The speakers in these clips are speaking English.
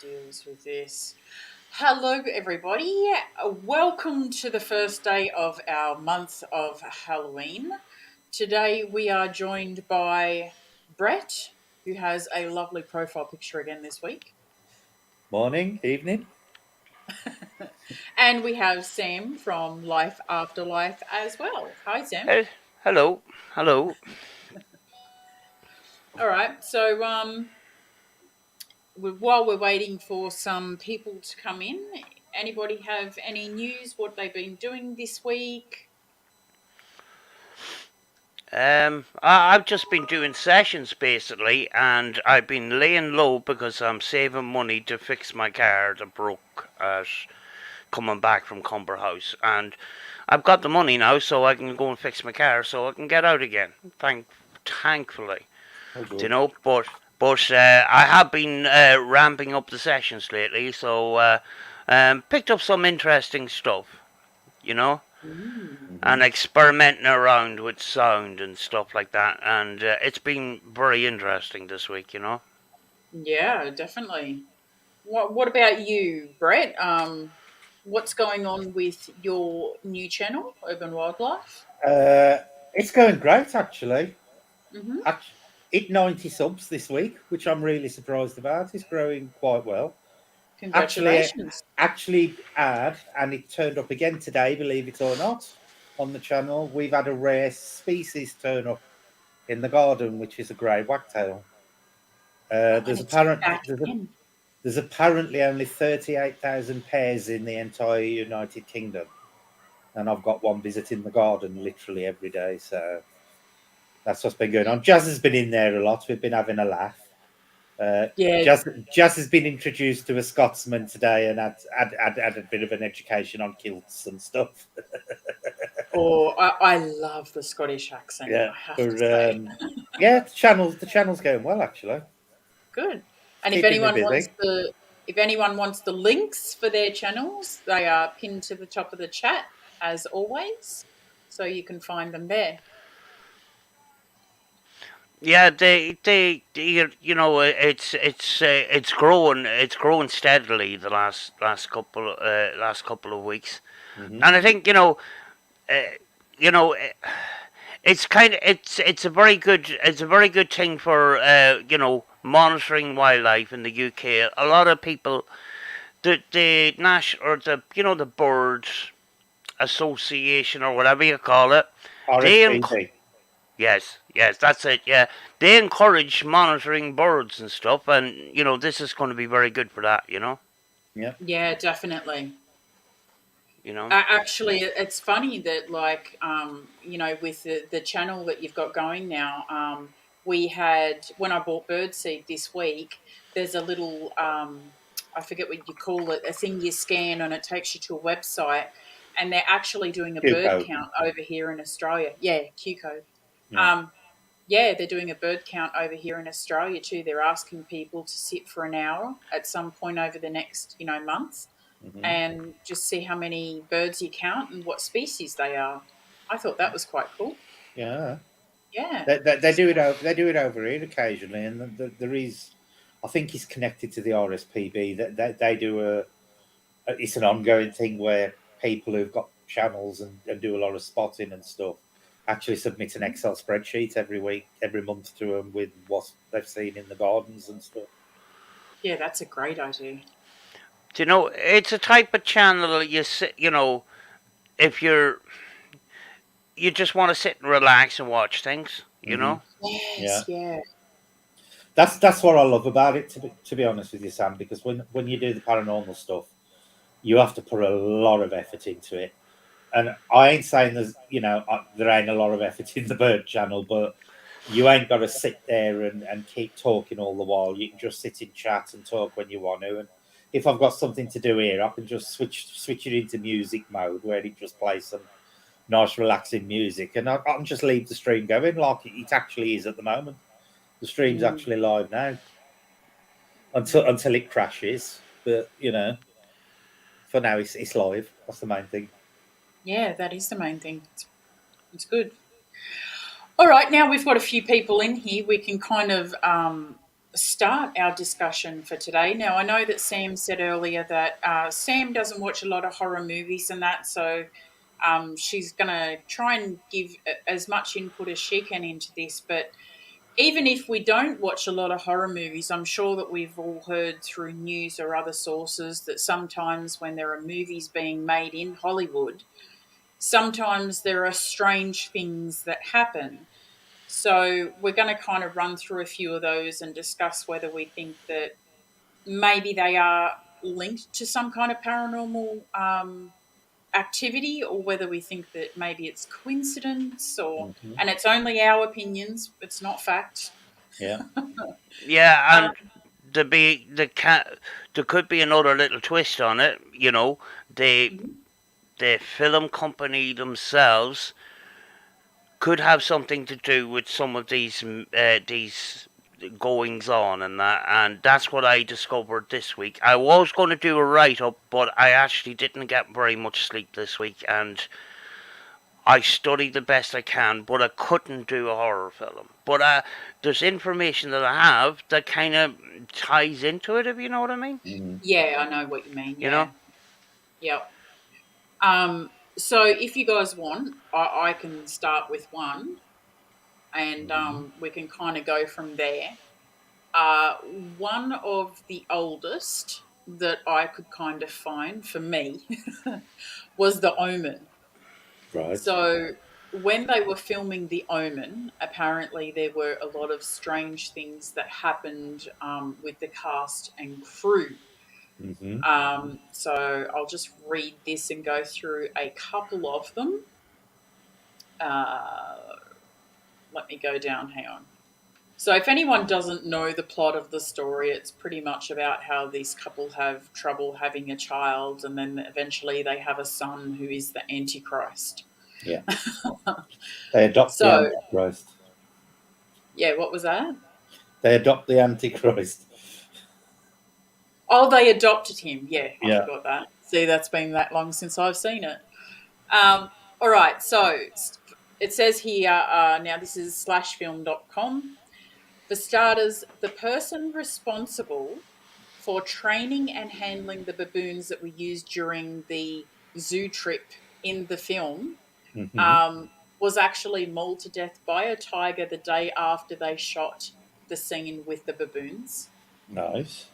deals with this. Hello, everybody. Welcome to the first day of our month of Halloween. Today we are joined by Brett, who has a lovely profile picture again this week. Morning, evening. And we have Sam from Life After Life as well. Hi, Sam. Hey, hello, hello. All right. While we're waiting for some people to come in, anybody have any news? What they've been doing this week? I've just been doing sessions basically, and I've been laying low because I'm saving money to fix my car that broke at coming back from Cumber House, and I've got the money now, so I can go and fix my car, so I can get out again. Thankfully, Oh, you good. know. But I have been ramping up the sessions lately, so picked up some interesting stuff, you know. Mm. And Hmm. experimenting around with sound and stuff like that. And it's been very interesting this week, you know. Yeah, definitely. What about you, Brett? What's going on with your new channel, Urban Wildlife? Uh, it's going great, actually. Mm-hmm. Act- It 90 subs this week, which I'm really surprised about. It's growing quite well. Actually, Congratulations. and it turned up again today, believe it or not, on the channel. We've had a rare species turn up in the garden, which is a grey wagtail. Uh, And there's it's apparent back there's, a, again. there's apparently only 38,000 pairs in the entire United Kingdom, and I've got one visiting the garden literally every day. So that's what's been going on. Jazz has been in there a lot. We've been having a laugh. Uh, Yeah. Jazz has been introduced to a Scotsman today and had a bit of an education on kilts and stuff. Or I love the Scottish accent, Yeah, I have to but say. yeah, the channel's going well actually. Good. It's And if keeping me anyone wants busy. the links for their channels, they are pinned to the top of the chat as always, so you can find them there. Yeah, you know, it's growing steadily the last couple of weeks, Hmm. and I think uh, you know, it's kind of it's a very good thing for monitoring wildlife in the UK. A lot of people, the national or the the birds association or whatever you call it. They enc- RSPB. yes, that's it. Yeah, they encourage monitoring birds and stuff, and this is going to be very good for that. Yeah. Yeah, definitely. You know. Actually, it's funny that, like, with the channel that you've got going now, we had, when I bought birdseed this week, there's a little, I forget what you call it, a thing you scan and it takes you to a website, and they're actually doing a Q bird code. count over here in Australia. Yeah, Q code. Yeah. Um, yeah, they're doing a bird count over here in Australia too. They're asking people to sit for an hour at some point over the next, month Hmm. and just see how many birds you count and what species they are. I thought that was quite cool. Yeah. Yeah. They So, do it over. They do it over here occasionally, and there is. I think it's connected to the RSPB. That they do it's an ongoing thing where people who've got channels and do a lot of spotting and stuff actually submit an Excel spreadsheet every week, every month to them with what they've seen in the gardens and stuff. yeah, that's a great idea. Do you know? It's a type of channel if you just want to sit and relax and watch things. You Hmm. know. Yeah, Yes, yeah. that's what I love about it. To be honest with you, Sam, because when you do the paranormal stuff, you have to put a lot of effort into it. And I ain't saying there ain't a lot of effort in the bird channel, but you ain't got to sit there and keep talking all the while. You can just sit in chat and talk when you want to. And if I've got something to do here, I can just switch it into music mode where it just plays some nice relaxing music, and I can just leave the stream going like it actually is at the moment. The stream's Mm, actually live now until it crashes, but for now it's live. That's the main thing. yeah, that is the main thing. It's good. All right, now we've got a few people in here. We can kind of start our discussion for today. Now, I know that Sam said earlier that Sam doesn't watch a lot of horror movies and that, so she's going to try and give as much input as she can into this. But even if we don't watch a lot of horror movies, I'm sure that we've all heard through news or other sources that sometimes when there are movies being made in Hollywood, sometimes there are strange things that happen. So we're going to kind of run through a few of those and discuss whether we think that maybe they are linked to some kind of paranormal activity, or whether we think that maybe it's coincidence, or Mm-hmm. and it's only our opinions, it's not fact. Yeah. Yeah, Um, and there could be another little twist on it. You know, the mhm. the film company themselves could have something to do with some of these goings on and that, and that's what I discovered this week. I was going to do a write up, but I actually didn't get very much sleep this week, and I studied the best I can, but I couldn't do a horror film. But there's information that I have that kind of ties into it, if you know what I mean. Mm-hmm. Yeah, I know what you mean. You Yeah, know? yep. So if you guys want, I can start with one, and Mm-hmm. we can kind of go from there. One of the oldest that I could kind of find for me was The Omen. Right. So when they were filming The Omen, apparently there were a lot of strange things that happened with the cast and crew. Mm-hmm. So I'll just read this and go through a couple of them. Uh, Let me go down. Hang on. So, if anyone doesn't know the plot of the story, it's pretty much about how these couple have trouble having a child, and then eventually they have a son who is the Antichrist. Yeah. They adopt the So, Antichrist. yeah, what was that? They adopt the Antichrist. Oh, they adopted him. Yeah, I Yeah. forgot that. See, that's been that long since I've seen it. Um, all right, so it says here, now this is slashfilm.com. For starters, the person responsible for training and handling the baboons that were used during the zoo trip in the film Mm-hmm. um, was actually mauled to death by a tiger the day after they shot the scene with the baboons. Nice.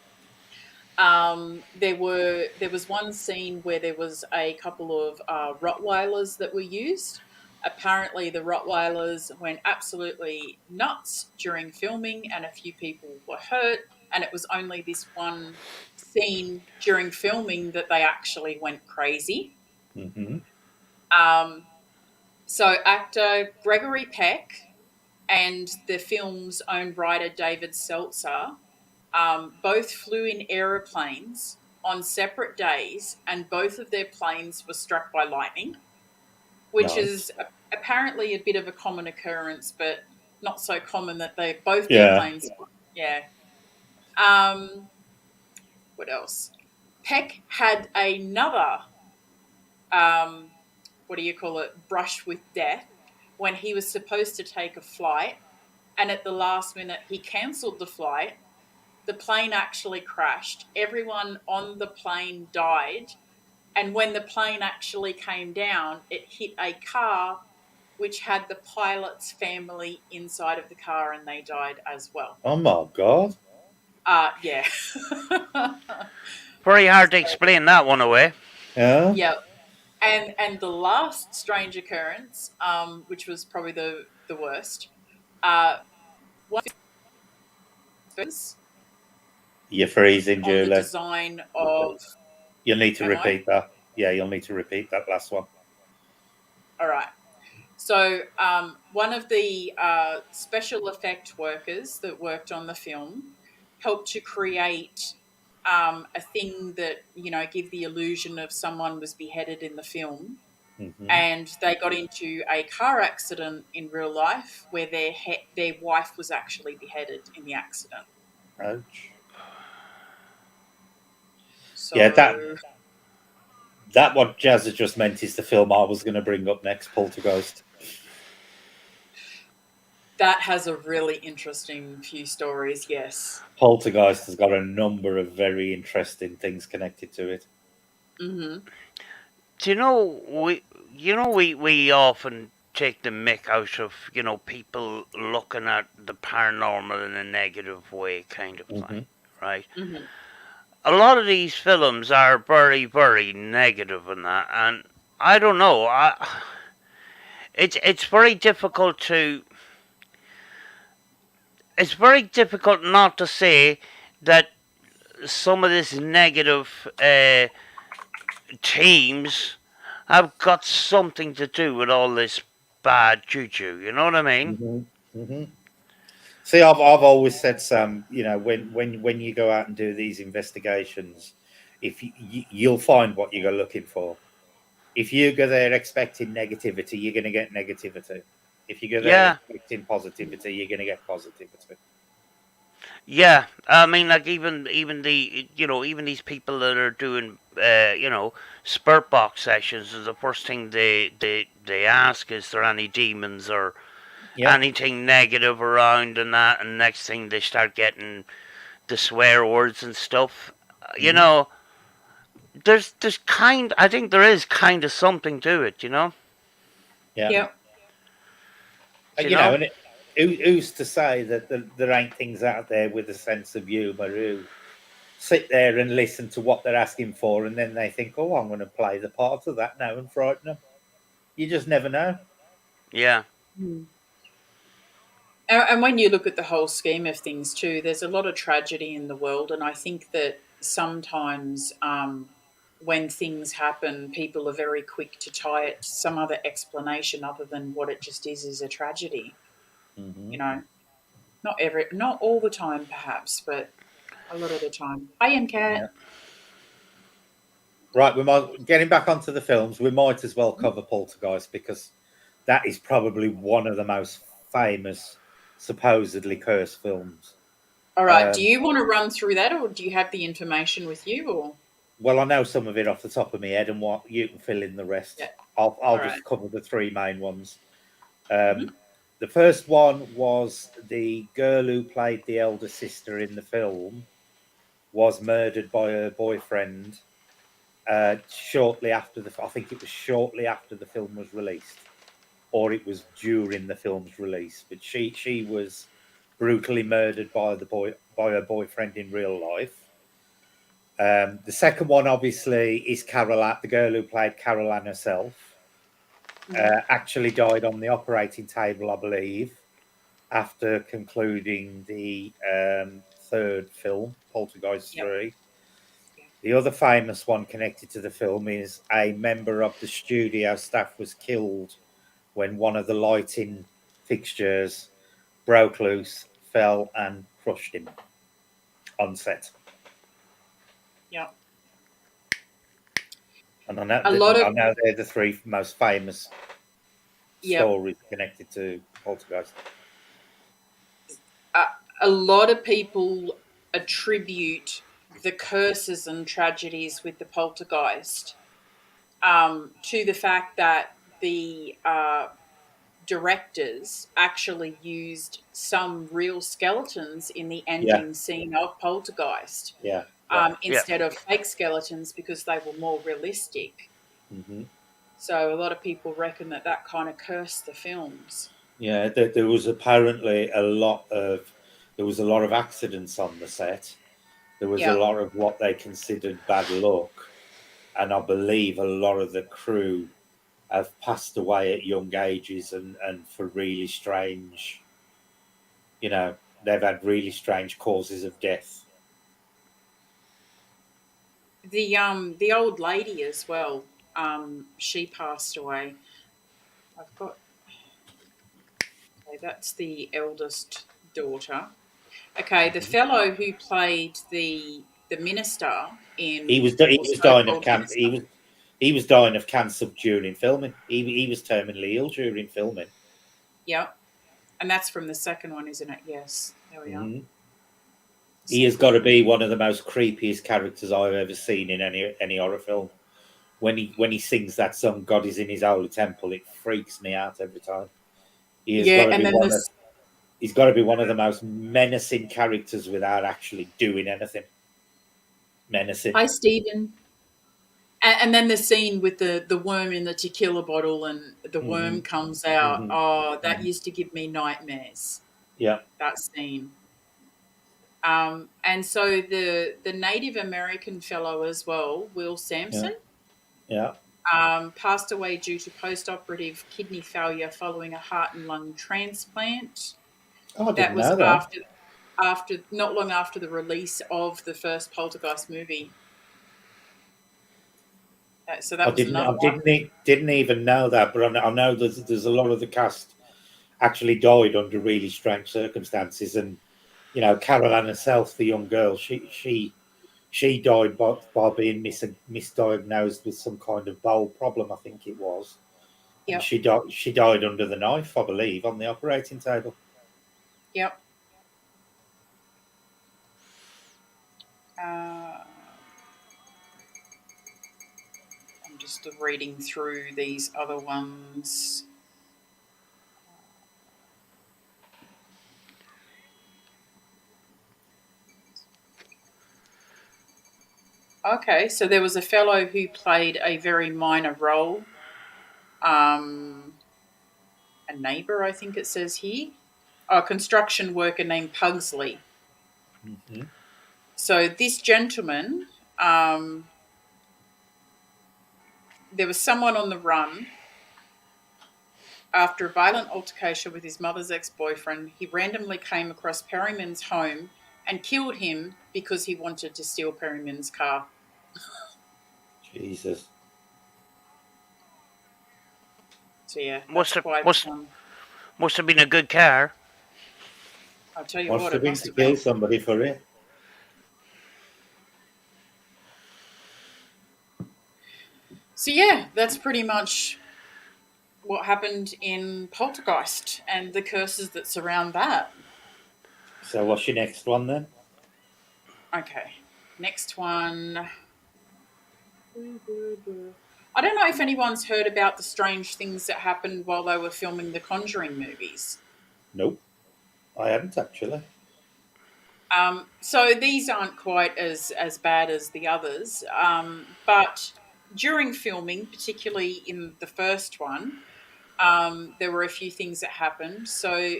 There was one scene where there was a couple of Rottweilers that were used. Apparently, the Rottweilers went absolutely nuts during filming, and a few people were hurt. And it was only this one scene during filming that they actually went crazy. Mm-hmm. Um, so, actor Gregory Peck and the film's own writer David Seltzer both flew in aeroplanes on separate days, and both of their planes were struck by lightning, which Nice. is apparently a bit of a common occurrence, but not so common that they both their Yeah. planes. Yeah. Um, what else? Peck had another um, what do you call it? Brush with death when he was supposed to take a flight, and at the last minute he cancelled the flight. The plane actually crashed. Everyone on the plane died. And when the plane actually came down, it hit a car which had the pilot's family inside of the car, and they died as well. Oh my God. Yeah. Very hard to explain that one away. Yeah. Yeah. And the last strange occurrence, which was probably the worst, one You're freezing, on the Julie. design of. You'll need to Am I? repeat that. Yeah, you'll need to repeat that last one. All right. So, one of the special effect workers that worked on the film helped to create a thing that, give the illusion of someone was beheaded in the film. Mm-hmm. And they got into a car accident in real life where their wife was actually beheaded in the accident. Ouch. Yeah, So, that what Jazz has just meant is the film I was going to bring up next, Poltergeist. That has a really interesting few stories. Yes. Poltergeist has got a number of very interesting things connected to it. Mm-hmm. Do we often take the mick out of people looking at the paranormal in a negative way, kind of thing, Hmm. right? Mm-hmm. A lot of these films are very, very negative in that, and I don't know. It's very difficult to. It's very difficult not to say that some of this negative teams have got something to do with all this bad juju. You know what I mean? Hmm. Hmm. See, I've always said, Sam, when you go out and do these investigations, if you'll find what you go looking for. If you go there expecting negativity, you're going to get negativity. If you go there Yeah, expecting positivity, you're going to get positivity. yeah. I mean, like even even these people that are doing spirit box sessions, is the first thing they ask, is there any demons or Yeah. anything negative around and that, and next thing they start getting the swear words and stuff. You Hmm. know, I think there is kind of something to it. Yeah. Yep. You You know, know. and who's to say that there ain't things out there with a sense of humour who sit there and listen to what they're asking for, and then they think, "Oh, I'm going to play the part of that now and frighten them." You just never know. Yeah. Mm. And when you look at the whole scheme of things too, there's a lot of tragedy in the world, and I think that sometimes when things happen, people are very quick to tie it to some other explanation other than what it just is a tragedy. Hmm. You know, not all the time, perhaps, but a lot of the time. I am Yeah. cat. Right, we might getting back onto the films. We might as well cover Poltergeist because that is probably one of the most famous, supposedly cursed films. All right. Do Um, you want to run through that, or do you have the information with you? Or well, I know some of it off the top of my head, and what you can fill in the yeah. rest. I'll All right. just cover the three main ones. Mm-hmm. The first one was the girl who played the elder sister in the film was murdered by her boyfriend shortly after I think it was shortly after the film was released, or it was during the film's release. But she was brutally murdered by her boyfriend in real life. The second one, obviously, is Carol, the girl who played Carol Ann herself. Mm-hmm. Actually died on the operating table, I believe, after concluding the third film, Poltergeist Yep. 3. Yeah. The other famous one connected to the film is a member of the studio staff was killed when one of the lighting fixtures broke loose, fell, and crushed him on set. Yep. And I know, A lot I of know they're the three most famous yep. stories connected to Poltergeist. a, a lot of people attribute the curses and tragedies with the poltergeist to the fact that the directors actually used some real skeletons in the Yeah, ending scene of Poltergeist yeah, yeah. Yeah. instead of fake skeletons because they were more realistic. Hmm. So a lot of people reckon that that kind of cursed the films. Yeah, there was apparently there was a lot of accidents on the set. There was a Yeah, lot of what they considered bad luck, and I believe a lot of the crew have passed away at young ages and for really strange, they've had really strange causes of death. the old lady as well. She passed away. I've got okay, that's the eldest daughter. Okay, the Mhm. fellow who played the minister He in was he or was dying of so-called cancer. minister. He was dying of cancer during filming. He was terminally ill during filming. Yeah, and that's from the second one, isn't it? Yes, there we are. Mhm. He has Second got to one. be one of the most creepiest characters I've ever seen in any horror film. When he sings that song, "God is in His holy temple," it freaks me out every time. He has Yeah, got to and be then one of this. he's got to be one of the most menacing characters without actually doing anything. Menacing. Hi, Stephen. And then the scene with the worm in the tequila bottle and the Hmm. worm comes out. Hmm. Oh, that Hmm. used to give me nightmares. Yeah. That scene. And so the Native American fellow as well, Will Yeah. Sampson, Yeah. passed away due to post-operative kidney failure following a heart and lung transplant. Oh, I That didn't was know that. after not long after the release of the first Poltergeist movie. So that was another I one. didn't even know that. But I know there's a lot of the cast actually died under really strange circumstances, and Caroline herself, the young girl, she died by being misdiagnosed with some kind of bowel problem, I think it was, and Yep, she died under the knife, I believe, on the operating table. yep. Uh, I'm just reading through these other ones. Okay, so there was a fellow who played a very minor role, um, a neighbour, I think it says here, a construction worker named Pugsley. Hmm. So this gentleman, um, there was someone on the run after a violent altercation with his mother's ex-boyfriend. He randomly came across Perryman's home and killed him because he wanted to steal Perryman's car. Jesus. So yeah, Must that's have quite. must must have been a good car. I'll tell you Must what, have it been must to have kill been. somebody for it. So yeah, that's pretty much what happened in Poltergeist and the curses that surround that. So what's your next one then? Okay, next one. I don't know if anyone's heard about the strange things that happened while they were filming the Conjuring movies. Nope, I hadn't actually. So these aren't quite as bad as the others, but during filming, particularly in the first one, there were a few things that happened. So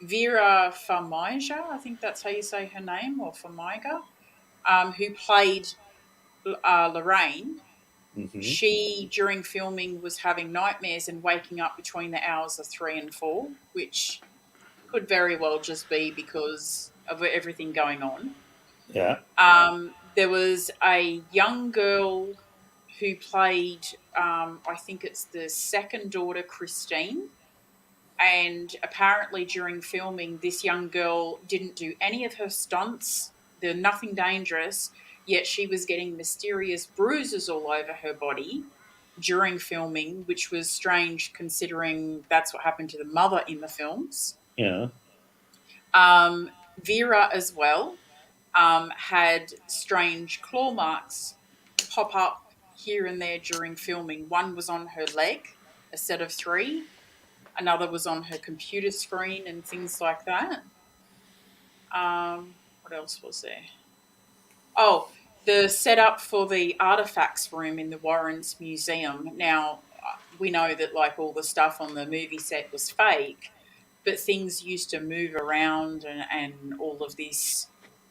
Vera Farmiga, I think that's how you say her name, or Farmiga, who played Lorraine. Hmm. She, during filming, was having nightmares and waking up between the hours of 3 and 4, which could very well just be because of everything going on. Yeah. There was a young girl who played, I think it's the second daughter, Christine. And apparently, during filming, this young girl didn't do any of her stunts. They're nothing dangerous, yet she was getting mysterious bruises all over her body during filming, which was strange considering that's what happened to the mother in the films. Yeah. Vera, as well, had strange claw marks pop up here and there during filming. One was on her leg, a set of three. Another was on her computer screen and things like that. What else was there? Oh, the setup for the artifacts room in the Warrens Museum. Now, we know that like all the stuff on the movie set was fake, but things used to move around and all of this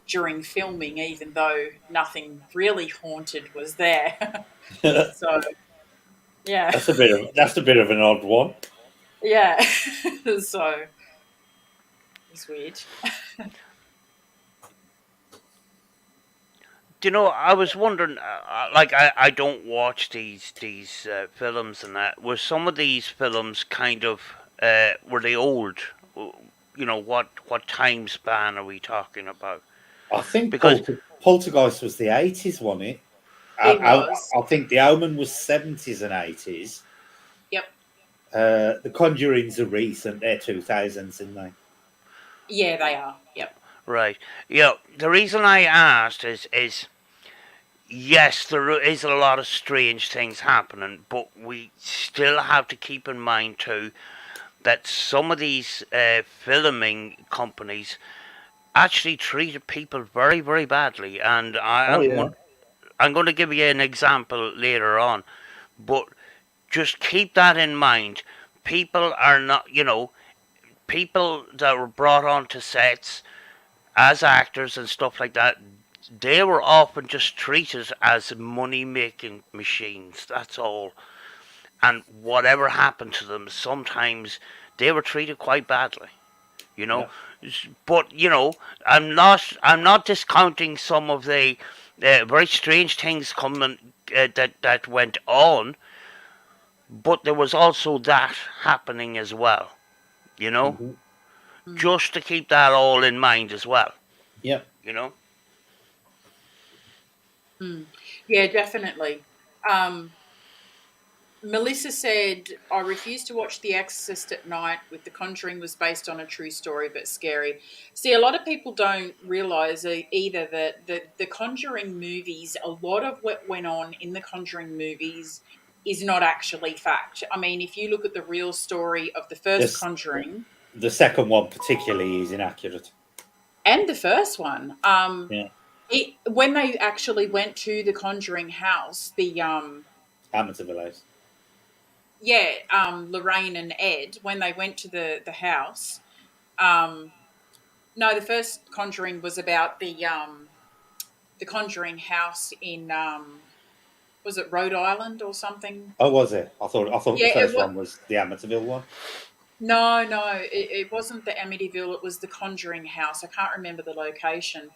during filming, even though nothing really haunted was there. So, yeah, That's a bit of an odd one. yeah. So, it's weird. Do you know? I was wondering. Like, I don't watch these films and that. Were some of these films kind of were they old? You know, what time span are we talking about? I think Because Poltergeist was the 80s, wasn't it? It was. I think The Omen was 70s and 80s. Yep. The Conjurings are recent; they're 2000s, aren't they? Yeah, they are. Yep. right, the reason I asked is yes, there is a lot of strange things happening, but we still have to keep in mind too that some of these filming companies actually treated people very, very badly. And Oh yeah. I'm going to give you an example later on, but just keep that in mind. People are not, people that were brought onto sets as actors and stuff like that, they were often just treated as money making machines. That's all. And whatever happened to them, sometimes they were treated quite badly. You know, Yeah. but I'm not discounting some of the very strange things coming that went on, but there was also that happening as well. You know, Hmm. Mm, just to keep that all in mind as well. Yeah. You know. mm. Yeah, definitely. Um, Melissa said, I refused to watch The Exorcist at night with The Conjuring was based on a true story but scary. See, a lot of people don't realize either that the Conjuring movies, a lot of what went on in the Conjuring movies is not actually fact. I mean, if you look at the real story of the first This Conjuring the second one particularly is inaccurate. and the first one, Yeah. when they actually went to the Conjuring house, Amityville House. yeah, Lorraine and Ed, when they went to the house, um, no, the first Conjuring was about the Conjuring house in was it Rhode Island or something? Oh, was it? I thought the Yeah, it first was. one was the Amityville one. No, no, it wasn't the Amityville. It was the Conjuring house. I can't remember the location,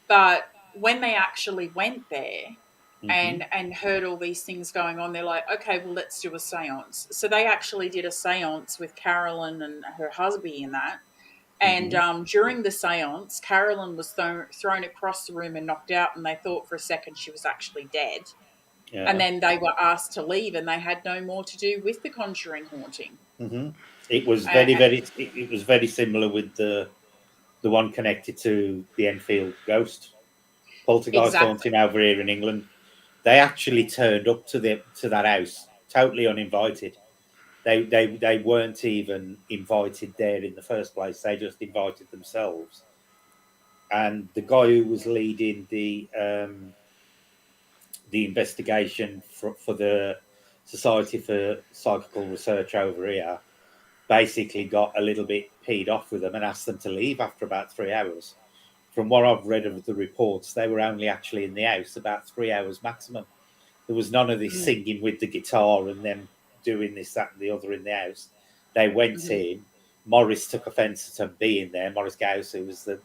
but when they actually went there Hmm. and heard all these things going on, they're like, okay, well, let's do a séance. So they actually did a séance with Carolyn and her husband in that. And Hmm. during the séance, Carolyn was thrown across the room and knocked out, and they thought for a second she was actually dead. And Yeah. then they were asked to leave, and they had no more to do with the Conjuring haunting. Hmm. It was Uh, very, very. It was very similar with the one connected to the Enfield ghost poltergeist exactly. haunting over here in England. They actually turned up to that house totally uninvited. They weren't even invited there in the first place. They just invited themselves. And the guy who was leading the investigation for the Society for Psychical Research over here basically got a little bit peed off with them and asked them to leave after about 3 hours. From what I've read of the reports, they were only actually in the house about 3 hours maximum. There was none of this Mm, singing with the guitar and them doing this, that, and the other in the house. They went mhm. in. Morris took offence to being there. Morris Gauss, who was the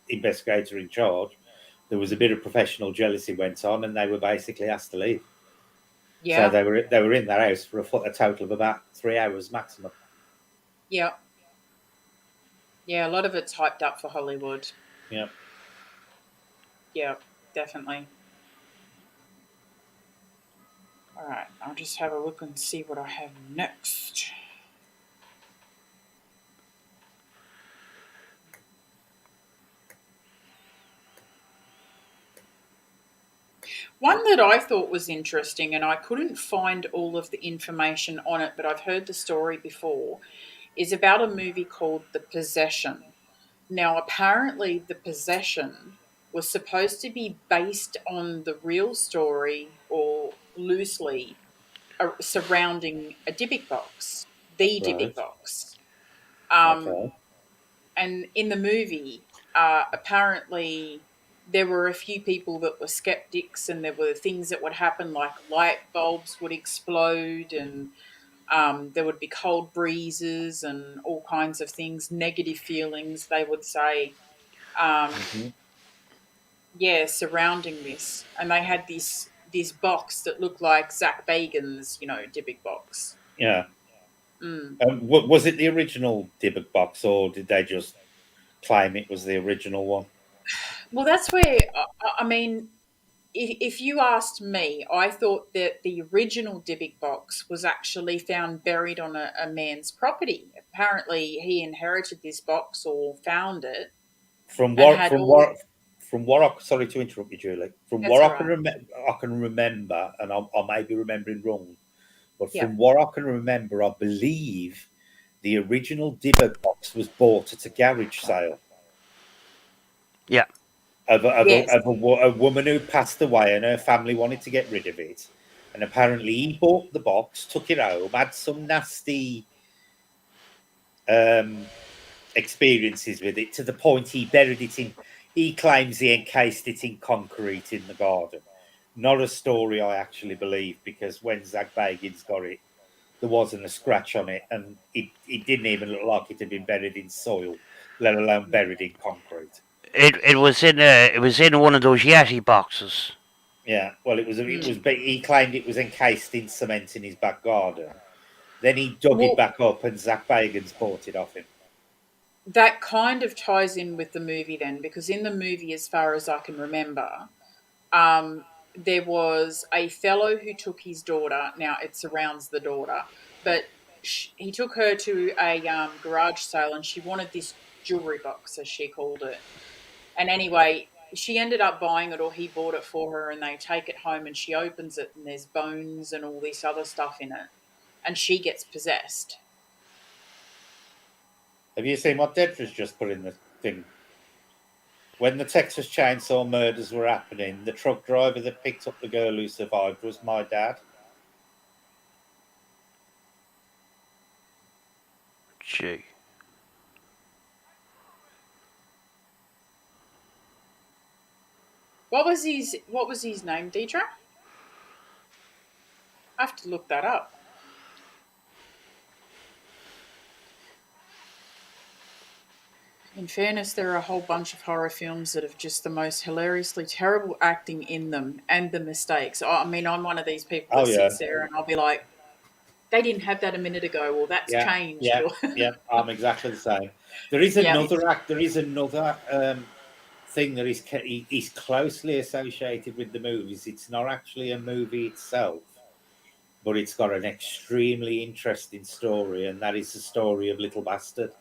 investigator in charge, there was a bit of professional jealousy went on, and they were basically asked to leave. So Yeah, they were in their house for a total of about 3 hours maximum. yeah, yeah. A lot of it's hyped up for Hollywood. Yeah. Yeah, definitely. All right, I'll just have a look and see what I have next. One that I thought was interesting, and I couldn't find all of the information on it, but I've heard the story before, is about a movie called The Possession. Now, apparently, The Possession was supposed to be based on the real story or loosely surrounding a Dybbuk box, the Dybbuk Right. box. Um, Okay. and in the movie, apparently there were a few people that were skeptics, and there were things that would happen, like light bulbs would explode, and there would be cold breezes, and all kinds of things, negative feelings, they would say. Um, Hmm. yeah, surrounding this, and they had this box that looked like Zach Bagan's, Dybbuk box. Yeah. Mm. Was it the original Dybbuk box, or did they just claim it was the original one? Well, that's where I mean, if you asked me, I thought that the original Dybbuk box was actually found buried on a man's property. Apparently, he inherited this box or found it From and what had from all. what from what I, sorry to interrupt you, Julie. From That's what all right. I can remember, and I may be remembering wrong, But Yeah. from what I can remember, I believe the original Dibber box was bought at a garage sale Yeah. Yes. a woman who passed away and her family wanted to get rid of it. And apparently he bought the box, took it home, had some nasty um, experiences with it to the point he buried it in. He claims he encased it in concrete in the garden. Not a story I actually believe, because when Zach Bagans got it, there wasn't a scratch on it, and it didn't even look like it had been buried in soil, let alone buried in concrete. It was in one of those Yeti boxes. Yeah, well, Mm. he claimed it was encased in cement in his back garden. Then he dug it Well, back up, and Zach Bagans bought it off him. that kind of ties in with the movie then, because in the movie, as far as I can remember, um, there was a fellow who took his daughter. Now it surrounds the daughter, but he took her to a garage sale, and she wanted this jewelry box, as she called it. And anyway, she ended up buying it, or he bought it for her, and they take it home, and she opens it, and there's bones and all this other stuff in it, and she gets possessed. Have you seen what Dedra's just put in the thing? When the Texas Chainsaw murders were happening, the truck driver that picked up the girl who survived was my dad. Gee. What was his name, Deidre? I have to look that up. In fairness, there are a whole bunch of horror films that have just the most hilariously terrible acting in them and the mistakes. I mean, I'm one of these people Oh that yeah, sits there and I'll be like, they didn't have that a minute ago, or that's yeah, changed, yeah, or yeah. I'm exactly the same. There is yeah, another act. There is another thing that is closely associated with the movies. It's not actually a movie itself, but it's got an extremely interesting story, and that is the story of Little Bastard.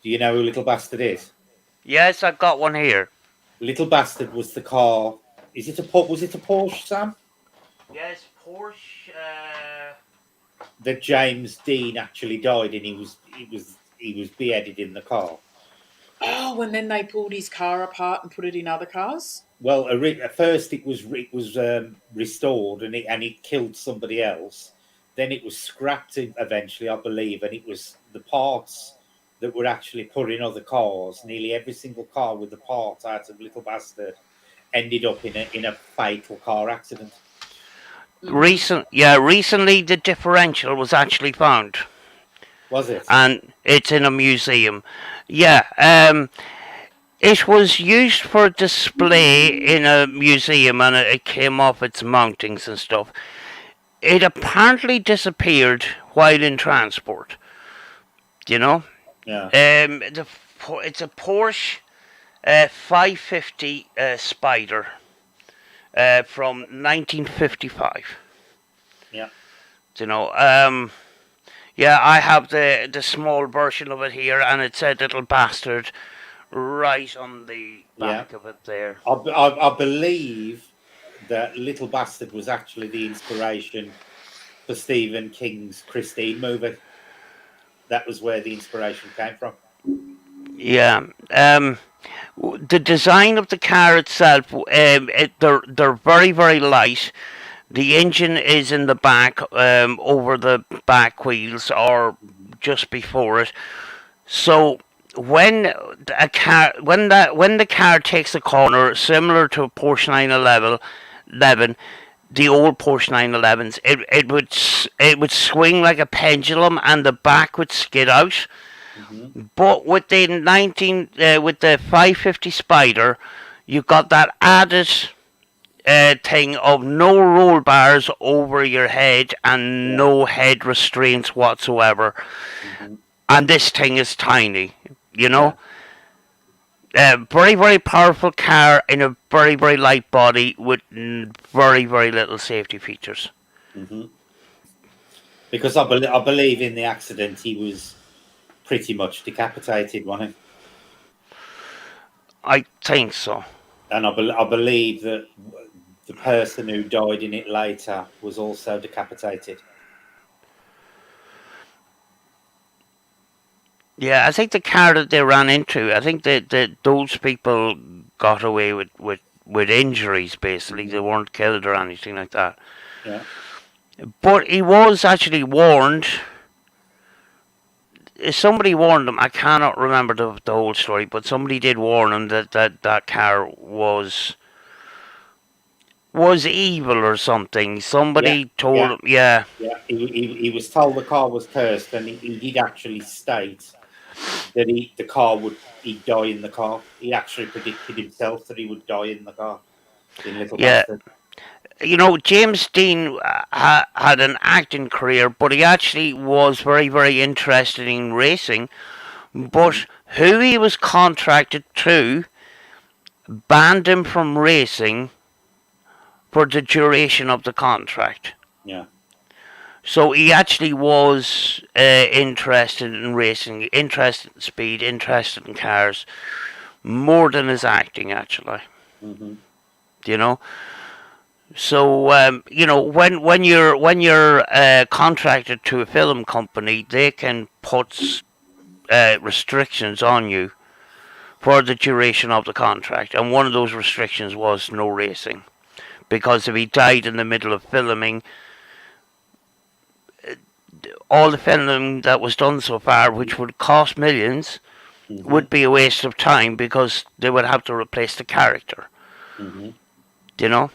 Do you know who Little Bastard is? Yes, I've got one here. Little Bastard was the car. Is it a Was it a Porsche, Sam? Yes, Porsche. That James Dean actually died, and he was beheaded in the car. oh, and then they pulled his car apart and put it in other cars. Well, at first it was restored, and it killed somebody else. Then it was scrapped eventually, I believe, and it was the parts that were actually put in other cars. Nearly every single car with the parts out of Little Bastard ended up in a fatal car accident. Mm-hmm. Recently the differential was actually found, Was it? and it's in a museum. Yeah, it was used for display in a museum, and it came off its mountings and stuff. It apparently disappeared while in transport. You know, Yeah, it's a Porsche 550 Spider from 1955. yeah, You know, yeah, I have the small version of it here, and it said "Little Bastard" right on the yeah. back of it there. I believe that Little Bastard was actually the inspiration for Stephen King's Christine movie. That was where the inspiration came from. Yeah. The design of the car itself, they're very very light. The engine is in the back, over the back wheels or just before it. So when the car takes a corner, similar to a Porsche 911, the old Porsche 911s, it would swing like a pendulum, and the back would skid out. Hmm. But with the 550 Spider, you got that added thing of no roll bars over your head and Yeah. no head restraints whatsoever. Hmm. And this thing is tiny, you Yeah. know. Very very powerful car in a very very light body with very very little safety features. Hmm. Because I believe in the accident he was pretty much decapitated, wasn't I think so. he? And I believe that the person who died in it later was also decapitated. Yeah, I think the car that they ran into, I think that those people got away with injuries. Basically, they Hmm. weren't killed or anything like that. Yeah. But he was actually warned. Somebody warned him. I cannot remember the whole story, but somebody did warn him that car was evil or something. Yeah. Somebody told Yeah. him, yeah, Yeah. He was told the car was cursed, and he did actually state that the car would he'd die in the car. He actually predicted himself that he would die in the car in Little yeah. Bastard. James Dean had an acting career, but he actually was very, very interested in racing. Hmm. But who he was contracted to banned him from racing for the duration of the contract. Yeah. So he actually was interested in racing, interested in speed, interested in cars, more than his acting, actually. Hmm. You know, so when you're contracted to a film company, they can put restrictions on you for the duration of the contract, and one of those restrictions was no racing. Because if he died in the middle of filming, all the filming that was done so far, which would cost millions, Hmm. would be a waste of time because they would have to replace the character. Hmm. You know,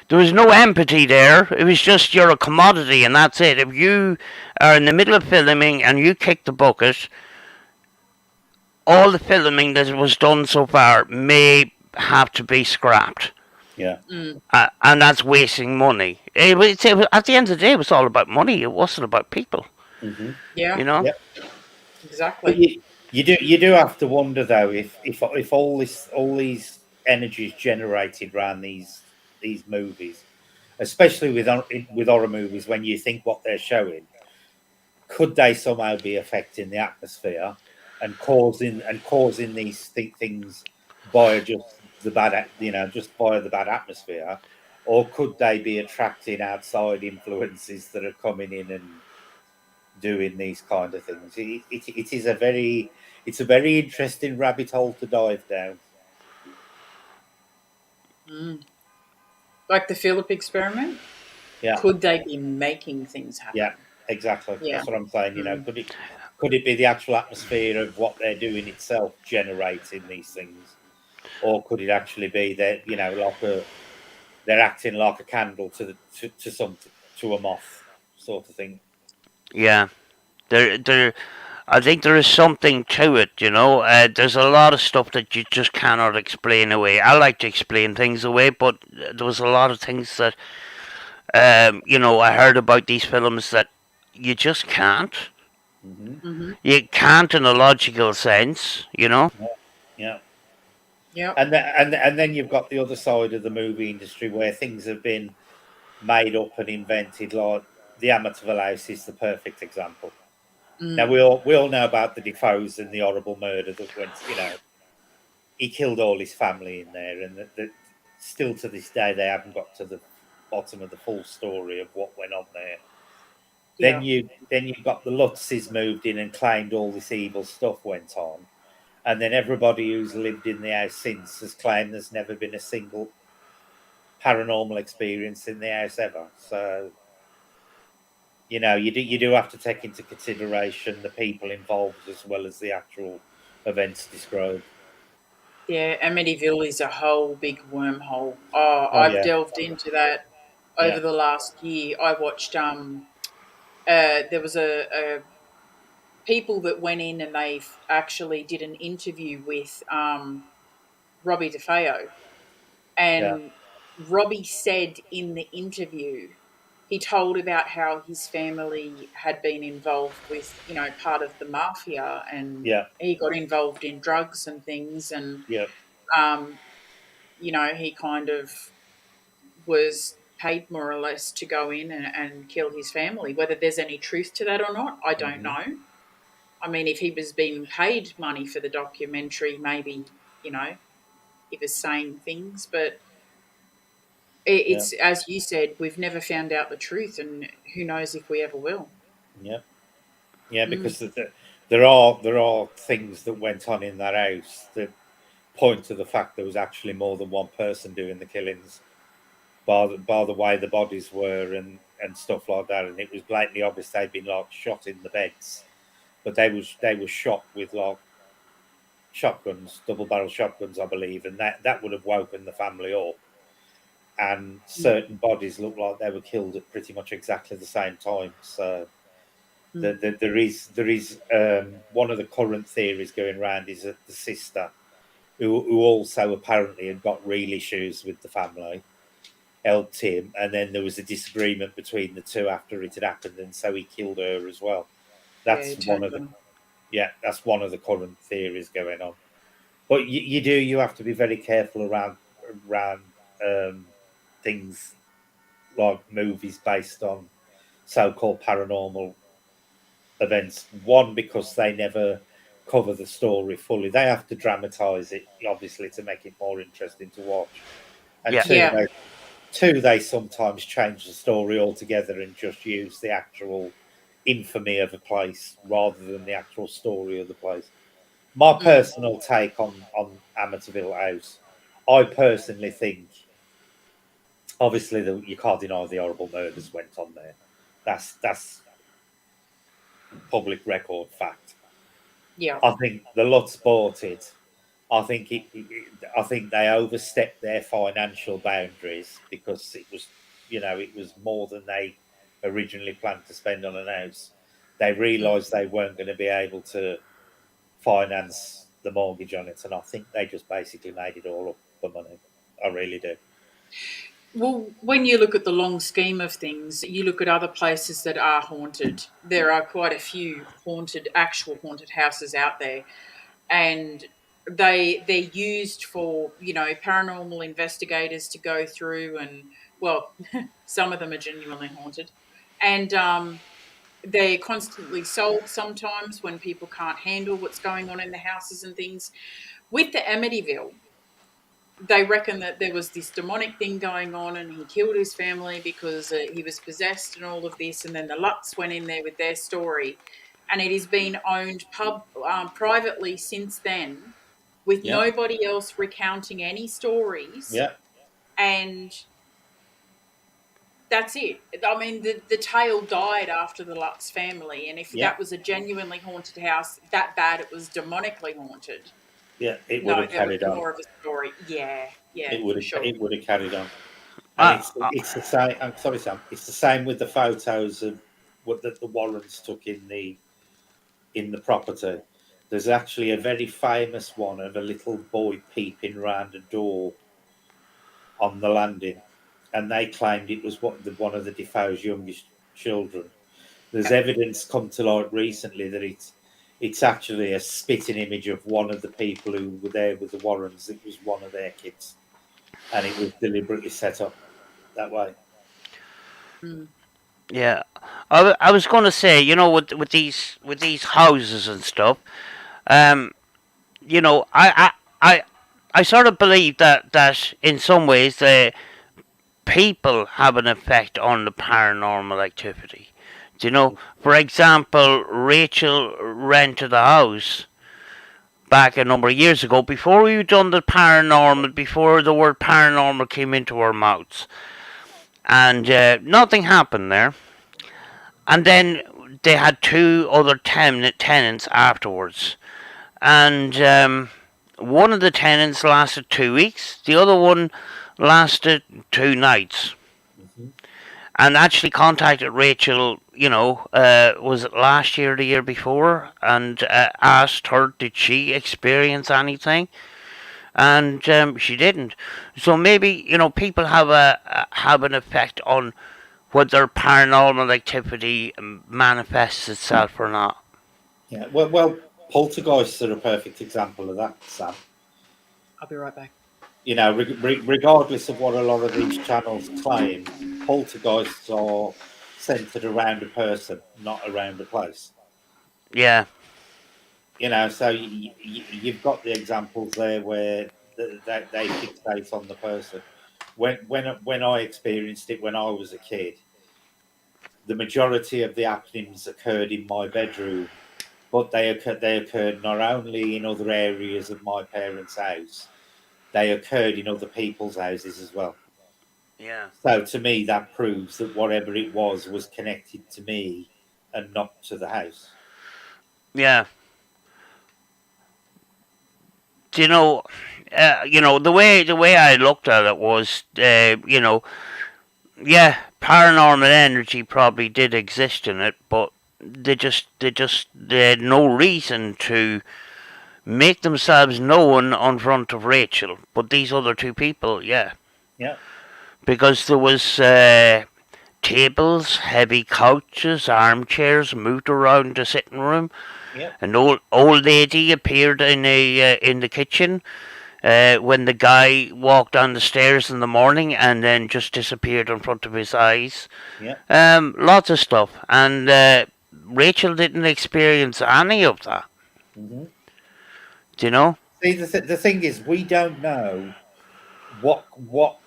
there was no empathy there. It was just you're a commodity and that's it. If you are in the middle of filming and you kick the bucket, all the filming that was done so far may have to be scrapped. Yeah. Mm. And that's wasting money. At the end of the day, it was all about money. It wasn't about people. Hmm. Yeah, You know? Yeah. But exactly. you do have to wonder though if all these energies generated around these movies, especially with horror movies, when you think what they're showing, could they somehow be affecting the atmosphere and causing these things by just just by the bad atmosphere, or could they be attracting outside influences that are coming in and doing these kind of things? It is a very interesting rabbit hole to dive down. Mm. Like the Philip experiment, Yeah, could they be making things yeah, happen? exactly. Yeah. That's what I'm saying. Mm. Could it be the actual atmosphere of what they're doing itself generating these things, or could it actually be that they're acting like a candle to something, to a moth, sort of thing? Yeah. There. I think there is something to it, you know. There's a lot of stuff that you just cannot explain away. I like to explain things away, but there was a lot of things that, I heard about these films that you just can't. Hmm. Hmm. You can't in a logical sense, you know. Yeah, yeah. Yep. And then you've got the other side of the movie industry where things have been made up and invented. Like the Amityville House is the perfect example. Now Mm. we all know about the Defoes and the horrible murder that went. He killed all his family in there, and that still to this day they haven't got to the bottom of the full story of what went on there. Then Yeah. you've got the Lutzes moved in and claimed all this evil stuff went on, and then everybody who's lived in the house since has claimed there's never been a single paranormal experience in the house ever. So you do have to take into consideration the people involved as well as the actual events described. Yeah. Amityville is a whole big wormhole. Oh, Oh I've yeah, delved into that over yeah, the last year. I watched there was a people that went in and they actually did an interview with Robbie DeFeo. yeah, And Robbie said in the interview, he told about how his family had been involved with, part of the mafia, and yeah, he got involved in drugs and things. And, yeah. um, he kind of was paid more or less to go in and kill his family. Whether there's any truth to that or not, I don't Hmm. know. I mean, if he was being paid money for the documentary, maybe, he was saying things, but Yeah, It's as you said, we've never found out the truth, and who knows if we ever will. yeah, yeah. Mm, Because there are things that went on in that house that point to the fact there was actually more than one person doing the killings, by the way the bodies were and stuff like that. And it was blatantly obvious they'd been like shot in the beds, but they were shot with like shotguns, double barrel shotguns, I believe, and that would have woken the family up. And mm, certain bodies look like they were killed at pretty much exactly the same time. So mm. there is one of the current theories going around is that the sister, who also apparently had got real issues with the family, helped him, and then there was a disagreement between the two after it had happened, and so he killed her as well. Yeah, That's it one turned of on the 'em. Yeah, that's one of the current theories going on. But you have to be very careful around um, things like movies based on so-called paranormal events. One, because they never cover the story fully; they have to dramatize it, obviously, to make it more interesting to watch. And Yeah. two, Yeah. they sometimes change the story altogether and just use the actual infamy of a place rather than the actual story of the place. My Mm. personal take on Amityville House, I personally think, obviously, you can't deny the horrible murders went on there. That's public record fact. Yeah. I think the Lutz bought it. I think they overstepped their financial boundaries because it was more than they originally planned to spend on an house. They Mm. realised they weren't going to be able to finance the mortgage on it, and I think they just basically made it all up for money. I really do. Well, when you look at the long scheme of things, you look at other places that are haunted. There are quite a few actual haunted houses out there, and they're used for paranormal investigators to go through, and well, some of them are genuinely haunted, and they're constantly sold sometimes when people can't handle what's going on in the houses and things. With the Amityville, they reckon that there was this demonic thing going on and he killed his family because he was possessed and all of this. And then the Lutz went in there with their story. And it has been owned privately since then, with Yeah, nobody else recounting any stories. yeah, And that's it. I mean, the tale died after the Lutz family. And if yeah, that was a genuinely haunted house, that bad it was demonically haunted, yeah. It would no, have there was carried on. more of a story. Yeah, yeah, for sure. It would have carried on. And Uh, it's the same. I'm sorry, Sam. It's the same with the photos of what the Warrens took in the property. There's actually a very famous one of a little boy peeping round a door on the landing, and they claimed it was one of the Defoe's youngest children. There's evidence come to light recently that it's actually a spitting image of one of the people who were there with the Warrens. It was one of their kids, and it was deliberately set up that way. Mm. yeah. I was going to say, with these houses and stuff, um, you know, I sort of believe that in some ways the people have an effect on the paranormal activity. For example, Rachel rented a house back a number of years ago before we done the paranormal, before the word paranormal came into our mouths, and nothing happened there. And then they had two other tenants afterwards, and one of the tenants lasted 2 weeks, the other one lasted 2 nights. Hmm. And actually contacted Rachel, was it last year, or the year before, and asked her, did she experience anything? And she didn't. So maybe people have an effect on whether paranormal activity manifests itself or not. Yeah, well, poltergeists are a perfect example of that, Sam. I'll be right back. Regardless of what a lot of these channels claim, poltergeists are centered around a person, not around a place. Yeah, So you've got the examples there where they fixate on the person. when I experienced it when I was a kid, the majority of the happenings occurred in my bedroom, but they occurred not only in other areas of my parents' house, they occurred in other people's houses as well. Yeah. So to me, that proves that whatever it was connected to me and not to the house. Yeah. Do the way I looked at it was, yeah, paranormal energy probably did exist in it, but they had no reason to make themselves known on front of Rachel. But these other two people, yeah, Yeah, because there was tables, heavy couches, armchairs moved around the sitting room. yeah, An old lady appeared in the kitchen when the guy walked down the stairs in the morning and then just disappeared in front of his eyes. yeah. Lots of stuff, and Rachel didn't experience any of that. Hmm. Do you know? See, the thing is, we don't know what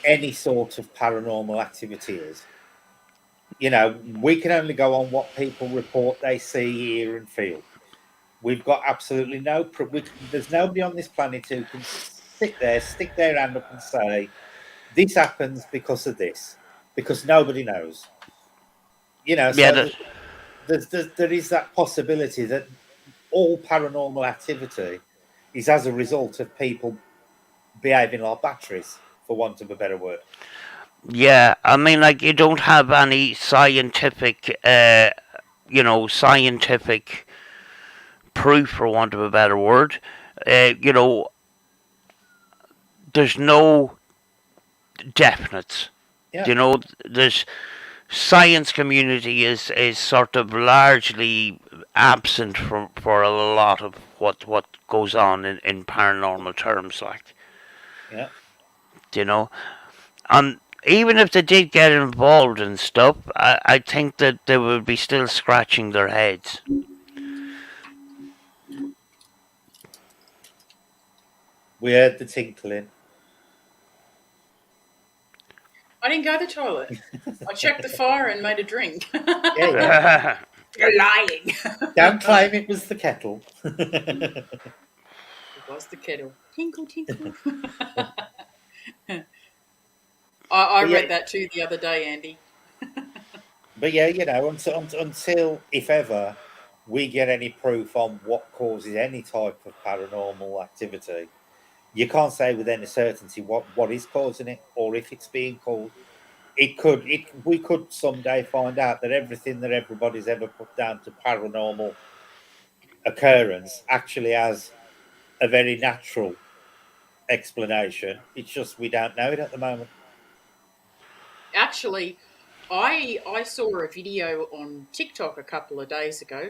any sort of paranormal activity is. We can only go on what people report they see, hear, and feel. We've got absolutely there's nobody on this planet who can sit there, stick their hand up, and say this happens because of this, because nobody knows. Yeah, So there is that possibility that all paranormal activity is as a result of people behaving like batteries, for want of a better word. yeah. I mean, like you don't have any scientific proof, for want of a better word. Uh, you know, there's no definites. Yeah, You know, there's science community is sort of largely absent from for a lot of what goes on in paranormal terms, like, yeah. you know. And even if they did get involved in stuff, I think that they would be still scratching their heads. We heard the tinkling. I didn't go to the toilet. I checked the fire and made a drink. Yeah, yeah. You're lying. Don't claim it was the kettle. It was the kettle. Tinkle, tinkle. I But yeah, read that too the other day, Andy. but yeah, until if ever we get any proof on what causes any type of paranormal activity, you can't say with any certainty what is causing it or if it's being caused. We could someday find out that everything that everybody's ever put down to paranormal occurrence actually has a very natural explanation. It's just we don't know it at the moment. Actually, I saw a video on TikTok a couple of days ago,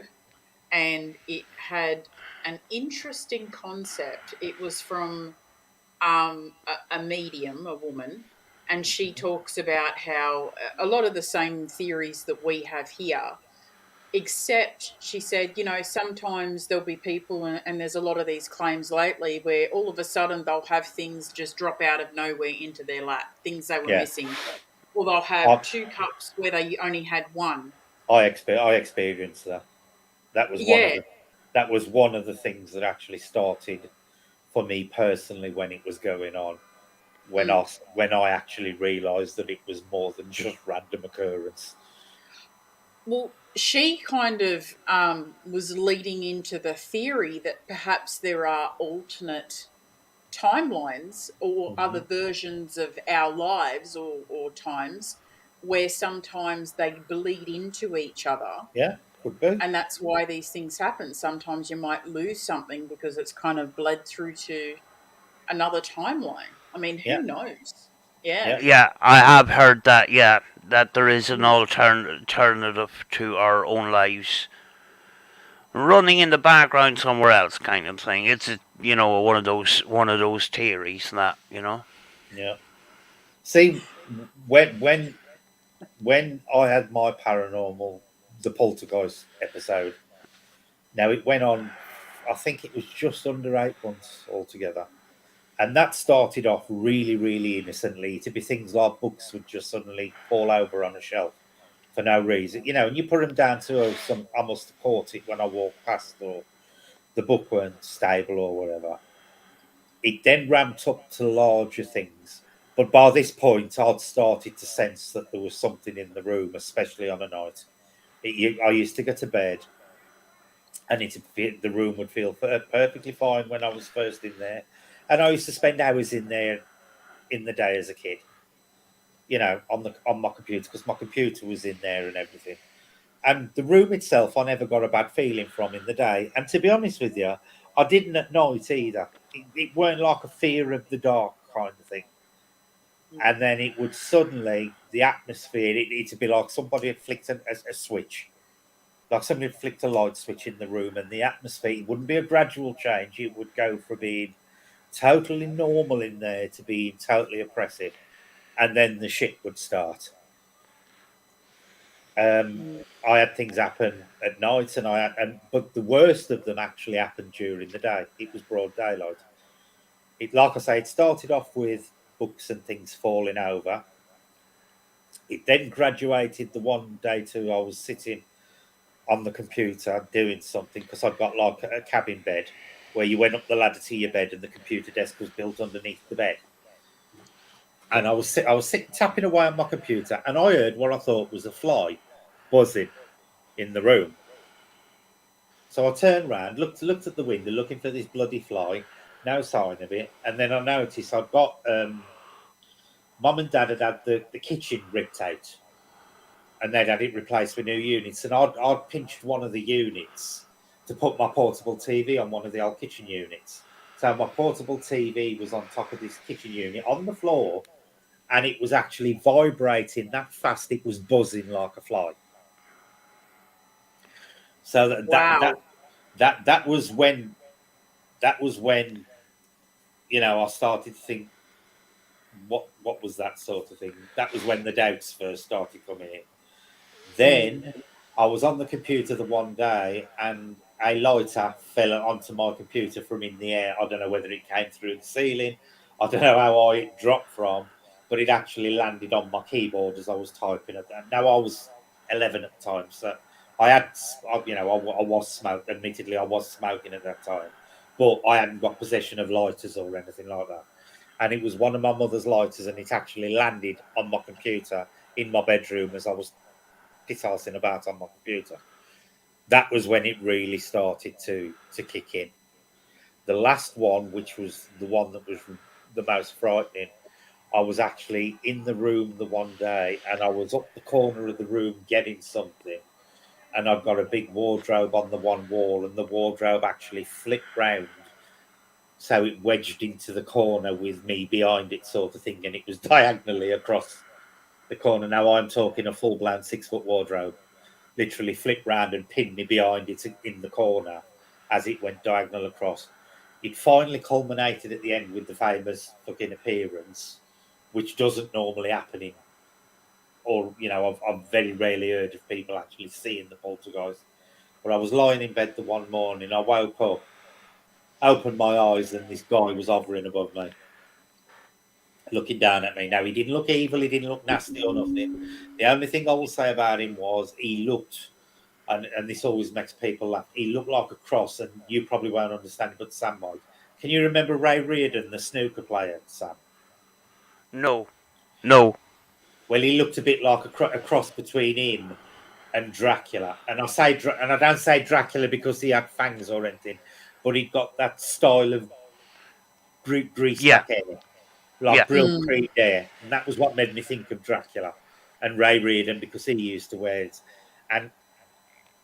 and it had an interesting concept. It was from a medium, a woman, and she talks about how a lot of the same theories that we have here, except she said, sometimes there'll be people, and there's a lot of these claims lately where all of a sudden they'll have things just drop out of nowhere into their lap, things they were Yeah, missing, or they'll have I two cups where they only had one. I experienced that. That was one of Yeah. the that was one of the things that actually started for me personally when it was going on. When Mm. I actually realised that it was more than just random occurrence. Well, she kind of was leading into the theory that perhaps there are alternate timelines or other Hmm. versions of our lives or times where sometimes they bleed into each other. Yeah, could be. And that's why these things happen. Sometimes you might lose something because it's kind of bled through to another timeline. I mean, Yeah, who knows? Yeah. yeah, Yeah, I have heard that. Yeah, that there is an alternative to our own lives running in the background somewhere else, kind of thing. It's one of those theories that yeah. See, when I had my paranormal, the poltergeist episode. Now it went on. I think it was just under 8 months altogether. And that started off really, really innocently. To be things like books would just suddenly fall over on a shelf for no reason, and you put them down to some. I must have caught it when I walked past, or the book weren't stable, or whatever. It then ramped up to larger things. But by this point, I'd started to sense that there was something in the room, especially on a night. I used to get to bed, and the room would feel perfectly fine when I was first in there. And I used to spend hours in there in the day as a kid, on my computer, because my computer was in there and everything. And the room itself, I never got a bad feeling from in the day. And to be honest with you, I didn't at night either. It weren't like a fear of the dark kind of thing. And then it would suddenly, the atmosphere, it'd be like somebody had flicked a switch, like somebody had flicked a light switch in the room, and the atmosphere, it wouldn't be a gradual change. It would go from being totally normal in there to being totally oppressive. And then the shit would start. Mm. I had things happen at night, but the worst of them actually happened during the day. It was broad daylight. Like I say, it started off with books and things falling over. It then graduated the one day to I was sitting on the computer doing something, because I'd got like a cabin bed where you went up the ladder to your bed and the computer desk was built underneath the bed. And I was sitting tapping away on my computer, and I heard what I thought was a fly buzzing in the room. So I turned round, looked at the window, looking for this bloody fly. No sign of it. And then I noticed I'd got mum and dad had had the kitchen ripped out, and they'd had it replaced with new units. And I'd pinched one of the units to put my portable TV on one of the old kitchen units. So my portable TV was on top of this kitchen unit on the floor, and it was actually vibrating that fast. It was buzzing like a fly. So Wow. that was when I started to think, what was that sort of thing? That was when the doubts first started coming in. Mm. Then I was on the computer the one day, and a lighter fell onto my computer from in the air. I don't know whether it came through the ceiling. I don't know how high it dropped from, but it actually landed on my keyboard as I was typing it. And now I was 11 at the time, so I had, I was smoking. Admittedly, I was smoking at that time, but I hadn't got possession of lighters or anything like that. And it was one of my mother's lighters, and it actually landed on my computer in my bedroom as I was pissing about on my computer. That was when it really started to kick in. The last one, which was the one that was the most frightening, I was actually in the room the one day, and I was up the corner of the room getting something, and I've got a big wardrobe on the one wall, and the wardrobe actually flipped round, so it wedged into the corner with me behind it, sort of thing, and it was diagonally across the corner. Now I'm talking a full blown 6 foot wardrobe, literally flipped round and pinned me behind it in the corner as it went diagonal across. It finally culminated at the end with the famous fucking appearance, which doesn't normally happen in, or I've very rarely heard of people actually seeing the poltergeist. But I was lying in bed the one morning, I woke up, opened my eyes, and this guy was hovering above me, looking down at me. Now, he didn't look evil, he didn't look nasty or nothing. The only thing I will say about him was he looked, and this always makes people laugh, he looked like a cross, and you probably won't understand it, but Sam might. Can you remember Ray Reardon, the snooker player, Sam? No, no. Well, he looked a bit like a cross between him and Dracula. And I don't say Dracula because he had fangs or anything, but he got that style of greased Yeah, back hair, like yeah, Brill Mm. Creed hair, and that was what made me think of Dracula and Ray Reardon, because he used to wear it. And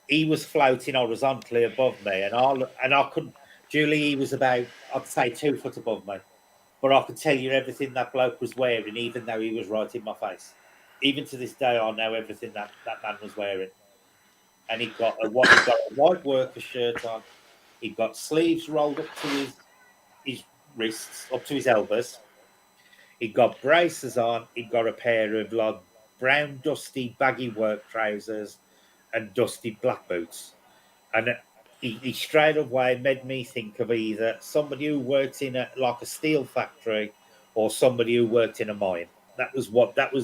he was floating horizontally above me, and I couldn't. Julie, he was about, I'd say, 2 foot above me, but I could tell you everything that bloke was wearing, even though he was right in my face. Even to this day, I know everything that man was wearing. And he got a white worker shirt on. He got sleeves rolled up to his wrists, up to his elbows. He got braces on. He got a pair of like brown, dusty, baggy work trousers and dusty black boots. And he straight away made me think of either somebody who worked in a steel factory or somebody who worked in a mine. That was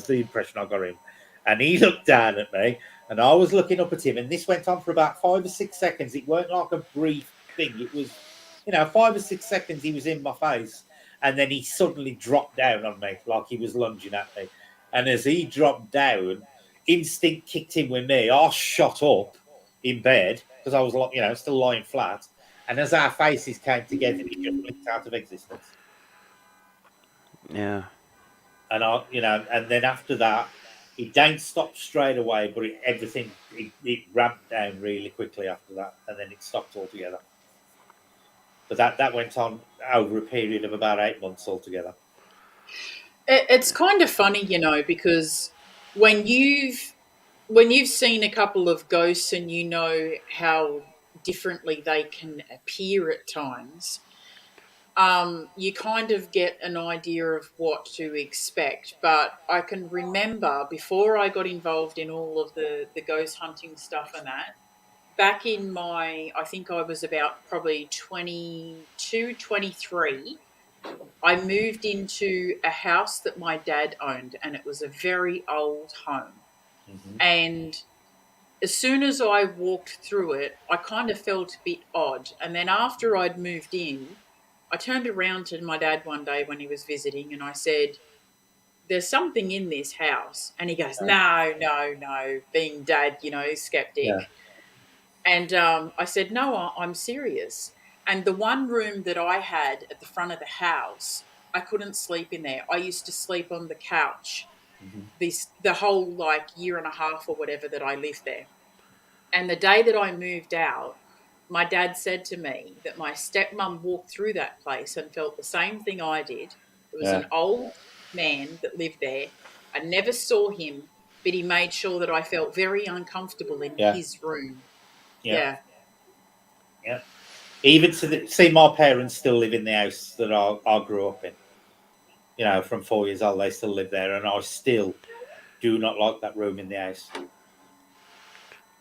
the impression I got of him. And he looked down at me, and I was looking up at him, and this went on for about 5 or 6 seconds. It weren't like a brief thing. It was, 5 or 6 seconds he was in my face, and then he suddenly dropped down on me like he was lunging at me. And as he dropped down, instinct kicked in with me. I shot up in bed because I was, still lying flat. And as our faces came together, he just blinked out of existence. Yeah. And and then after that, it didn't stop straight away, but it ramped down really quickly after that, and then it stopped altogether. But that went on over a period of about 8 months altogether. It's kind of funny, because when you've seen a couple of ghosts and you know how differently they can appear at times, you kind of get an idea of what to expect. But I can remember before I got involved in all of the ghost hunting stuff and that, back in I think I was about probably 22, 23. I moved into a house that my dad owned, and it was a very old home. Mm-hmm. And as soon as I walked through it, I kind of felt a bit odd. And then after I'd moved in, I turned around to my dad one day when he was visiting and I said, "There's something in this house." And he goes, "No, no, no," being dad, Yeah. skeptic. And I said, "No, I'm serious." And the one room that I had at the front of the house, I couldn't sleep in there. I used to sleep on the couch Mm-hmm. the whole year and a half or whatever that I lived there. And the day that I moved out, my dad said to me that my stepmom walked through that place and felt the same thing I did. It was Yeah. an old man that lived there. I never saw him, but he made sure that I felt very uncomfortable in Yeah. his room. Yeah. Yeah. Yeah. Even see, my parents still live in the house that I grew up in. From 4 years old, they still live there, and I still do not like that room in the house.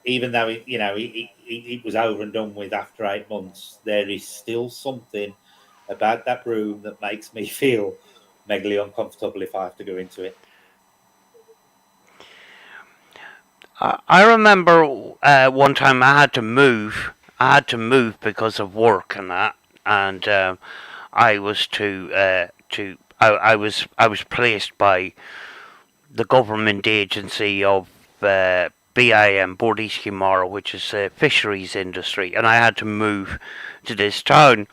Even though it was over and done with after 8 months, there is still something about that room that makes me feel megally uncomfortable if I have to go into it. I remember one time I had to move. I had to move because of work and that, and I was I was placed by the government agency of BIM, Board East Kimara, which is a fisheries industry, and I had to move to this town,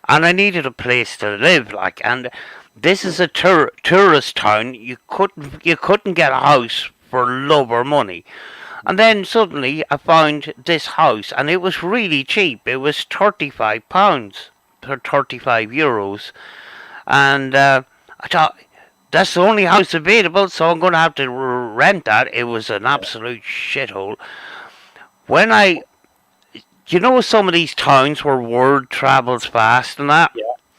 and I needed a place to live, and this is a tourist town. You couldn't get a house for love or money. And then suddenly I found this house, and it was really cheap. It was £35 for €35, and I thought that's the only house available, so I'm going to have to rent that. It was an absolute shithole. When some of these towns where word travels fast and that,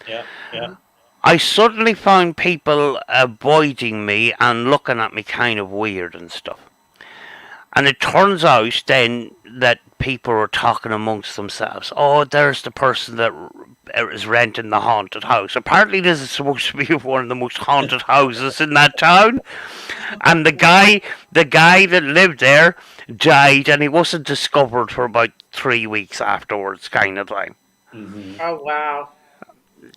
Yeah. I suddenly found people avoiding me and looking at me kind of weird and stuff. And it turns out then that people are talking amongst themselves. Oh, there's the person that is renting the haunted house. Apparently, this is supposed to be one of the most haunted houses in that town. And the guy that lived there died, and he wasn't discovered for about 3 weeks afterwards, kind of thing. Mm-hmm. Oh, wow.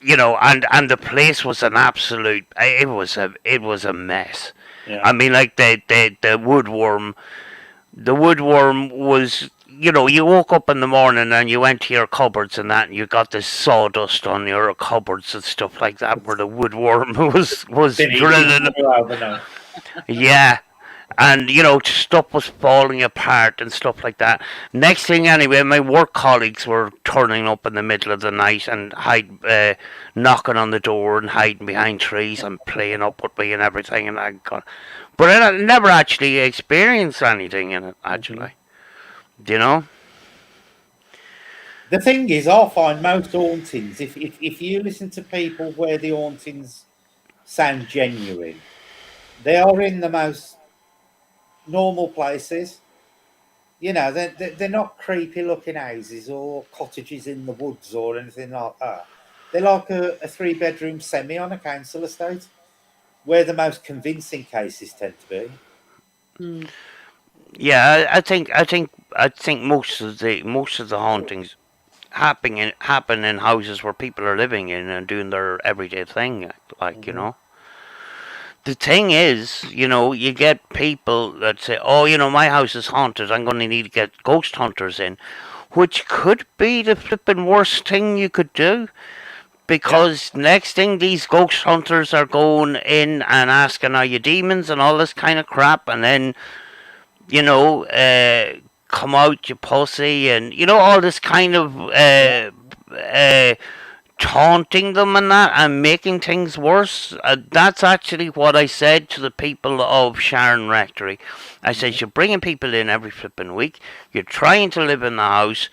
And the place was an absolute. It was a mess. Yeah. I mean, the woodworm. The woodworm was, you woke up in the morning and you went to your cupboards and that, and you got this sawdust on your cupboards and stuff like that, where the woodworm was drilling. Yeah. And, stuff was falling apart and stuff like that. Next thing, anyway, my work colleagues were turning up in the middle of the night and knocking on the door and hiding behind trees and playing up with me and everything. And but I never actually experienced anything in it, actually. Mm-hmm. The thing is, I find most hauntings, if you listen to people where the hauntings sound genuine, they are in the most normal places. You know, they're not creepy looking houses or cottages in the woods or anything like that. They're like a 3 bedroom semi on a council estate, where the most convincing cases tend to be. Mm. Yeah, I think most of the hauntings happen in houses where people are living in and doing their everyday thing, like you Hmm. know. The thing is, you get people that say, "Oh, my house is haunted. I'm going to need to get ghost hunters in," which could be the flipping worst thing you could do. Yeah. Because next thing, these ghost hunters are going in and asking, "Are you demons?" and all this kind of crap, and then you know, come out, you pussy, and all this kind of Yeah. taunting them and that, and making things worse. That's actually what I said to the people of Sharon Rectory. I Hmm. said, you're bringing people in every flipping week. You're trying to live in the house.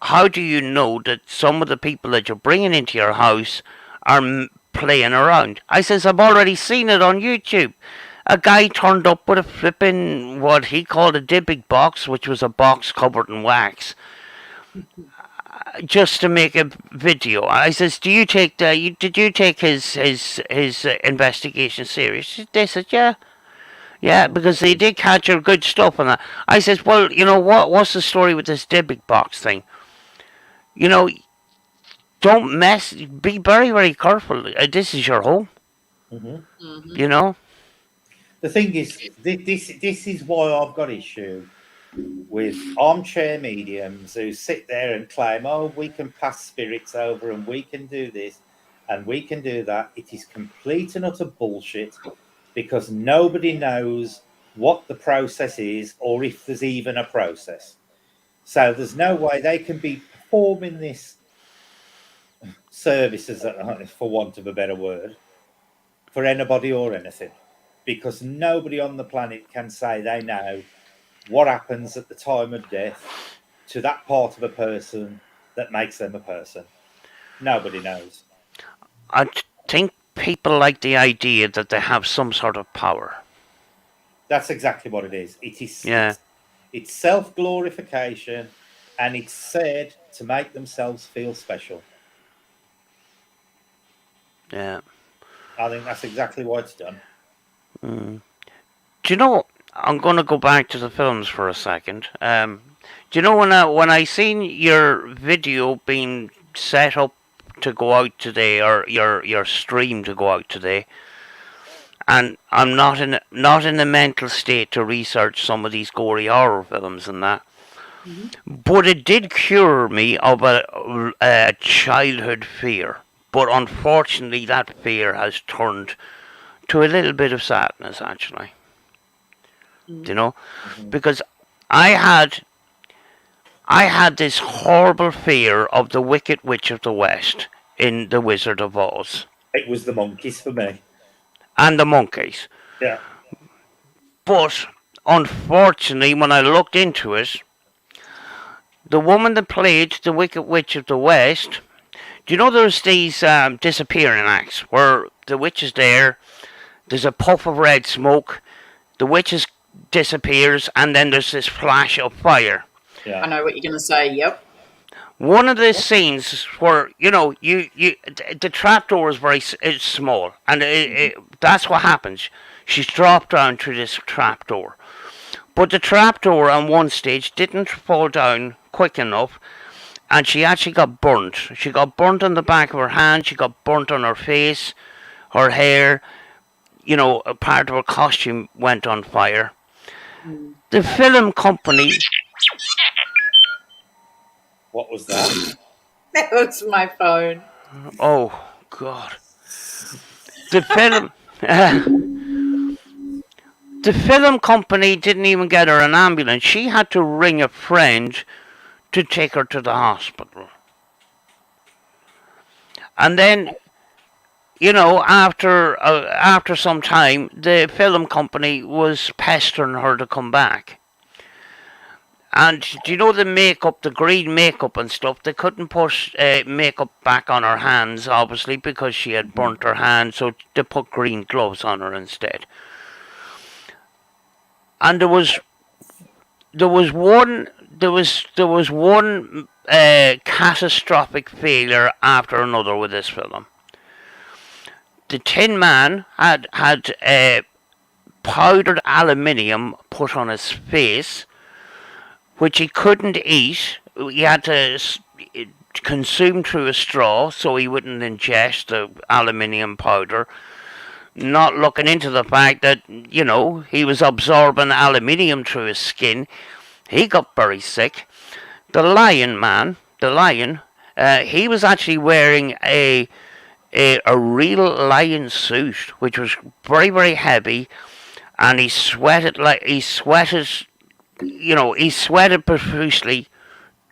How do you know that some of the people that you're bringing into your house are playing around? I says, I've already seen it on YouTube. A guy turned up with a flipping, what he called a Dybbuk box, which was a box covered in wax, just to make a video. I says, "Do you take did you take his investigation serious?" They said, "Yeah, yeah, because they did catch her good stuff on that." I says, "Well, what's the story with this Dybbuk box thing? You know, don't mess. Be very very careful. This is your home. Hmm. You Mhm. know." The thing is, this is why I've got issue with armchair mediums who sit there and claim, "Oh, we can pass spirits over and we can do this and we can do that." It is complete and utter bullshit, because nobody knows what the process is or if there's even a process. So there's no way they can be performing this service, for want of a better word, for anybody or anything, because nobody on the planet can say they know what happens at the time of death to that part of a person that makes them a person. Nobody knows. I think people like the idea that they have some sort of power. That's exactly what it is. It is Yeah, it's self glorification, and it's said to make themselves feel special. yeah. I think that's exactly why it's done. Mm. Do you know? I'm going to go back to the films for a second. Do you know when I seen your video being set up to go out today, or your stream to go out today, and I'm not in a mental state to research some of these gory horror films and that, Mhm. but it did cure me of a childhood fear. But unfortunately, that fear has turned to a little bit of sadness, actually. Do you Mm. know? Hmm. Because I had I had this horrible fear of the Wicked Witch of the West in The Wizard of Oz It was the monkeys for me. and the monkeys. Yeah. But unfortunately, when I looked into it, the woman that played the Wicked Witch of the West, do you know there's these disappearing acts where the witch is there, there's a puff of red smoke, the witch disappears, and then there's this flash of fire. I Yeah. know what you're going to say. Yep. One of the scenes where the trapdoor is very it's small, and Hmm. that's what happens. She's dropped down through this trapdoor, but the trapdoor on one stage didn't fall down quick enough, and she actually got burnt. She got burnt on the back of her hand. She got burnt on her face, her hair. A part of her costume went on fire. Mm. The film company. What was that? That was my phone. Oh God. The film. The film company didn't even get her an ambulance. She had to ring a friend to take her to the hospital. And then, after some time, the film company was pestering her to come back. And do you know the makeup, the green makeup and stuff? They couldn't put makeup back on her hands, obviously, because she had Hmm. burnt her hands. So they put green gloves on her instead. And there was there was one there was one catastrophic failure after another with this film. The Tin Man had powdered aluminium put on his face, which he couldn't eat. He had to consume through a straw so he wouldn't ingest the aluminium powder. Not looking into the fact that, he was absorbing aluminium through his skin. He got very sick. The lion, he was actually wearing a real lion suit, which was very, very heavy, and he sweated profusely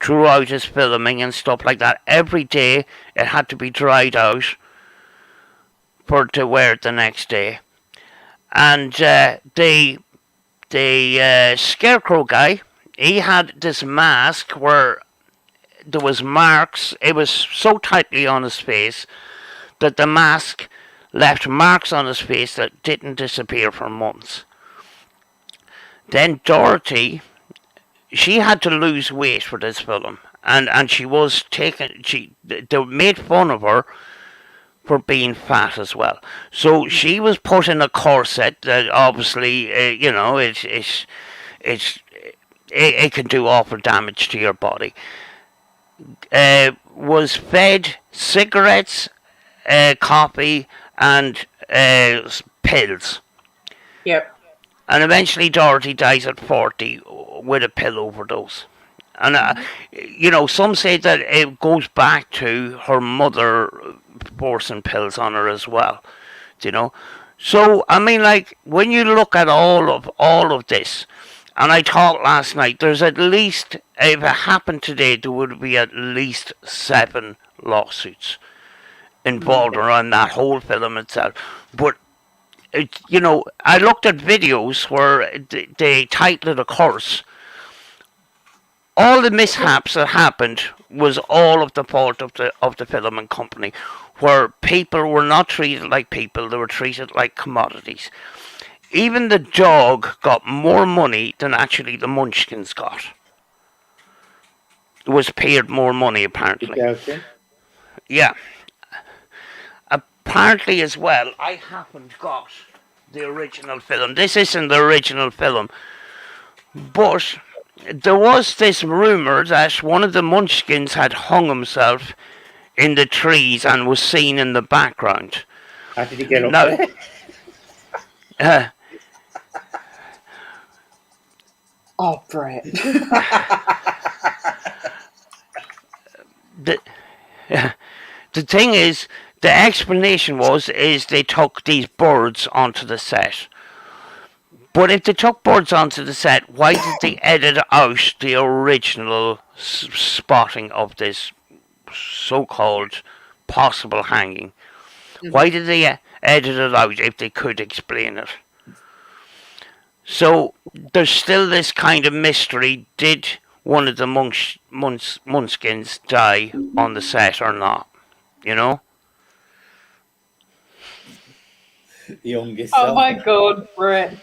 throughout his filming and stuff like that. Every day it had to be dried out for to wear it the next day. And the scarecrow guy, he had this mask where there was marks. It was so tightly on his face that the mask left marks on his face that didn't disappear for months. Then Dorothy, she had to lose weight for this film, and she was taken. They made fun of her for being fat as well. So she was put in a corset that obviously, it can do awful damage to your body. Was fed cigarettes, coffee, and pills. Yep. And eventually Dorothy dies at 40 with a pill overdose. And, some say that it goes back to her mother forcing pills on her as well. So, I mean, like, when you look at all of this, and I talked last night, there's at least, if it happened today, there would be at least 7 lawsuits involved around that whole film itself. But I looked at videos where they titled a curse. All the mishaps that happened was all of the fault of the filming company, where people were not treated like people; they were treated like commodities. Even the dog got more money than actually the Munchkins got. It was paid more money apparently. Okay. Yeah. Apparently as well, I haven't got the original film. This isn't the original film. But there was this rumour that one of the Munchkins had hung himself in the trees and was seen in the background. How did he get up there? Oh, Brett. The thing is, the explanation is they took these birds onto the set. But if they took birds onto the set, why did they edit out the original spotting of this so-called possible hanging? Why did they edit it out if they could explain it? So there's still this kind of mystery. Did one of the Munchkins die on the set or not? He hung himself. Oh my God, Brett.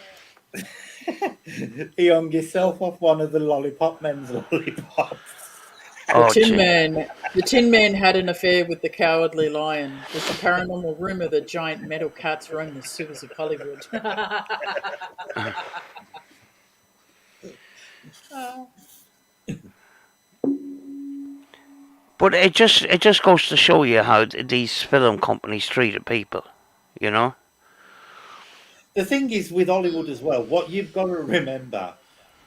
He hung himself off one of the lollipop men's lollipops. The Tin Man had an affair with the Cowardly Lion. There's a paranormal rumor that giant metal cats roam the sewers of Hollywood. But it just goes to show you how these film companies treated people, The thing is with Hollywood as well, what you've got to remember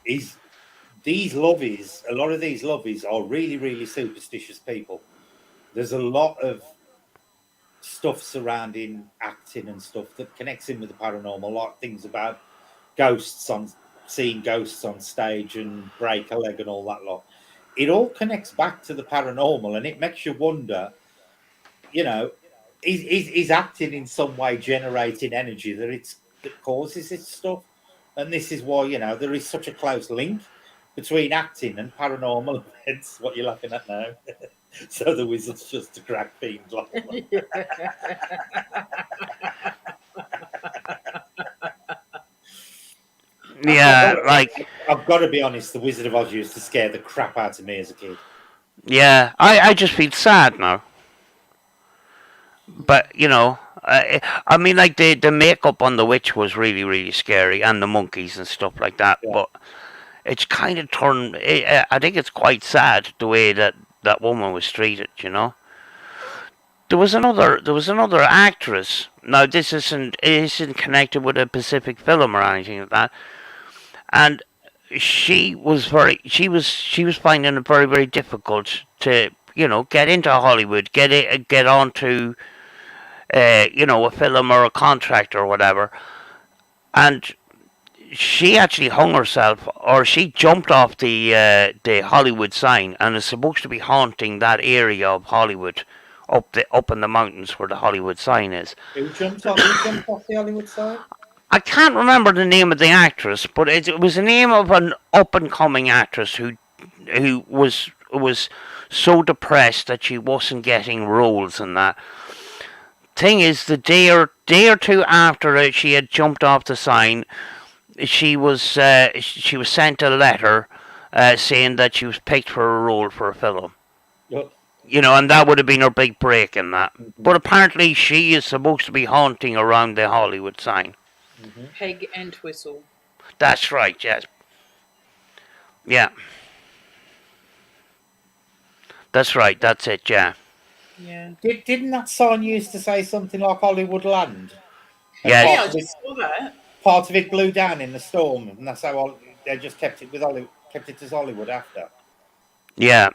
is a lot of these lovies are really, really superstitious people. There's a lot of stuff surrounding acting and stuff that connects in with the paranormal, like things about seeing ghosts on stage and break a leg and all that lot. It all connects back to the paranormal, and it makes you wonder, is acting in some way generating energy that causes this stuff? And this is why, there is such a close link between acting and paranormal events. What you're laughing at now? So the wizard's just a crack fiend. Yeah, like I've got to be honest. The Wizard of Oz used to scare the crap out of me as a kid. Yeah, I just feel sad now. But I mean, like the makeup on the witch was really really scary, and the monkeys and stuff like that. Yeah, But it's kind of turned. I think it's quite sad the way that that woman was treated. There was another actress. Now this isn't connected with a specific film or anything like that, and she was finding it very very difficult to get into Hollywood, get onto a film or a contract or whatever. And she actually hung herself, or she jumped off the Hollywood sign, and is supposed to be haunting that area of Hollywood, up in the mountains where the Hollywood sign is. Who jumped off the Hollywood side? I can't remember the name of the actress, but it was the name of an up and coming actress who was so depressed that she wasn't getting roles and that. Thing is, the day or two after she had jumped off the sign, she was sent a letter saying that she was picked for a role for a film. Yep. And that would have been her big break in that. Mhm. But apparently, she is supposed to be haunting around the Hollywood sign. Mhm. Peg and Whistle. That's right. Yes. Yeah. That's right. That's it. Yeah. Yeah. Didn't that sign used to say something like Hollywood Land? And Yes. Yeah, I just saw that. part of it blew down in the storm, and that's how they just kept it kept it as Hollywood after. Yeah.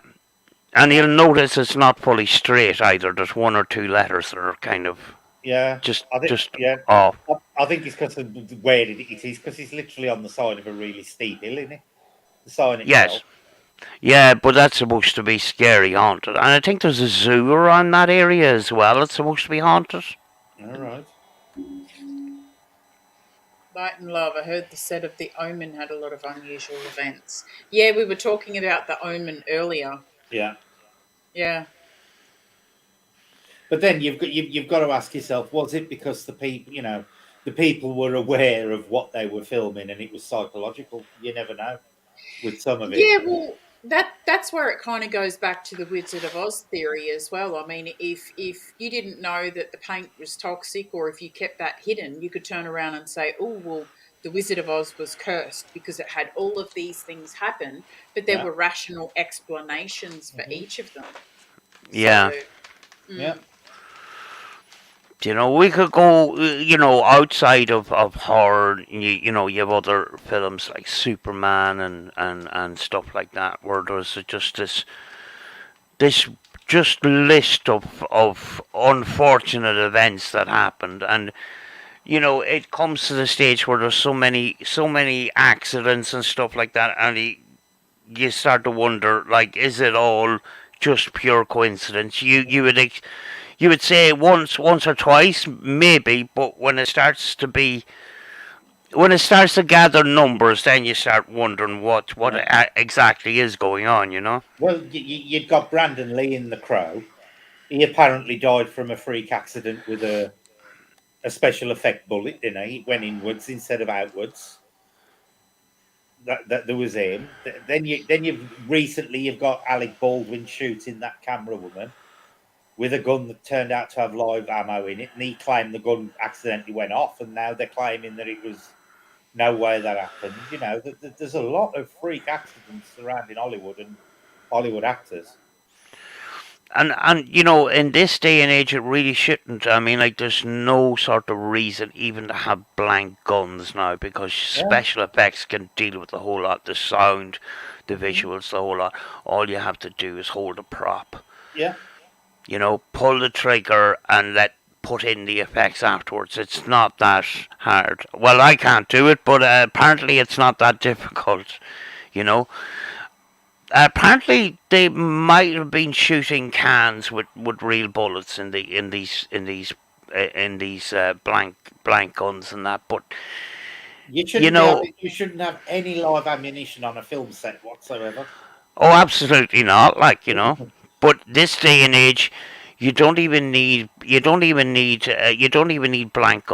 And you'll notice it's not fully straight either. There's one or two letters that are kind of Yeah, just I think. just Yeah, off. I think it's because of where it is, because it's literally on the side of a really steep hill, isn't it? The sign Yes. itself. Yeah, but that's supposed to be scary haunted. And I think there's a zoo around that area as well. It's supposed to be haunted. All right. Light and Love. I heard the set of The Omen had a lot of unusual events. Yeah, we were talking about The Omen earlier. Yeah, Yeah. but then you've got to ask yourself: was it because the people were aware of what they were filming, and it was psychological? You never know with some of it. Yeah, well, that's where it kind of goes back to the Wizard of Oz theory as well. I mean, if you didn't know that the paint was toxic, or if you kept that hidden, you could turn around and say, "Oh, well, the Wizard of Oz was cursed because it had all of these things happen," but there Yeah. were rational explanations for Mhm. each of them. Yeah. So, Yeah. We could go, outside of horror. You have other films like Superman and stuff like that, where there's just this just list of unfortunate events that happened, and it comes to the stage where there's so many accidents and stuff like that, and you start to wonder, like, is it all just pure coincidence? You would say once or twice, maybe, but when it starts to gather numbers, then you start wondering what exactly is going on. Well, you'd got Brandon Lee in The Crow. He apparently died from a freak accident with a special effect bullet. He went inwards instead of outwards. That there was him. Then you've got Alec Baldwin shooting that camera woman with a gun that turned out to have live ammo in it, and he claimed the gun accidentally went off, and now they're claiming that it was no way that happened. There's a lot of freak accidents surrounding Hollywood and Hollywood actors. And in this day and age, it really shouldn't. I mean, like, there's no sort of reason even to have blank guns now, because Yeah. special effects can deal with the whole lot. The sound, the visuals, the whole lot. All you have to do is hold a prop. Yeah. Pull the trigger and put in the effects afterwards. It's not that hard. Well, I can't do it, but apparently it's not that difficult. You know. Apparently, they might have been shooting cans with real bullets in these blank guns and that. But You you shouldn't have any live ammunition on a film set whatsoever. oh, absolutely not. But this day and age, You don't even need. You don't even need. You don't even need blank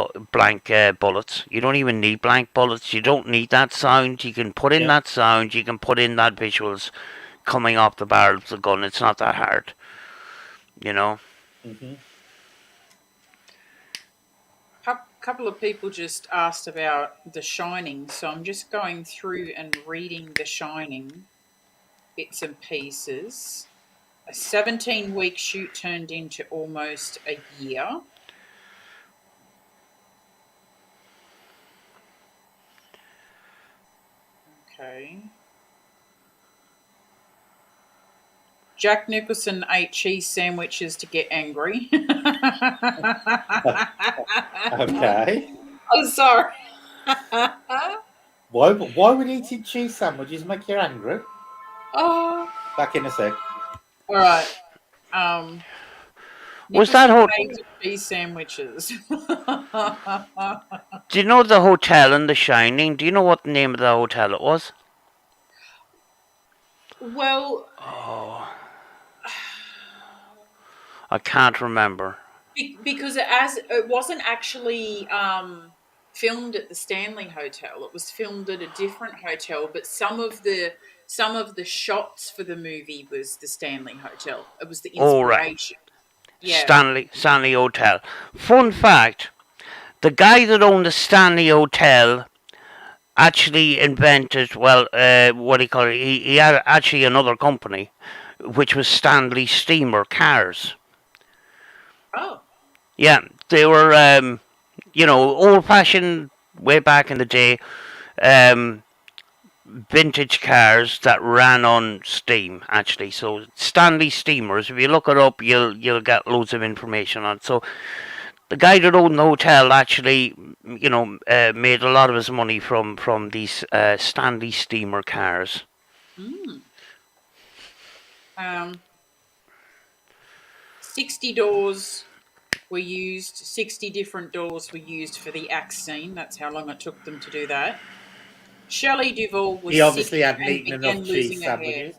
bullets. You don't even need blank bullets. You don't need that sound. You can put in Yeah. that sound. You can put in that visuals coming off the barrel of the gun. It's not that hard. You know. Hmm. Couple of people just asked about The Shining, so I'm just going through and reading The Shining bits and pieces. A 17-week shoot turned into almost a year. Okay. Jack Nicholson ate cheese sandwiches to get angry. Okay. I'm sorry. Why would eating cheese sandwiches make you angry? Oh, Back in a sec. all right. Um, Was that Nicholson ho- hates cheese sandwiches. Do you know the hotel in The Shining? Do you know what the name of the hotel it was? Well, Oh, I can't remember. because it wasn't actually filmed at the Stanley Hotel. It was filmed at a different hotel, but some of the shots for the movie was the Stanley Hotel. It was the Oh, right. inspiration. Yeah. Stanley Hotel. Fun fact: the guy that owned the Stanley Hotel actually invented. Well, what do you call it? He had actually another company, which was Stanley Steamer Cars. Oh. Yeah, they were, old fashioned way back in the day. Um, Vintage cars that ran on steam actually. So Stanley Steamers, if you look it up, you'll get loads of information on it. So the guy that owned the hotel actually, made a lot of his money from these Stanley Steamer cars. Mm. Um, 60 doors were used. 60 different doors were used for the axe scene. That's how long it took them to do that. Shelley Duvall He was sick obviously hadn't and eaten enough began cheese losing her hair.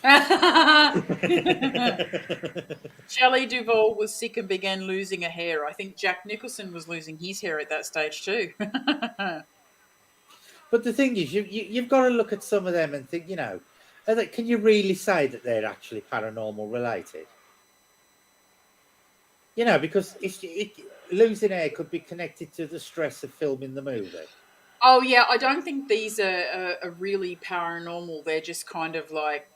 sandwiches. Shelley Duvall was sick and began losing her hair. I think Jack Nicholson was losing his hair at that stage too. But the thing is, you've got to look at some of them and think, can you really say that they're actually paranormal related? Because losing hair could be connected to the stress of filming the movie. Oh yeah, I don't think these are really paranormal. They're just kind of like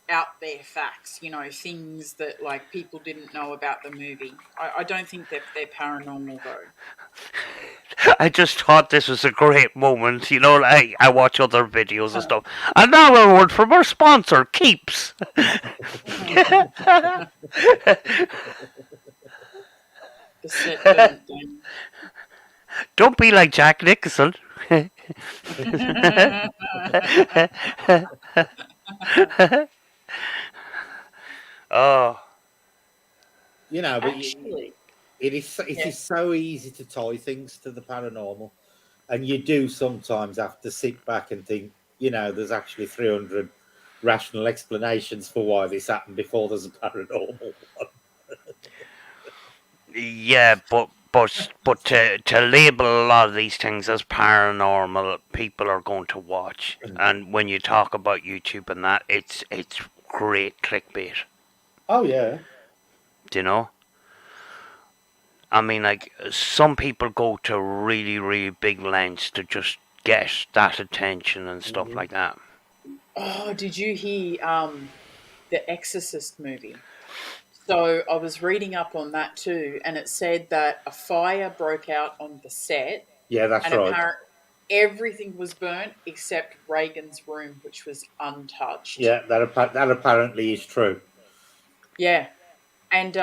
out there facts, things that like people didn't know about the movie. I don't think they're paranormal though. I just thought this was a great moment. Like I watch other videos and stuff. And now a word from our sponsor, Keeps. The set burnt down. Don't be like Jack Nicholson. Oh, But Actually, it yeah. is so easy to tie things to the paranormal, and you do sometimes have to sit back and think, there's actually 300 rational explanations for why this happened before there's a paranormal one. yeah, but to label a lot of these things as paranormal, people are going to watch. And when you talk about YouTube and that, it's great clickbait. Oh yeah. Do you know? I mean, like some people go to really, really big lengths to just get that attention and stuff Mhm. like that. Oh, did you hear the Exorcist movie? So I was reading up on that too, and it said that a fire broke out on the set, Yeah, that's and right. everything was burnt except Reagan's room, which was untouched. Yeah, that apparently is true. Yeah, and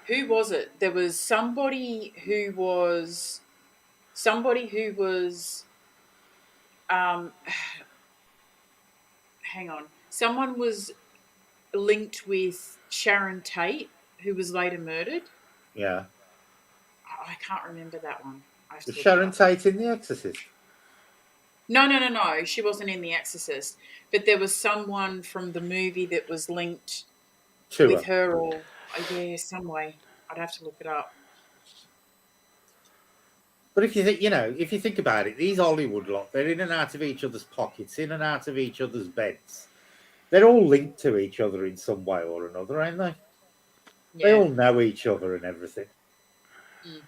who was it? There was somebody who was um, hang on, someone was linked with Sharon Tate, who was later murdered. Yeah. I can't remember that one. I have Was to look it Sharon up. Tate in The Exorcist? No, no, no, no. She wasn't in The Exorcist, but there was someone from the movie that was linked To with her. her. Or Yeah, some way. I'd have to look it up. But if you think, if you think about it, these Hollywood lot, they're in and out of each other's pockets, in and out of each other's beds. They're all linked to each other in some way or another, ain't they? They Yeah. all know each other and everything. Mm.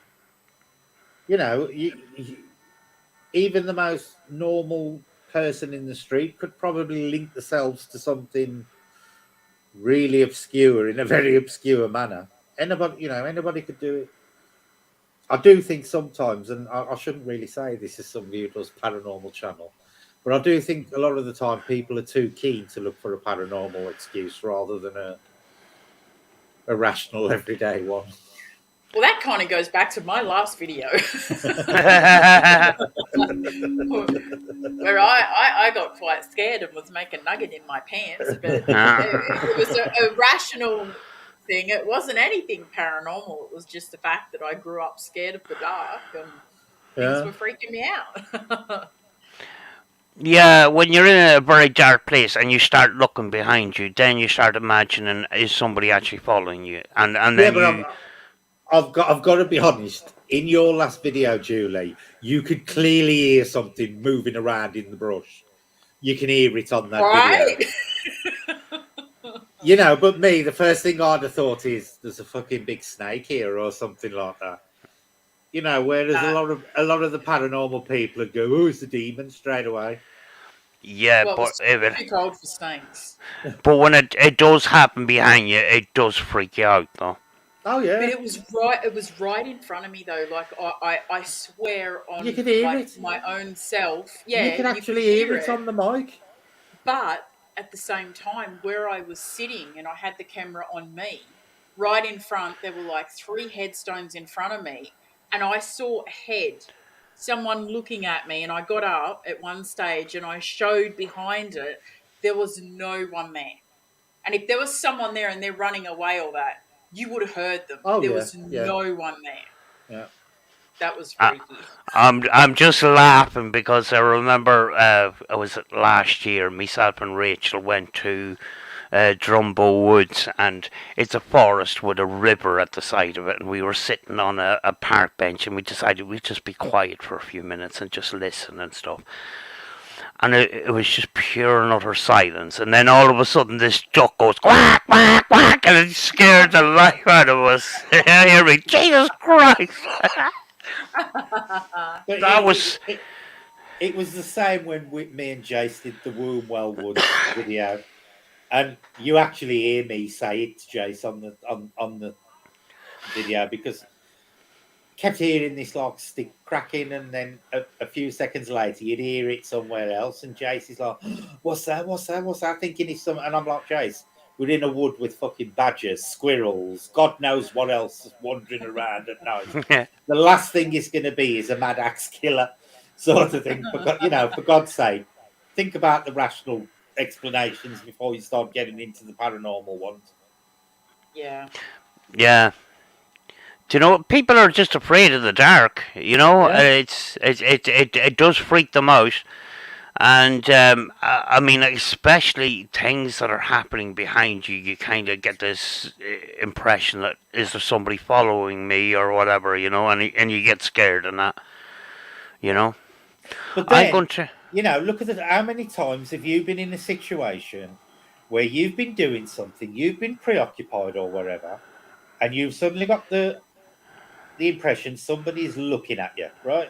You know, even the most normal person in the street could probably link themselves to something really obscure in a very obscure manner. Anybody could do it. I do think sometimes, and I shouldn't really say this as somebody who does paranormal channel, but I do think a lot of the time people are too keen to look for a paranormal excuse rather than a rational everyday one. Well, that kind of goes back to my last video. Where I got quite scared and was making nugget in my pants, but it was a rational thing. It wasn't anything paranormal. It was just the fact that I grew up scared of the dark and things Yeah. were freaking me out. Yeah, when you're in a very dark place and you start looking behind you, then you start imagining, is somebody actually following you? And Yeah, then but you I've got to be honest. In your last video, Julie, you could clearly hear something moving around in the brush. You can hear it on that video. Right? But me, the first thing I'd have thought is there's a fucking big snake here or something like that. Whereas a Uh, lot of the paranormal people would go, "Oh, it's a demon," straight away. yeah, well, it but was if it, too cold for snakes. but when it does happen behind you, it does freak you out though. Oh But yeah, it was right. It was right in front of me, though. Like I swear you on could hear like it. my own self. You Yeah, could you could actually hear hear it it. on the mic. But at the same time, where I was sitting and I had the camera on me, right in front, there were like three headstones in front of me, and I saw a head, someone looking at me, and I got up at one stage and I showed behind it. There was no one there. And if there was someone there and they're running away or that, you would have heard them. Oh There yeah, was yeah, no one there. yeah. That was I, freaky. I'm just laughing because I remember it was last year. Myself and Rachel went to Drumbo Woods, and it's a forest with a river at the side of it. And we were sitting on a park bench, and we decided we'd just be quiet for a few minutes and just listen and stuff. And it was just pure and utter silence. And then all of a sudden, this duck goes quack, quack, quack, and it scared the life out of us. I hear me, Jesus Christ! But That was. it was the same when me and Jace did the Wombwell Woods video, and you actually hear me say it to Jace on the video because kept hearing this like stick cracking, and then a few seconds later you'd hear it somewhere else, and Jace is like, "What's that? What's that? What's that?" Thinking it's some, and I'm like, "Jace, we're in a wood with fucking badgers, squirrels, God knows what else is wandering around at night. The last thing it's going to be is a mad axe killer, sort of thing. For God's sake, think about the rational explanations before you start getting into the paranormal ones." Yeah. Yeah. Do you know, people are just afraid of the dark. Yeah. It does freak them out. And I mean, especially things that are happening behind you, you kind of get this impression that is there somebody following me or whatever, and you get scared and that, you know. But I'm then, going to. look at how many times have you been in a situation where you've been doing something, you've been preoccupied or whatever, and you've suddenly got the impression somebody is looking at you, right?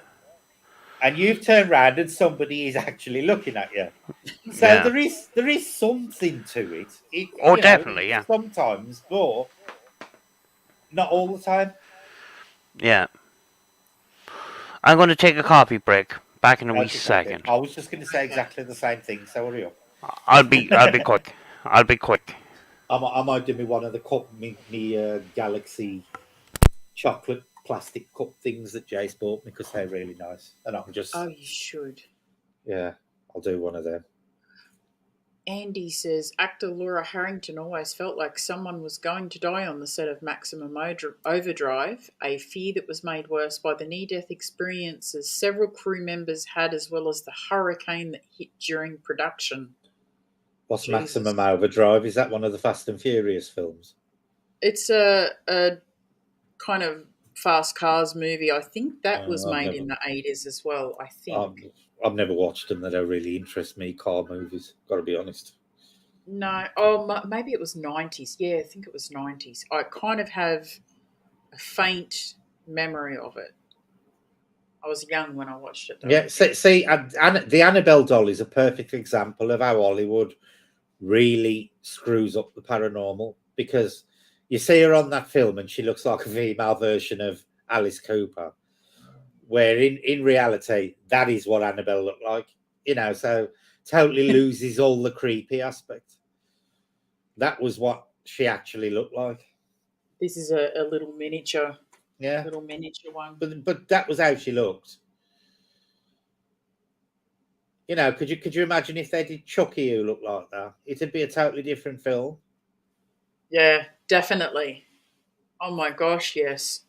And you've turned around and somebody is actually looking at you. So Yeah. there is something to it. Oh, definitely. Yeah. Sometimes, but not all the time. Yeah. I'm going to take a coffee break. Back in a wee Okay. second. I was just going to say exactly the same thing. So hurry up. I'll be quick. I'll be quick. I might do me one of the Galaxy chocolate plastic cup things that Jace bought me because they're really nice. And I'm Oh, just, you should. yeah, I'll do one of them. Andy says actor Laura Harrington always felt like someone was going to die on the set of Maximum Overdrive, a fear that was made worse by the near-death experiences several crew members had, as well as the hurricane that hit during production. What's Jesus. Maximum Overdrive? Is that one of the Fast and Furious films? It's a kind of fast cars movie. I think that was I've made never, in the 80s as well, I I've, think. I've never watched them. They don't really interest me. Car movies. Got to be honest. No, oh, maybe it was 90s. Yeah, I think it was 90s. I kind of have a faint memory of it. I was young when I watched it, though, Yeah. I think. See, and the Annabelle doll is a perfect example of how Hollywood really screws up the paranormal, because you see her on that film and she looks like a female version of Alice Cooper, where in reality that is what Annabelle looked like, so totally loses all the creepy aspect. That was what she actually looked like. This is a Yeah, little miniature one. but that was how she looked. Could you imagine if they did Chucky who looked like that? It'd be a totally different film. Yeah, definitely. Oh my gosh, yes.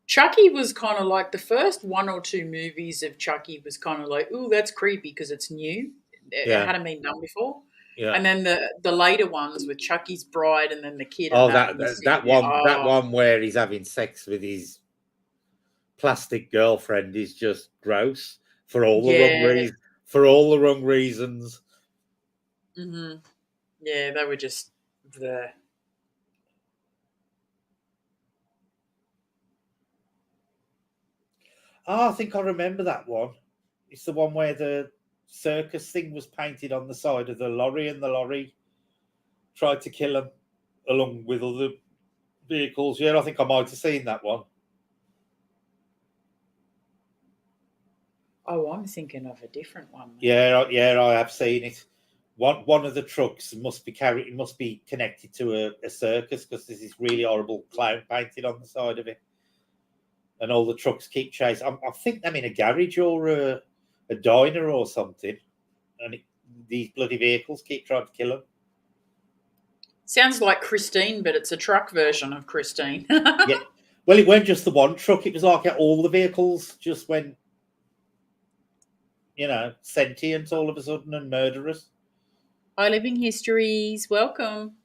Chucky was kind of like the first one or two movies of Chucky was kind of like, ooh, that's creepy because it's new. It Yeah, hadn't been done before. yeah. And then the later ones with Chucky's bride and then the kid and Oh, that, that and you that, see, that one that oh, one where he's having sex with his plastic girlfriend is just gross for all the wrong yeah, reasons. For all the wrong reasons. hmm yeah, they were just there. Oh, I think I remember that one. It's the one where the circus thing was painted on the side of the lorry, and the lorry tried to kill him along with other vehicles. Yeah, I think I might have seen that one. Oh, I'm thinking of a different one. Yeah, I have seen it. One of the trucks must be connected to a circus, because there's this really horrible clown painted on the side of it, and all the trucks keep chasing. I think I'm in a garage or a diner or something, and these bloody vehicles keep trying to kill them. Sounds like Christine, but it's a truck version of Christine. Yeah, well, it weren't just the one truck; it was like all the vehicles just went, sentient all of a sudden and murderous. Hi, Living Histories, welcome.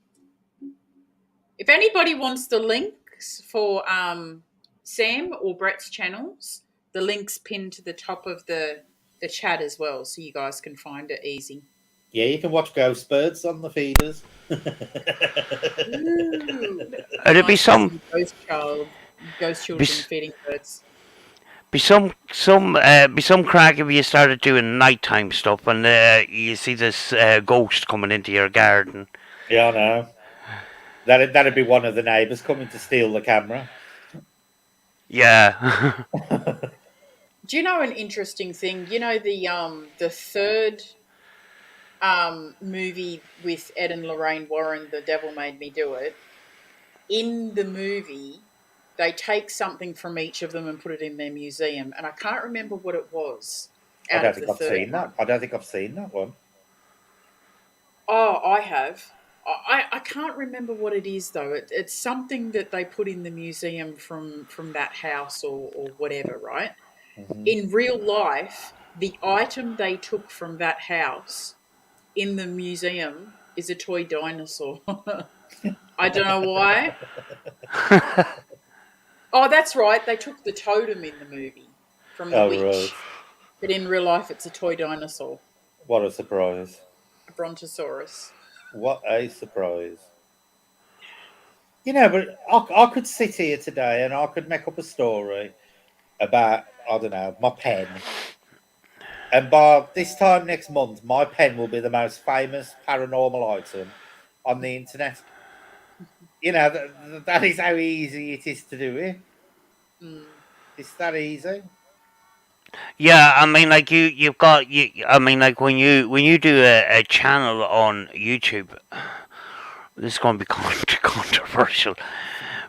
If anybody wants the links for Sam or Brett's channels, the link's pinned to the top of the chat as well, so you guys can find it easy. Yeah, you can watch ghost birds on the feeders. Ooh, It'd be nice to some see ghost be, children feeding birds. be some crack if you started doing nighttime stuff and you see this ghost coming into your garden. Yeah, I know. That'd be one of the neighbours coming to steal the camera. Yeah. Do you know an interesting thing? You know the third movie with Ed and Lorraine Warren, The Devil Made Me Do It. In the movie, they take something from each of them and put it in their museum, and I can't remember what it was I out don't of the think I've third seen that. one. I don't think I've seen that one. Oh, I have. I can't remember what it is though. It's something that they put in the museum from that house or whatever, right? Hmm. In real life, the item they took from that house in the museum is a toy dinosaur. I don't know why. Oh, that's right. They took the totem in the movie from the Oh, right. witch, but in real life, it's a toy dinosaur, What a surprise. a brontosaurus. What a surprise. But I could sit here today and I could make up a story about, I don't know, my pen. And by this time next month, my pen will be the most famous paranormal item on the internet. That is how easy it is to do it. Mm. It's that easy. Yeah, I mean, like you've got you. I mean, like when you do a channel on YouTube, this is going to be controversial.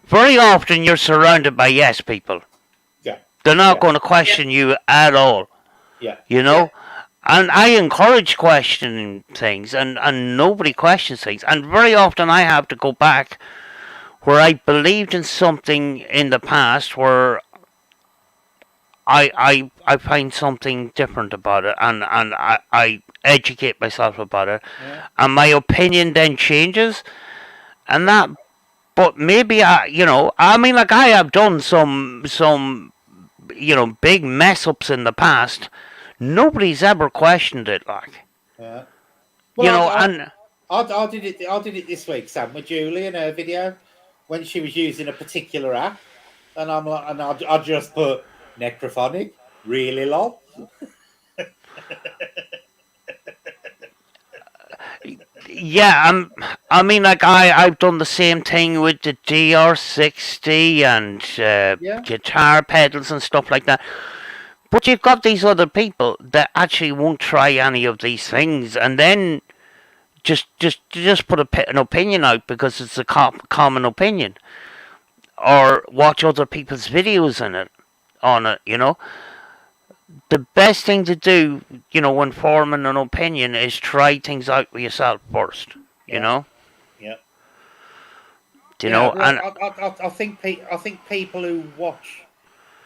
Very often, you're surrounded by yes people. Yeah, They're not yeah, going to Yep. question you at all. yeah. You Yep. know, and I encourage questioning things, and nobody questions things. And very often, I have to go back where I believed in something in the past, where I find something different about it, and I educate myself about it, Yeah. and my opinion then changes, and that But maybe I mean, like I have done some big mess ups in the past. Nobody's ever questioned it, like Yeah. you Well, know, and I did it. I did it this week, Sam, with Julie in her video when she was using a particular app, and I'm like, and I just put necrophonic, really lol. yeah, I mean, like I've done the same thing with the DR60 and Yeah, guitar pedals and stuff like that. But you've got these other people that actually won't try any of these things, and then just put an opinion out because it's a common opinion, or watch other people's videos on it. The best thing to do, when forming an opinion, is try things out with yourself first. You yeah, know, yeah, you yeah. know, Well, and I think people who watch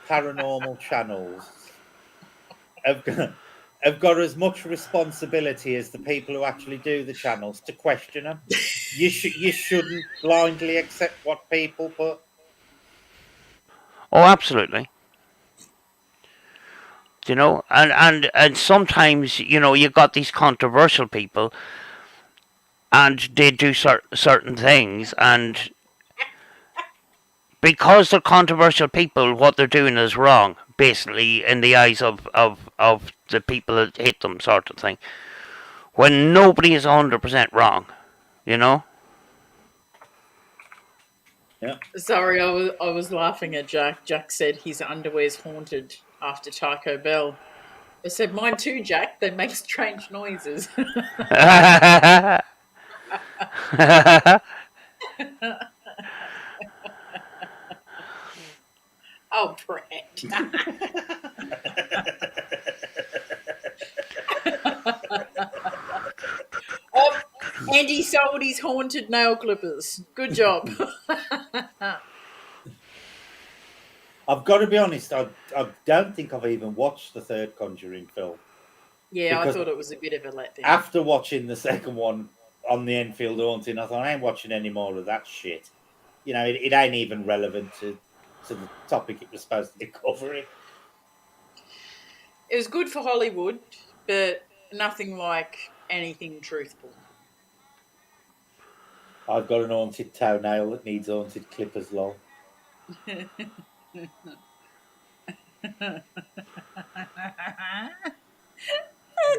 paranormal channels have got, have got as much responsibility as the people who actually do the channels to question them. You shouldn't blindly accept what people put. oh, absolutely. And sometimes you got these controversial people, and they do certain things, and because they're controversial people, what they're doing is wrong, basically, in the eyes of the people that hate them, sort of thing. When nobody is 100% wrong, you know? Yeah. Sorry, I was laughing at Jack. Jack said his underwear's haunted after Taco Bell. I said mine too, Jack. They make strange noises. Oh, Brett. Oh, Andy sold his haunted nail clippers. Good job. I've got to be honest. I don't think I've even watched the third Conjuring film Yeah, I because thought it was a bit of a letdown. after watching the second one on the Enfield Haunting, I thought I ain't watching any more of that shit. It ain't even relevant to the topic it was supposed to be covering. It was good for Hollywood, but nothing like anything truthful. I've got an haunted toenail that needs haunted clippers. Lol.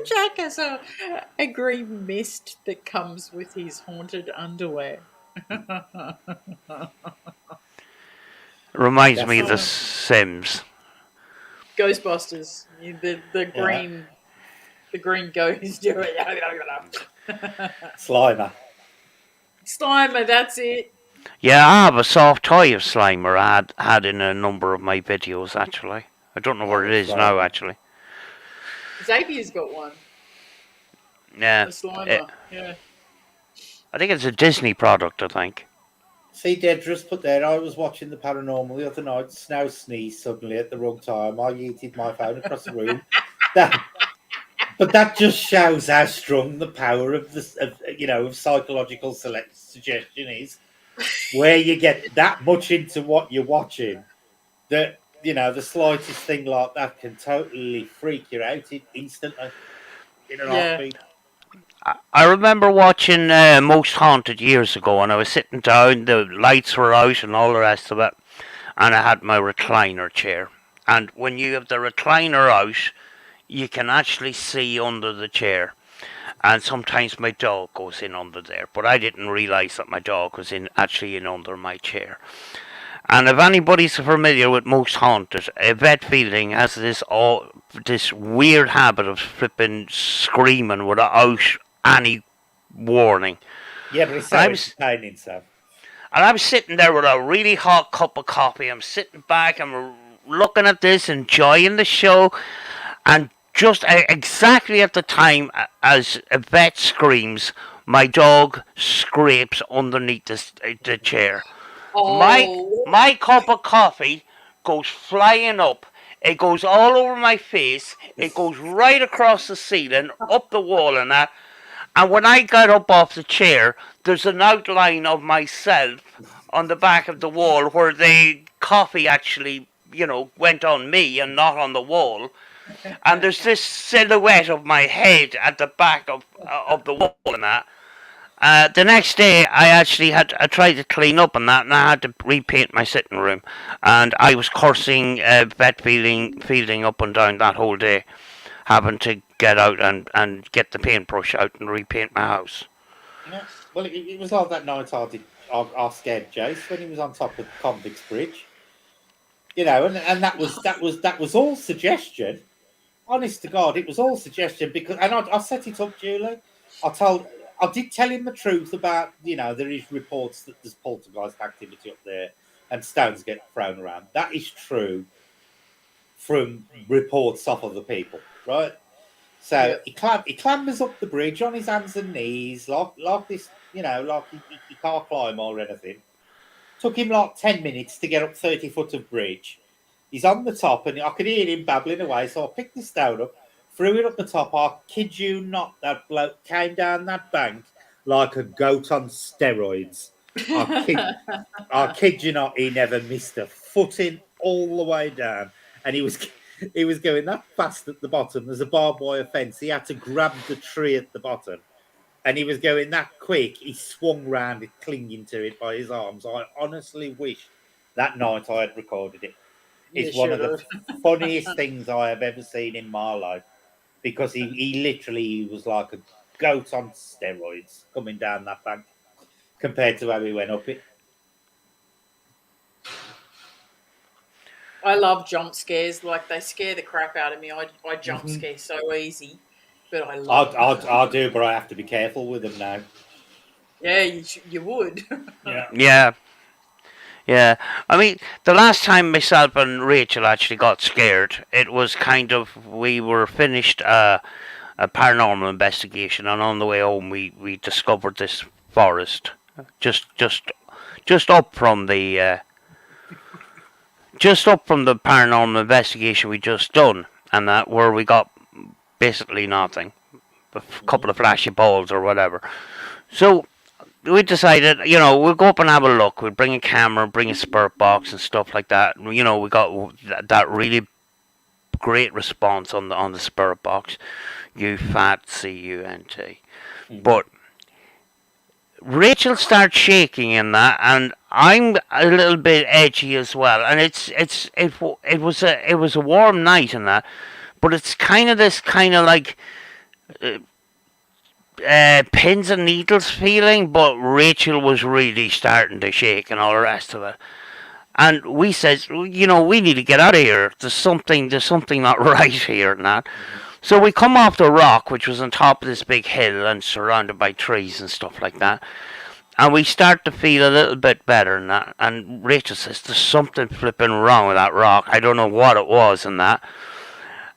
Jack has a green mist that comes with his haunted underwear. Reminds me That's of The Oh, Sims. Ghostbusters. The yeah, green ghost. Slimer. Slimer, that's it. Yeah, I have a soft toy of Slimer I had in a number of my videos, actually. I don't know I where it love is now, Slimer. actually. Xavier's got one. Yeah. A It, Slimer. Yeah. I think it's a Disney product, I think. See, Dedra's put there. I was watching the paranormal the other night. Snow sneezed suddenly at the wrong time. I yeeted my phone across the room. That, but that just shows how strong the power of of psychological suggestion is. Where you get that much into what you're watching, that the slightest thing like that can totally freak you out instantly in an Yeah. heartbeat. I remember watching Most Haunted years ago, and I was sitting down, the lights were out, and all the rest of it, and I had my recliner chair. And when you have the recliner out, you can actually see under the chair. And sometimes my dog goes in under there, but I didn't realise that my dog was actually in under my chair. And if anybody's familiar with Most Haunted, Yvette Fielding has this weird habit of flipping screaming without any warning. Yeah, but it's And so I was entertaining, Sam. and I'm sitting there with a really hot cup of coffee. I'm sitting back, I'm looking at this, enjoying the show, and just exactly at the time as Yvette screams, my dog scrapes underneath the chair. My Oh. my cup of coffee goes flying up. It goes all over my face. It goes right across the ceiling, up the wall, and that. And when I got up off the chair, there's an outline of myself on the back of the wall where the coffee actually, went on me and not on the wall. And there's this silhouette of my head at the back of the wall and that. The next day, I tried to clean up and that, and I had to repaint my sitting room, and I was cursing vet feeling up and down that whole day, having to get out and get the paintbrush out and repaint my house. Yeah. Well, it was like that night I scared Jace when he was on top of Convicts Bridge. And that was all suggestion. Honest to God, it was all suggestion because, and I set it up, Julie. I did tell him the truth about, there is reports that there's poltergeist activity up there and stones get thrown around. That is true from reports of other people, right? So he clambers up the bridge on his hands and knees, like this, like he can't climb or anything. Took him like 10 minutes to get up 30 foot of bridge. He's on the top, and I could hear him babbling away, so I picked the stone up, threw it up the top. I kid you not, that bloke came down that bank like a goat on steroids. I kid you not, he never missed a footing all the way down. And he was going that fast at the bottom. There's a barbed wire fence. He had to grab the tree at the bottom. And he was going that quick, he swung round it, clinging to it by his arms. I honestly wish that night I had recorded it. It's one of the funniest things I have ever seen in my life. Because he literally was like a goat on steroids coming down that bank compared to how he went up it. I love jump scares. Like, they scare the crap out of me. I jump scare so easy, but I love I do, but I have to be careful with them now. Yeah, you would. Yeah. I mean, the last time myself and Rachel actually got scared, it was kind of, we were finished a paranormal investigation, and on the way home we discovered this forest just up from the paranormal investigation we just done, and that where we got basically nothing, a couple of flashy balls or whatever. So we decided, we'll go up and have a look. We'll bring a camera, bring a spirit box and stuff like that. We got that really great response on the spirit box. You fat CUNT. But Rachel starts shaking in that, and I'm a little bit edgy as well. And it was a warm night in that, but it's kind of this kind of like pins and needles feeling. But Rachel was really starting to shake and all the rest of it. And we says, we need to get out of here. There's something not right here and that. So we come off the rock, which was on top of this big hill and surrounded by trees and stuff like that. And we start to feel a little bit better and that. And Rachel says, there's something flipping wrong with that rock. I don't know what it was and that.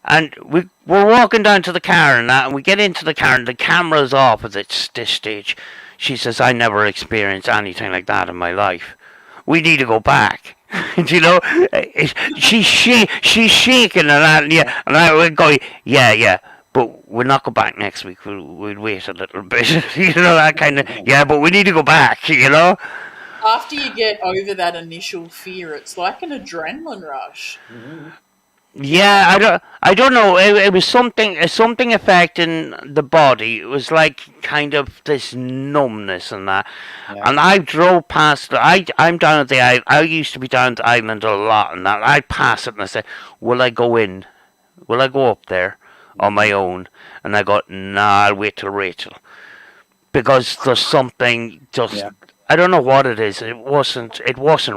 And we're walking down to the car and that. And we get into the car and the camera's off at this stage. She says, I never experienced anything like that in my life. We need to go back. She's shaking and that, and I would go, yeah, but we'll not go back next week. We'll wait a little bit, that kind of, but we need to go back, After you get over that initial fear, it's like an adrenaline rush. Mm-hmm. Yeah, I don't know. It was something affecting the body. It was like kind of this numbness and that. Yeah. And I drove past. I'm down at the island. I used to be down at the island a lot, and that I pass it and I say, "Will I go in? Will I go up there on my own?" And I go, "Nah, I'll wait till Rachel, because there's something just. Yeah. I don't know what it is. It wasn't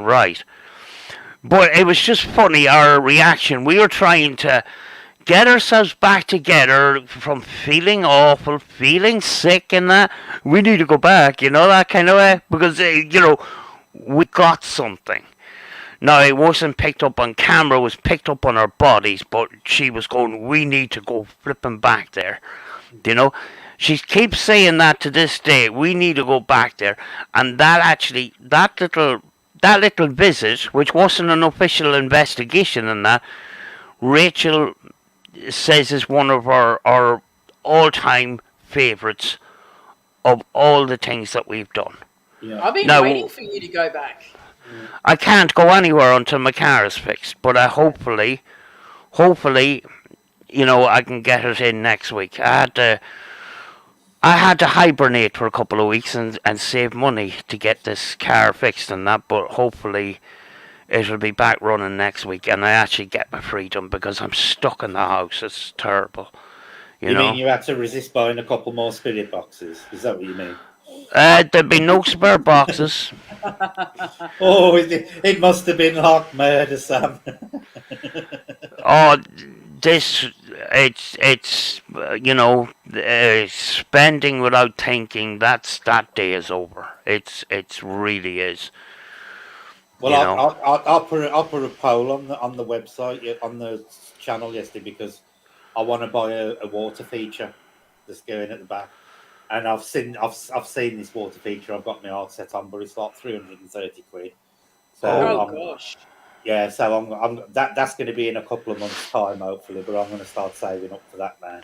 right." But it was just funny, our reaction. We were trying to get ourselves back together from feeling awful, feeling sick and that. We need to go back, that kind of way. Because, we got something. Now, it wasn't picked up on camera, it was picked up on our bodies. But she was going, we need to go flipping back there. She keeps saying that to this day. We need to go back there. And that little visit, which wasn't an official investigation and that, Rachel says is one of our all-time favourites of all the things that we've done. Yeah. I've been waiting Now, for you to go back. Mm. I can't go anywhere until my car is fixed, but Yeah. hopefully, I can get it in next week. I had to hibernate for a couple of weeks and save money to get this car fixed and that, but hopefully it'll be back running next week and I actually get my freedom because I'm stuck in the house. It's terrible, you You mean know. you had to resist buying a couple more spirit boxes? Is that what you mean? There'd be no spare boxes. Oh, it must have been like murder, Sam. Oh, this it's spending without thinking. That day is over. It's really is. Well, You know. I'll put a poll on the website on the channel yesterday because I want to buy a water feature that's going at the back, and I've seen this water feature. I've got my heart set on, but it's like 330 quid. So Oh Oh, gosh. yeah, so that's going to be in a couple of months' time, hopefully. But I'm going to start saving up for that now.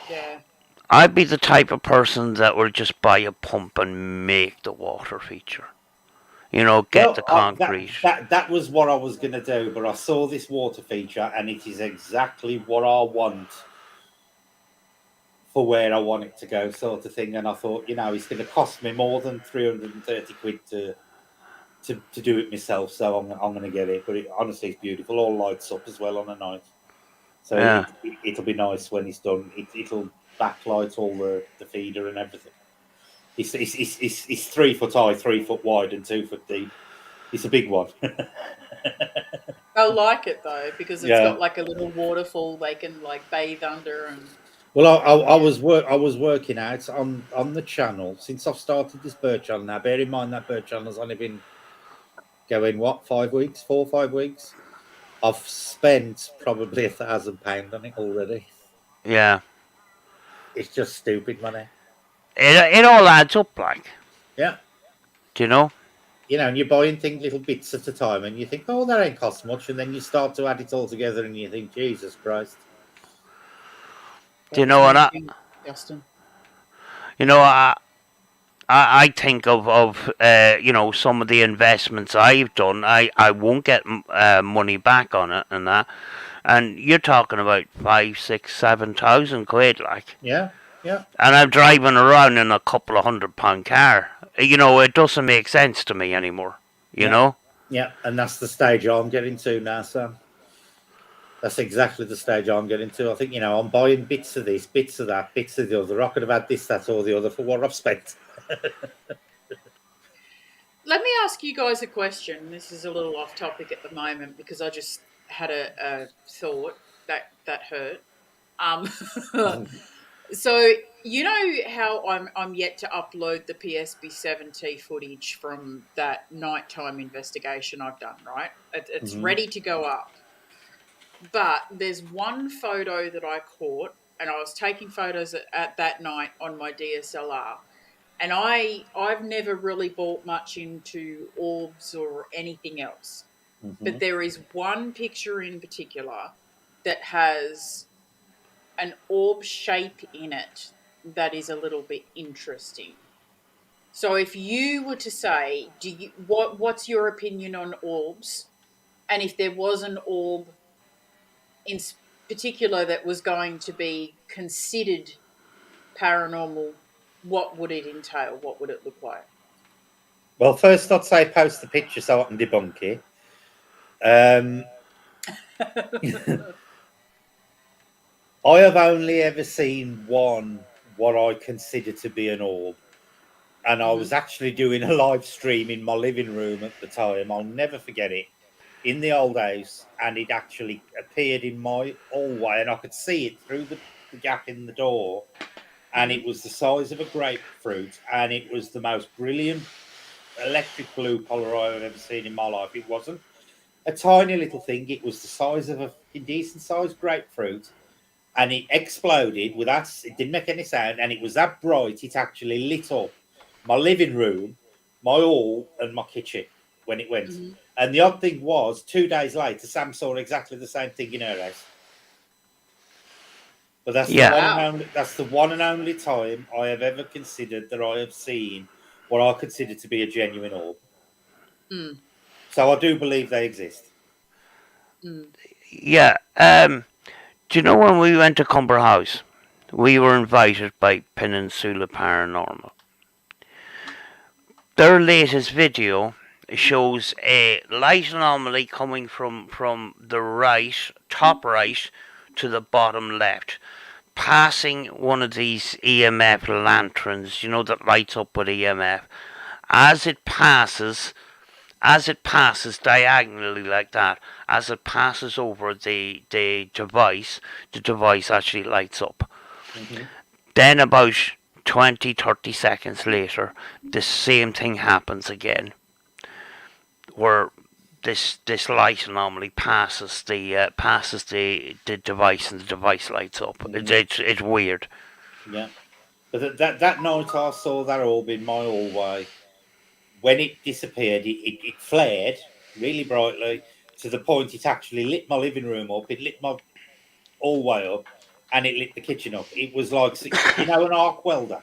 Yeah. I'd be the type of person that would just buy a pump and make the water feature. Get the Well, concrete. that was what I was going to do, but I saw this water feature, and it is exactly what I want for where I want it to go, sort of thing. And I thought, it's going to cost me more than 330 quid to do it myself, so I'm going to get it. But honestly, it's beautiful. All lights up as well on a night, so Yeah. it'll be nice when it's done. It'll backlight all the feeder and everything. It's 3 foot high, 3 foot wide, and 2 foot deep. It's a big one. I like it though because it's Yeah. got like a little waterfall they can like bathe under and Well, I yeah. was working out on the channel since I've started this bird channel. Now, bear in mind that bird channel's only been going what 5 weeks, 4 or 5 weeks. I've spent probably £1,000 on it already. Yeah. It's just stupid money. It all adds up, like. Yeah, Do you know? and you're buying things little bits at a time, and you think, oh, that ain't cost much, and then you start to add it all together, and you think, Jesus Christ. Do you That's know what me I? too, Justin. You know I think of some of the investments I've done. I won't get money back on it and that. And you're talking about 5, 6, 7,000 quid, like. Yeah, yeah, And I'm driving around in a couple of £100 car. It doesn't make sense to me anymore. You yeah, know. yeah, and that's the stage I'm getting to now, Sam. That's exactly the stage I'm getting to. I think, I'm buying bits of this, bits of that, bits of the other. I could have had this, that, or the other for what I've spent. Let me ask you guys a question. This is a little off topic at the moment because I just had a thought that hurt. Um, so you know how I'm yet to upload the PSB7T footage from that nighttime investigation I've done, right? It's Mhm. ready to go up. But there's one photo that I caught, and I was taking photos at that night on my DSLR. And I've never really bought much into orbs or anything else. But Mhm. there is one picture in particular that has an orb shape in it that is a little bit interesting. So if you were to say, what's your opinion on orbs? And if there was an orb in particular that was going to be considered paranormal, what would it entail? What would it look like? Well, first I'd say post the picture so I can debunk it. Um, I have only ever seen one what I consider to be an orb, and I Hmm. was actually doing a live stream in my living room at the time. I'll never forget it. In the old house, and it actually appeared in my hallway, and I could see it through the gap in the door, and Hmm. it was the size of a grapefruit, and it was the most brilliant electric blue color I've ever seen in my life. It wasn't a tiny little thing; it was the size of a decent sized grapefruit, and it exploded with that. It didn't make any sound, and it was that bright. It actually lit up my living room, my hall, and my kitchen when it went. Hmm. And the odd thing was, 2 days later, Sam saw exactly the same thing in her house. But that's the Yeah. one and Wow. only that's the one and only time I have ever considered that I have seen what I consider to be a genuine orb. Mm, So I do believe they exist. mm. Yeah. Do you know when we went to Cumber House, we were invited by Peninsula Paranormal. Their latest video shows a light anomaly coming from the right, top right, to the bottom left, passing one of these EMF lanterns, that lights up with EMF. As it passes, diagonally like that, as it passes over the device actually lights up. Mm-hmm. Then about 20, 30 seconds later, the same thing happens again, where this light anomaly passes the device, and the device lights up. Mm-hmm. It's weird. Yeah. But that night I saw that orb in my hallway. When it disappeared, it flared really brightly to the point it actually lit my living room up. It lit my hallway up, and it lit the kitchen up. It was like, an arc welder.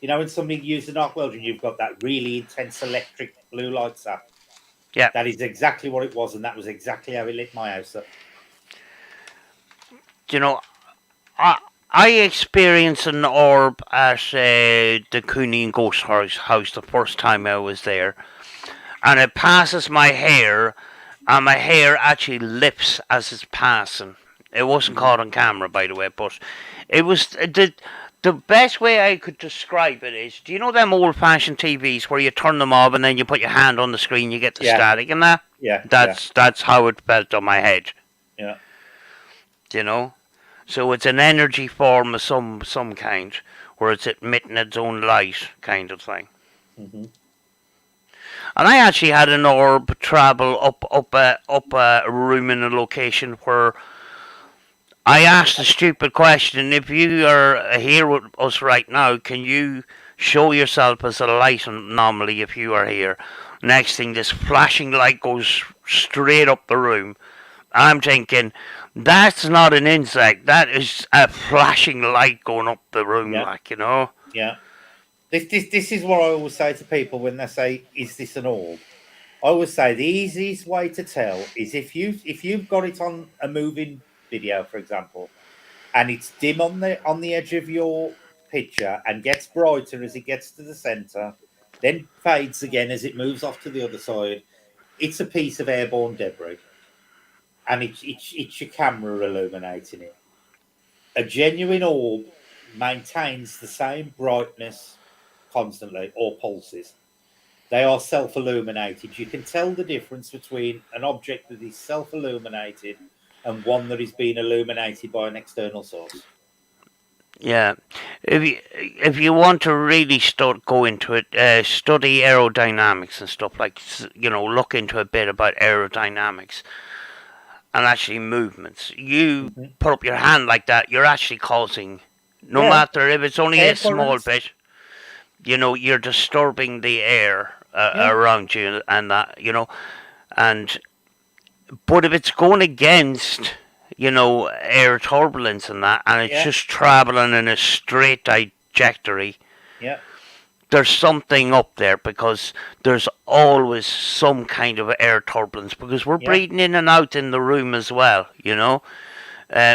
When somebody used an arc welder and you've got that really intense electric blue lights up. Yeah. That is exactly what it was, and that was exactly how it lit my house up. You know, I experienced an orb at the Cooney Ghost House the first time I was there, and it passes my hair, and my hair actually lifts as it's passing. It wasn't Mm-hmm. caught on camera, by the way, but it was the best way I could describe it is, do you know them old-fashioned TVs where you turn them off and then you put your hand on the screen, you get the Yeah, static and that? yeah, yeah, That's how it felt on my head, yeah. you know? So it's an energy form of some kind, where it's emitting its own light, kind of thing. Mm-hmm. And I actually had an orb travel up a room in a location where I asked the stupid question: if you are here with us right now, can you show yourself as a light anomaly if you are here? Next thing, this flashing light goes straight up the room. I'm thinking, that's not an insect. That is a flashing light going up the room, Yeah, like. yeah. This is what I always say to people when they say, "Is this an orb?" I always say the easiest way to tell is if you've got it on a moving video, for example, and it's dim on the edge of your picture and gets brighter as it gets to the center, then fades again as it moves off to the other side. It's a piece of airborne debris, and it's your camera illuminating it. A genuine orb maintains the same brightness constantly or pulses. They are self illuminated. You can tell the difference between an object that is self illuminated and one that is being illuminated by an external source. Yeah, if you want to really start go into it, study aerodynamics and stuff like look into a bit about aerodynamics and actually movements. You Mm-hmm. put up your hand like that, you're actually causing, no Yeah, matter if it's only air a small currents. bit, you're disturbing the air Yeah, around you and that. And but if it's going against, air turbulence and that, and it's yeah, just traveling in a straight trajectory, yeah, there's something up there, because there's always some kind of air turbulence, because we're yeah, breathing in and out in the room as well.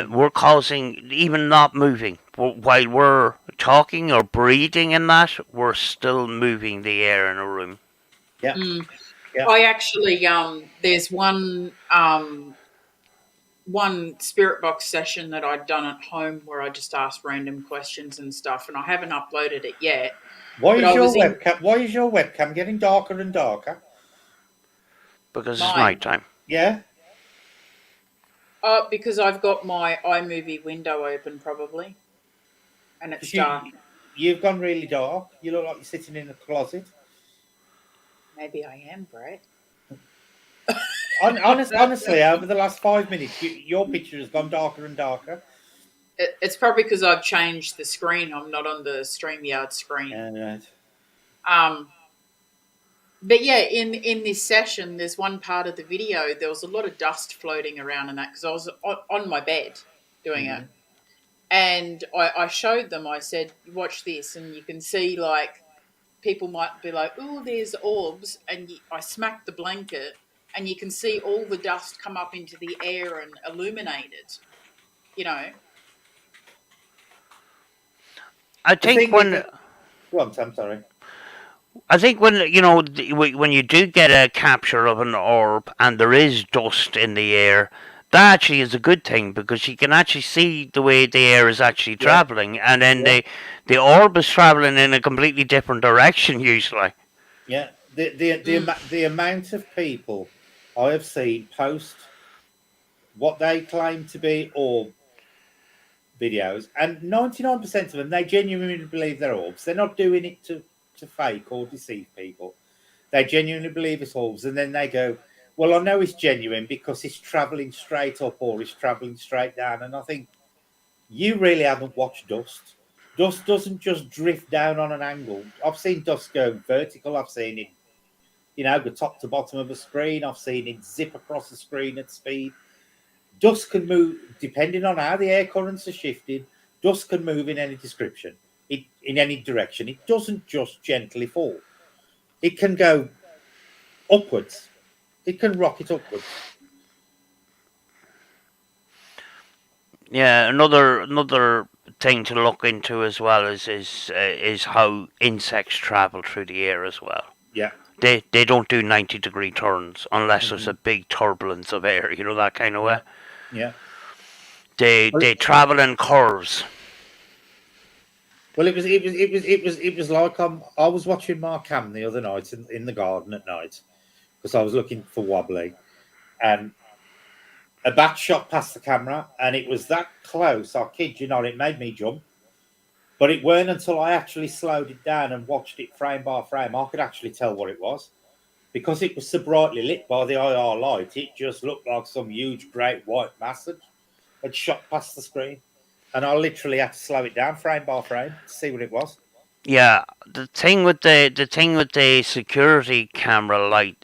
We're causing, even not moving, while we're talking or breathing and that, we're still moving the air in a room. yeah, Mm. yeah. I actually there's one spirit box session that I'd done at home where I just asked random questions and stuff, and I haven't uploaded it yet. Why But is I your was in webcam? Why is your webcam getting darker and darker? Because it's mine. night time. Yeah, Because I've got my iMovie window open probably, and it's because dark. you've gone really dark. You look like you're sitting in a closet. Maybe I am, Brett. Honestly, over the last 5 minutes, your picture has gone darker and darker. It's probably because I've changed the screen. I'm not on the StreamYard screen. Right. Um, but yeah, in this session, there's one part of the video. There was a lot of dust floating around in that because I was on my bed doing it, Mm-hmm. and I showed them. I said, "Watch this," and you can see like people might be like, "Oh, there's orbs," and I smack the blanket, and you can see all the dust come up into the air and illuminate it. You know, I The think thing is when that, go on, Sam, sorry. I think when when you do get a capture of an orb and there is dust in the air, that actually is a good thing because you can actually see the way the air is actually Yeah, traveling, and then yeah, the orb is traveling in a completely different direction usually. yeah. mm, The amount of people I have seen post what they claim to be orb videos, and 99% of them, they genuinely believe they're orbs. They're not doing it to fake or deceive people. They genuinely believe it's orbs, and then they go, "Well, I know it's genuine because it's traveling straight up or it's traveling straight down." And I think you really haven't watched dust. Dust doesn't just drift down on an angle. I've seen dust go vertical. I've seen it, go top to bottom of a screen. I've seen it zip across the screen at speed. Dust can move depending on how the air currents are shifted. Dust can move in any description, in any direction. It doesn't just gently fall. It can go upwards. It can rocket upwards. Yeah, another thing to look into as well is how insects travel through the air as well. Yeah. They don't do 90-degree turns unless there's a Hmm. big turbulence of air, that kind of way. Yeah. Yeah. Well, They travel in curves. well, it was like I was watching Mark Cam the other night in the garden at night because I was looking for wobbly, and a bat shot past the camera, and it was that close. I kid you not, it made me jump. But it weren't until I actually slowed it down and watched it frame by frame, I could actually tell what it was. Because it was so brightly lit by the IR light, it just looked like some huge, great white mass had shot past the screen. And I literally had to slow it down frame by frame to see what it was. Yeah, the thing with the security camera light,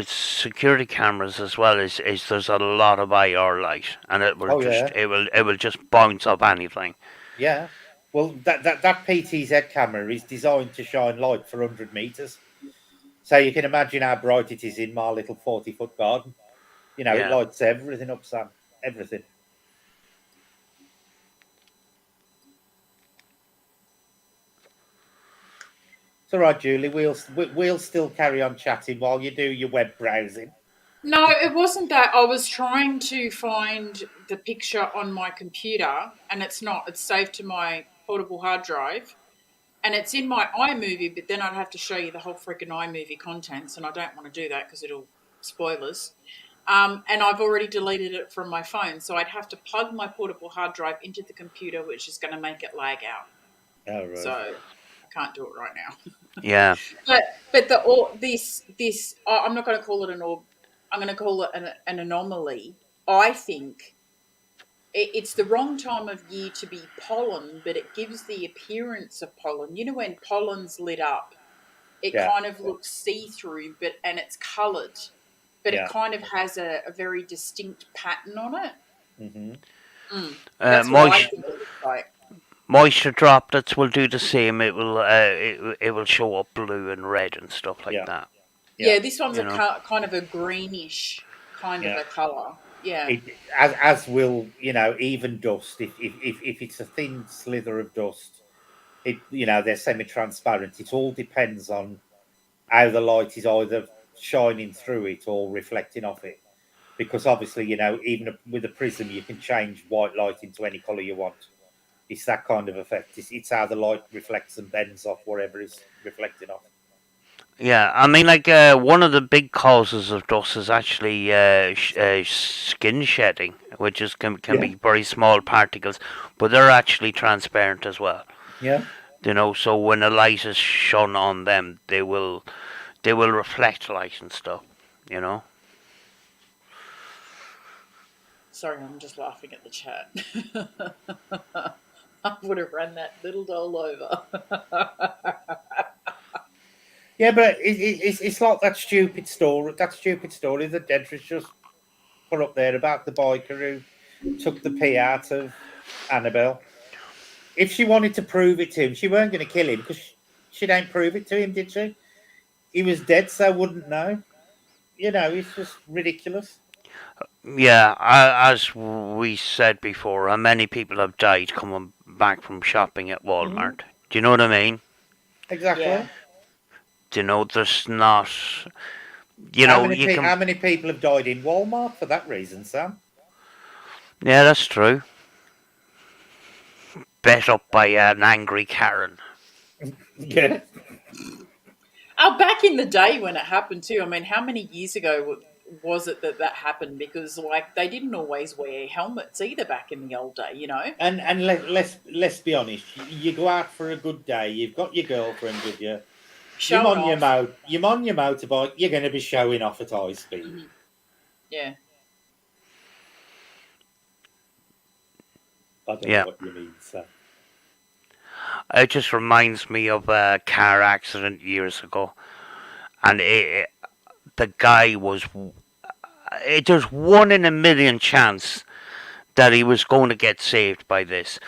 security cameras as well is there's a lot of IR light, and Oh, yeah. it will just bounce off anything. Yeah. Well, that PTZ camera is designed to shine light for 100 meters. So you can imagine how bright it is in my little 40-foot garden. It Yeah. lights everything up, Sam. Everything. It's all right, Julie. We'll still carry on chatting while you do your web browsing. no, it wasn't that. I was trying to find the picture on my computer, and it's not. It's saved to my portable hard drive, and it's in my iMovie. But then I'd have to show you the whole freaking iMovie contents, and I don't want to do that because it'll spoilers. And I've already deleted it from my phone, so I'd have to plug my portable hard drive into the computer, which is going to make it lag out. All So right. I can't do it right now. Yeah. but but the or this I'm not going to call it an orb. I'm going to call it an anomaly. I think it's the wrong time of year to be pollen, but it gives the appearance of pollen. You know when pollen's lit up, it Yeah. kind of looks see through, and it's coloured, but it Yeah. kind of has a very distinct pattern on it. Hmm. That's what I Moisture think it looks like. moisture droplets will do the same. It will show up blue and red and stuff like Yeah. that. Yeah. Yeah, this one's You know. kind of a greenish kind of Yeah. a colour. Yeah. As will even dust. If it's a thin slither of dust, they're semi-transparent. It all depends on how the light is either shining through it or reflecting off it. Because obviously, even with a prism, you can change white light into any color you want. It's that kind of effect. It's how the light reflects and bends off whatever is reflecting off. Yeah, I mean, like one of the big causes of dust is actually skin shedding, which can Yeah. be very small particles, but they're actually transparent as well. Yeah. So when a light is shone on them, they will reflect light and stuff. You know. Sorry, I'm just laughing at the chat. I would have run that little doll over. Yeah, but it's like that stupid story. That stupid story that Dedrick just put up there about the biker who took the pee out of Annabelle. If she wanted to prove it to him, she weren't going to kill him because She didn't prove it to him, did she? He was dead, so wouldn't know. It's just ridiculous. Yeah, as we said before, many people have died coming back from shopping at Hmm. Walmart. Do you know what I mean? Yeah. Exactly. Do you know, there's not. You How can. many people have died in Walmart for that reason, Sam? Yeah, that's true. Bet up by an angry Karen. Yeah. Oh, back in the day when it happened too. I mean, how many years ago was it that happened? Because like they didn't always wear helmets either back in the old day. And let's be honest. You go out for a good day. You've got your girlfriend with you. Showing off. You're on your motorbike. You're going to be showing off at high speed. Hmm. Yeah. I don't know Yeah. what you mean, Sam. It just reminds me of a car accident years ago. And the guy was. There's 1 in a million chance that he was going to get saved by this.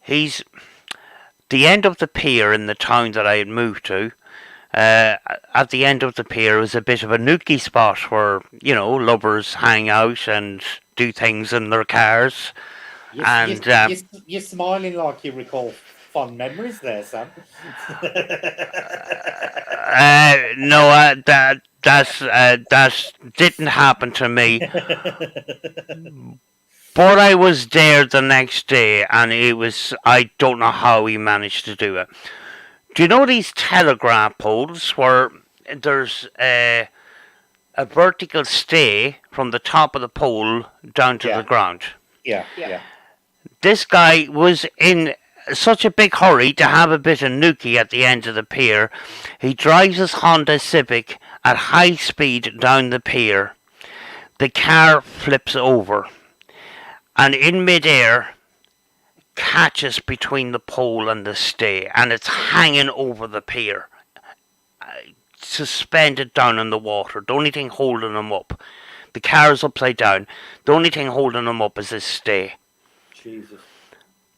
He's the end of the pier in the town that I had moved to. At the end of the pier was a bit of a nookie spot where lovers hang out and do things in their cars. You, you, And you're smiling like you recall fond memories there, Sam. no, that didn't happen to me. But I was there the next day, and I don't know how he managed to do it. Do you know these telegraph poles where there's a vertical stay from the top of the pole down to the Yeah. ground? Yeah, Yeah. yeah. This guy was in such a big hurry to have a bit of nookie at the end of the pier. He drives his Honda Civic at high speed down the pier. The car flips over, and in midair catches between the pole and the stay, and it's hanging over the pier, suspended down in the water. The only thing holding him up, the car is upside down. The only thing holding him up is his stay. Jesus.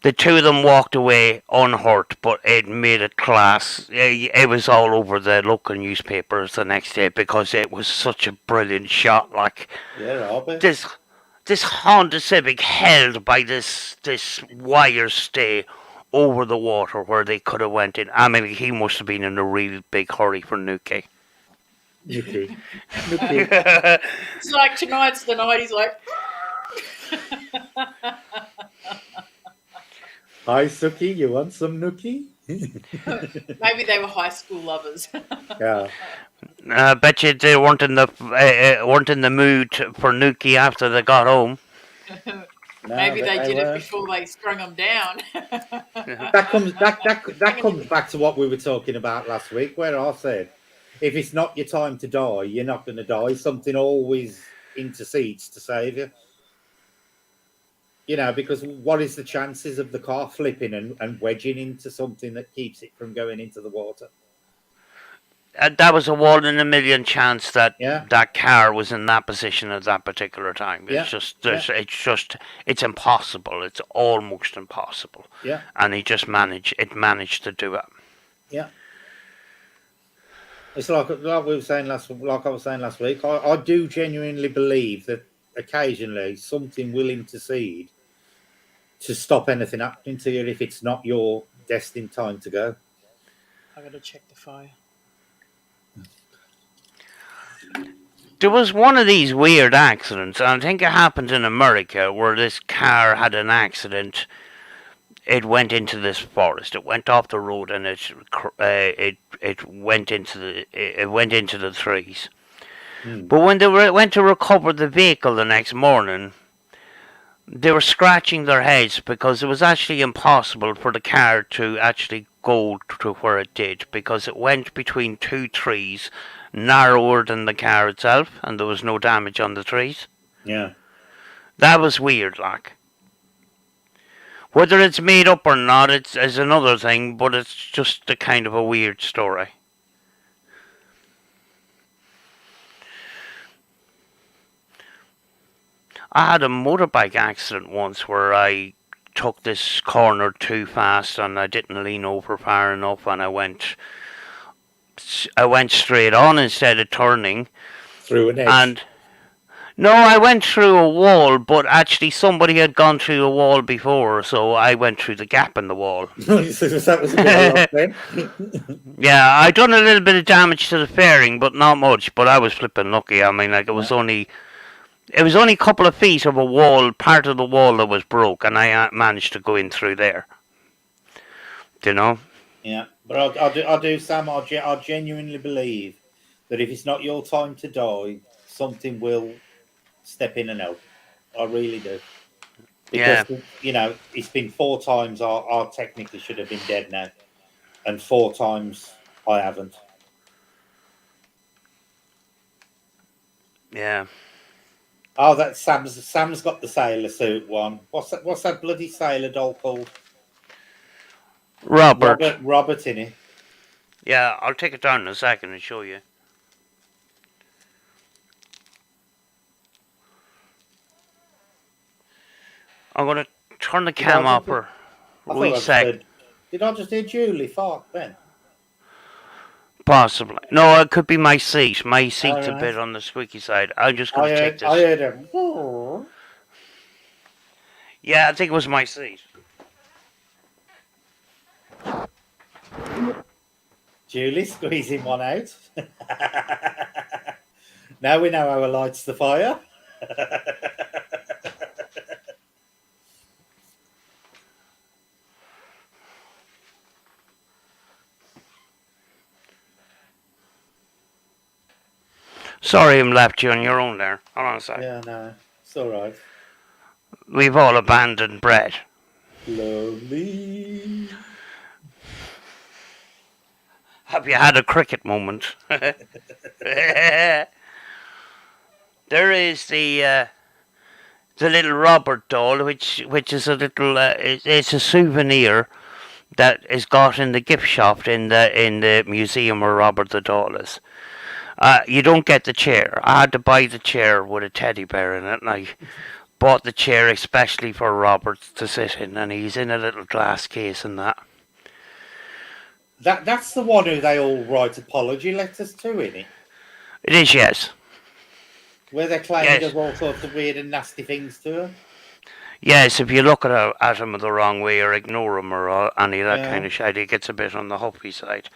The two of them walked away unhurt, but it made it class. It was all over the local newspapers the next day because it was such a brilliant shot. Like Yeah, I'll be. this Honda Civic held by this wire stay over the water where they could have went in. I mean, he must have been in a really big hurry for Nuki. Nicky. It's like tonight's the night. He's like, Hi, Suki. You want some nookie? maybe they were high school lovers. Yeah. I bet you they weren't in the mood for Nuki after they got home. No, Maybe but they did it were. before they strung them down. That comes back to what we were talking about last week, where I said, if it's not your time to die, you're not going to die. Something always intercedes to save you. Because what is the chances of the car flipping and wedging into something that keeps it from going into the water? That was a 1 in a million chance that Yeah. that car was in that position at that particular time. Yeah. It's impossible. It's almost impossible. Yeah. And managed to do it. Yeah. It's like we were saying like I was saying last week. I do genuinely believe that occasionally something will intercede to stop anything happening to you if it's not your destined time to go. I gotta check the fire. There was one of these weird accidents, and I think it happened in America, where this car had an accident. It went into this forest. It went off the road, and it went into the trees. But when they went to recover the vehicle the next morning, they were scratching their heads because it was actually impossible for the car to actually go to where it did, because it went between two trees, narrower than the car itself, and there was no damage on the trees. Yeah. That was weird, like. Whether it's made up or not, is another thing, but it's just a kind of a weird story. I had a motorbike accident once where I took this corner too fast, and I didn't lean over far enough, and I went straight on instead of turning. Through an edge. And no, I went through a wall, but actually somebody had gone through a wall before, so I went through the gap in the wall. So that was a bit of luck then. Yeah, I done a little bit of damage to the fairing, but not much. But I was flipping lucky. I mean, like it was only a couple of feet of a wall, part of the wall that was broke, and I managed to go in through there. You know? Yeah, but I do, Sam. I genuinely believe that if it's not your time to die, something will step in and help. I really do. Yeah. Because, it's been 4 times I technically should have been dead now. And 4 times I haven't. Yeah. Oh, that Sam's got the sailor suit one. What's that bloody sailor doll called? Robert. Robert in it. Yeah, I'll take it down in a second and show you. I'm gonna turn the cam up or reset. Did I just hear Julie fart then? Possibly. No, it could be my seat. My seat's a bit on the squeaky side. I'm just gonna take this. I heard him. Yeah, I think it was my seat. Julie squeezing one out. Now we know how it lights the fire. Sorry, I'm left you on your own there. Hold on a sec. Yeah, no, it's all right. We've all abandoned Brett. Lovely. Have you had a cricket moment? There is the little Robert doll, which is a little it's a souvenir that is got in the gift shop in the museum where Robert the doll is. You don't get the chair. I had to buy the chair with a teddy bear in it, and I bought the chair especially for Robert to sit in, and he's in a little glass case and that. That's the one who they all write apology letters to, isn't it? It is, yes. Where they claim he does all sorts of weird and nasty things to him. Yes, if you look at him the wrong way or ignore him or any of that kind of shit, he gets a bit on the huffy side.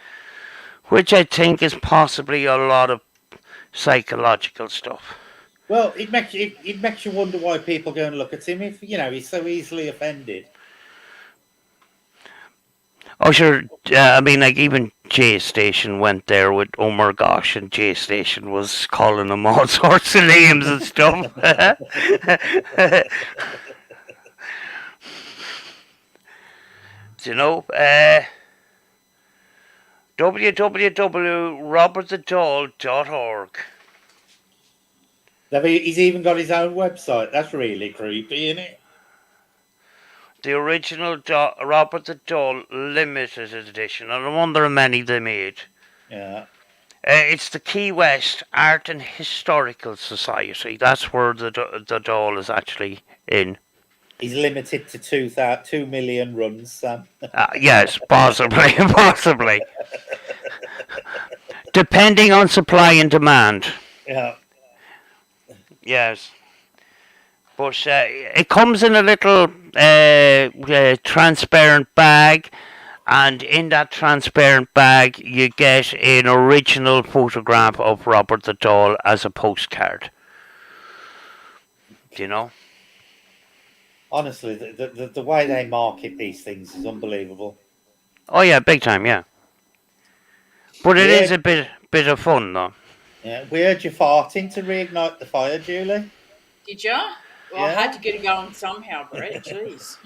Which I think is possibly a lot of psychological stuff. Well, it makes you wonder why people go and look at him if he's so easily offended. Oh sure, I mean, like even J Station went there with oh my gosh, and J Station was calling him all sorts of names and stuff. www.robertthedoll.org. He's even got his own website. That's really creepy, isn't it? The original Robert the Doll limited edition, and I wonder how many they made. Yeah. It's the Key West Art and Historical Society. That's where the doll is actually in. He's limited to 2 million runs, Sam. Yes, possibly. Depending on supply and demand. Yeah. Yes. But it comes in a little transparent bag, and in that transparent bag you get an original photograph of Robert the Doll as a postcard. Do you know? Honestly, the way they market these things is unbelievable. Oh yeah, big time, yeah. But it is a bit of fun though. Yeah, we heard you farting to reignite the fire, Julie. Did you? Well, I had to get it going somehow, Brett. Jeez.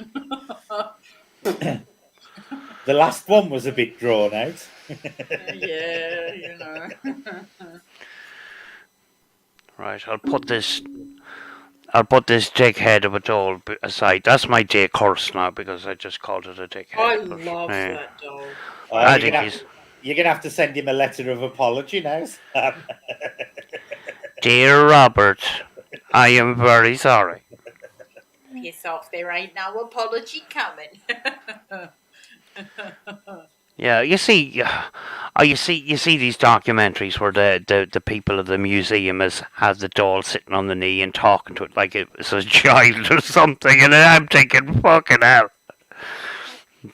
The last one was a bit drawn out. Yeah, Right, I'll put this dickhead of a doll aside. That's my day curse now because I just called it a dickhead. I love that doll. You're going to have to send him a letter of apology now, Sam. Dear Robert, I am very sorry. piss off. There ain't no apology coming. Yeah, you see these documentaries where the people of the museum have the doll sitting on the knee and talking to it like it was a child or something, and I'm thinking, fucking hell,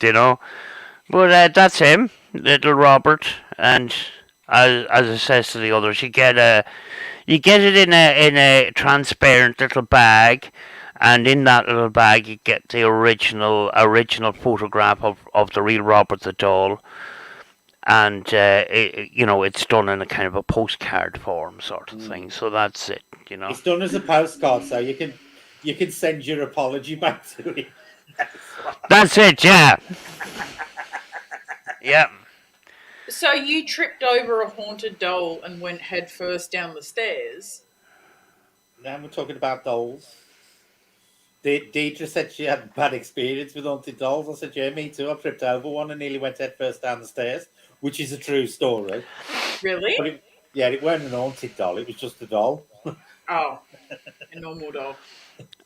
you know. But that's him, little Robert, and as I says to the others, you get it in a transparent little bag, and in that little bag you get the original photograph of the real Robert the doll, and it's done in a kind of a postcard form sort of thing. So that's it, you know. It's done as a postcard, so you can send your apology back to him. That's it, yeah. Yeah. So you tripped over a haunted doll and went head first down the stairs? Now we're talking about dolls. Deidre said she had a bad experience with haunted dolls. I said, yeah, me too. I tripped over one and nearly went head first down the stairs, which is a true story. Really? But it weren't an haunted doll. It was just a doll. Oh, a normal doll.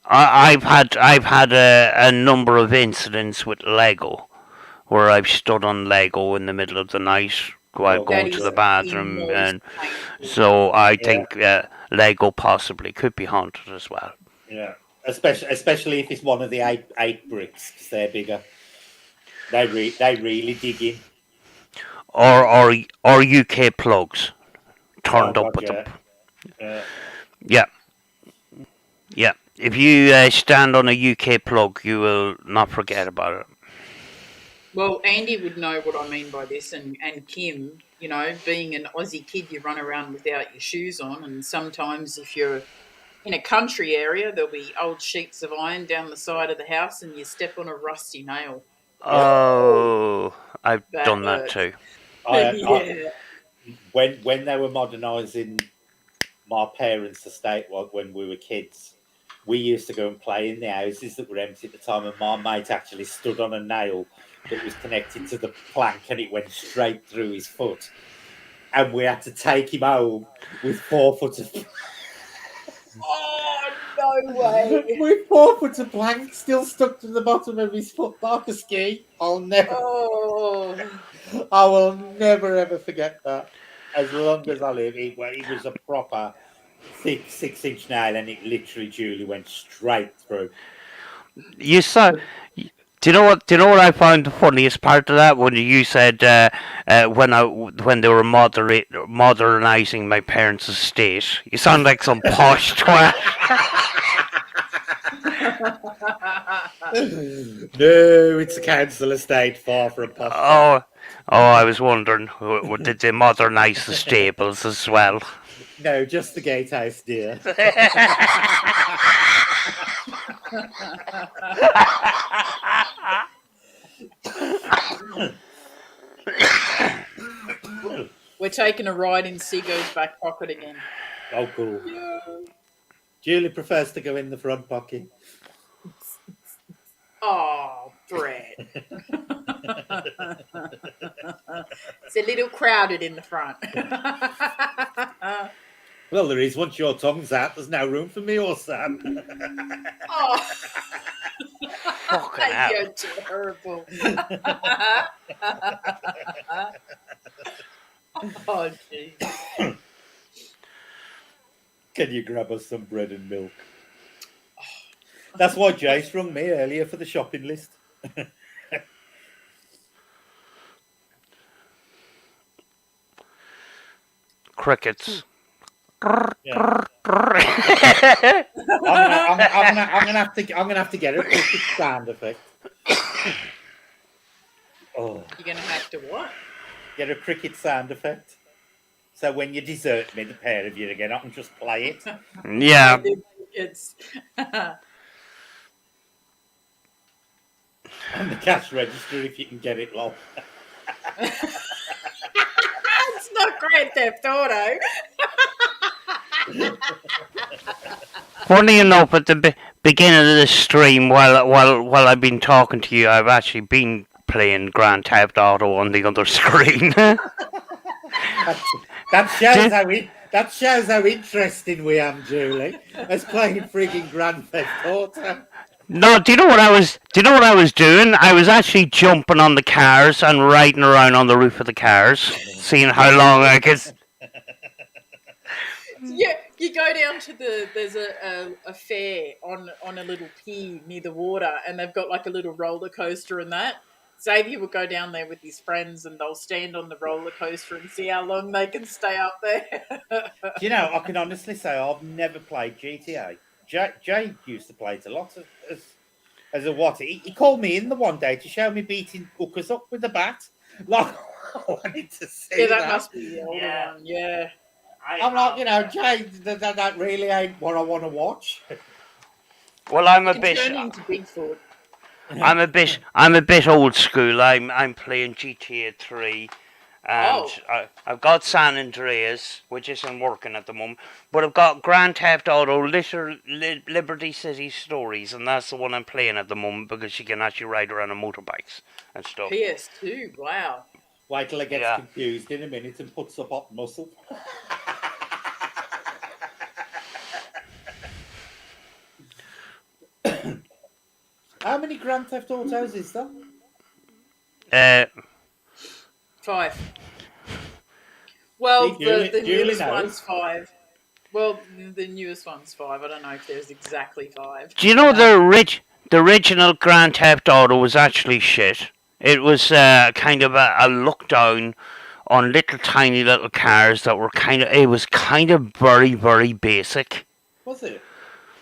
I've had a number of incidents with Lego, where I've stood on Lego in the middle of the night while going to the bathroom, and so I think Lego possibly could be haunted as well. Yeah, especially if it's one of the eight bricks, because they're bigger. They really dig in. Or UK plugs turned up with them. Yeah. Yeah. If you stand on a UK plug, you will not forget about it. Well, Andy would know what I mean by this, and Kim, being an Aussie kid, you run around without your shoes on, and sometimes if you're in a country area, there'll be old sheets of iron down the side of the house, and you step on a rusty nail. Oh, I've done that too. When they were modernising my parents' estate, when we were kids, we used to go and play in the houses that were empty at the time, and my mate actually stood on a nail that was connected to the plank, and it went straight through his foot, and we had to take him home with 4 foot of Oh, no way. with 4 foot of plank still stuck to the bottom of his foot like a ski. I will never ever forget that as long as I live. It was a proper thick 6-inch nail, and it literally Julie went straight through. You saw. Do you know what I found the funniest part of that? When you said when they were modernising my parents' estate, you sound like some posh twat. No, it's a council estate, far from posh. Oh, I was wondering, did they modernise the stables as well? No, just the gatehouse, dear. We're taking a ride in Seago's back pocket again. Oh, cool. Yeah. Julie prefers to go in the front pocket. Oh, Brett. It's a little crowded in the front. Well, there is. Once your tongue's out, there's no room for me or Sam. Oh. Fucking hell. You're terrible. Oh, jeez. Can you grab us some bread and milk? That's why Jace rung me earlier for the shopping list. Crickets. Yeah. I'm gonna have to get a cricket sound effect. Oh. You're gonna have to what? Get a cricket sound effect. So when you desert me, the pair of you again, I can just play it. Yeah. It's On the cash register, if you can get it, lol. It's not Grand Theft Auto. Funny enough, at the beginning of the stream, while I've been talking to you, I've actually been playing Grand Theft Auto on the other screen. That shows how interesting we am, Julie. As playing frigging Grand Theft Auto. No, do you know what I was? Do you know what I was doing? I was actually jumping on the cars and riding around on the roof of the cars, seeing how long I could. Yeah, you go down to there's a fair on a little pier near the water, and they've got like a little roller coaster and that. Xavier would go down there with his friends, and they'll stand on the roller coaster and see how long they can stay up there. Do you know? I can honestly say I've never played GTA. Jay used to play it a lot as a what? He called me in the one day to show me beating hookers up with a bat. Like I wanted to Yeah, see that that. must be the older Yeah, one. Yeah, I'm like, Jay, that really ain't what I want to watch. well, I'm you a can bit. turn into Bigfoot. I'm a bit old school. I'm playing GTA 3, and Oh, I've got San Andreas, which isn't working at the moment. But I've got Grand Theft Auto, Liberty City Stories, and that's the one I'm playing at the moment because you can actually ride around on motorbikes and stuff. PS2. Wow. Wait till it gets Yeah. confused in a minute and puts up hot muscle. How many Grand Theft Autos is there? Uh, 5. See, Well, the Julie newest knows. one's 5. Well, the newest one's 5. I don't know if there's exactly 5, do you but know the original Grand Theft Auto was actually shit? It was kind of a look down on little tiny little cars that were kind of. It was kind of very very basic. Was it?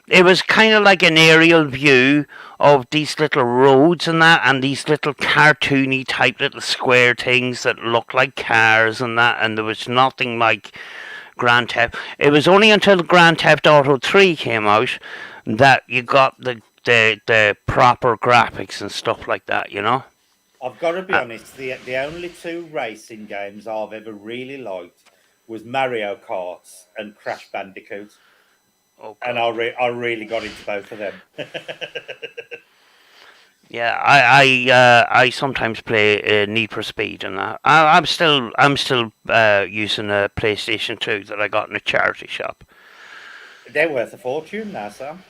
It was kind of like an aerial view of these little roads and that, and these little cartoony type little square things that looked like cars and that, and there was nothing like Grand Theft. It was only until Grand Theft Auto 3 came out that you got the proper graphics and stuff like that, you know? I've got to be Uh, honest. The only two racing games I've ever really liked was Mario Kart and Crash Bandicoot, oh, and God. I really got into both of them. Yeah, I sometimes play Need for Speed and that. I'm still using a PlayStation 2 that I got in a charity shop. They're worth a fortune now, Sam.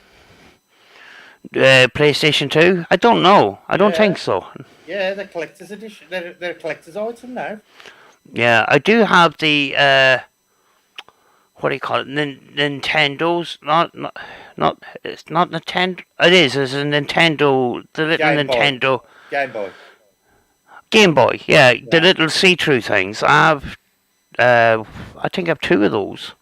PlayStation 2? I don't know. I don't think Yeah, so. yeah, they're collector's edition. They're a collector's item now. Yeah, I do have the what do you call it? Nintendo's not it's not Nintendo. It is. It's a Nintendo. The little Game Boy, Nintendo Game Boy. Game Boy. Yeah, the Yeah, little see-through things. I think I have two of those.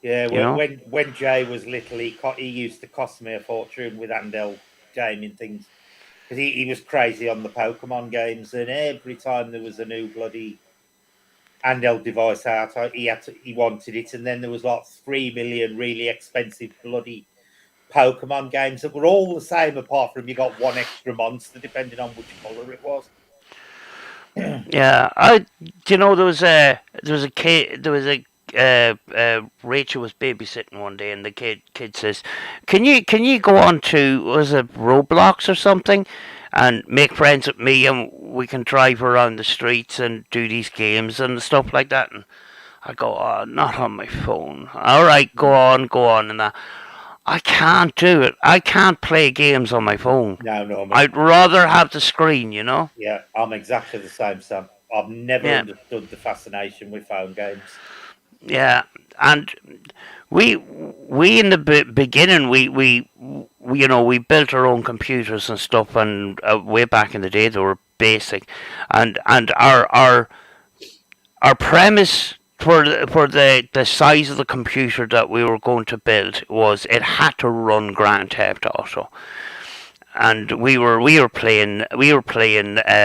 yeah. You know. When Jay was little, he used to cost me a fortune with handheld gaming things because he was crazy on the Pokemon games, and every time there was a new bloody handheld device out, he wanted it, and then there was like 3 million really expensive bloody Pokemon games that were all the same, apart from you got one extra monster depending on which color it was. Yeah, there was a kid Rachel was babysitting one day, and the kid says, can you go on to, was it Roblox or something, and make friends with me, and we can drive around the streets and do these games and stuff like that." And I go, "Oh, not on my phone." All right, go on, and that. I can't do it. I can't play games on my phone. No, I'd rather have the screen, you know. yeah, I'm exactly the same, Sam. I've never Yeah. understood the fascination with phone games. Yeah, and we in the beginning we built our own computers and stuff, and way back in the day they were basic, and our premise for the size of the computer that we were going to build was it had to run Grand Theft Auto, and we were playing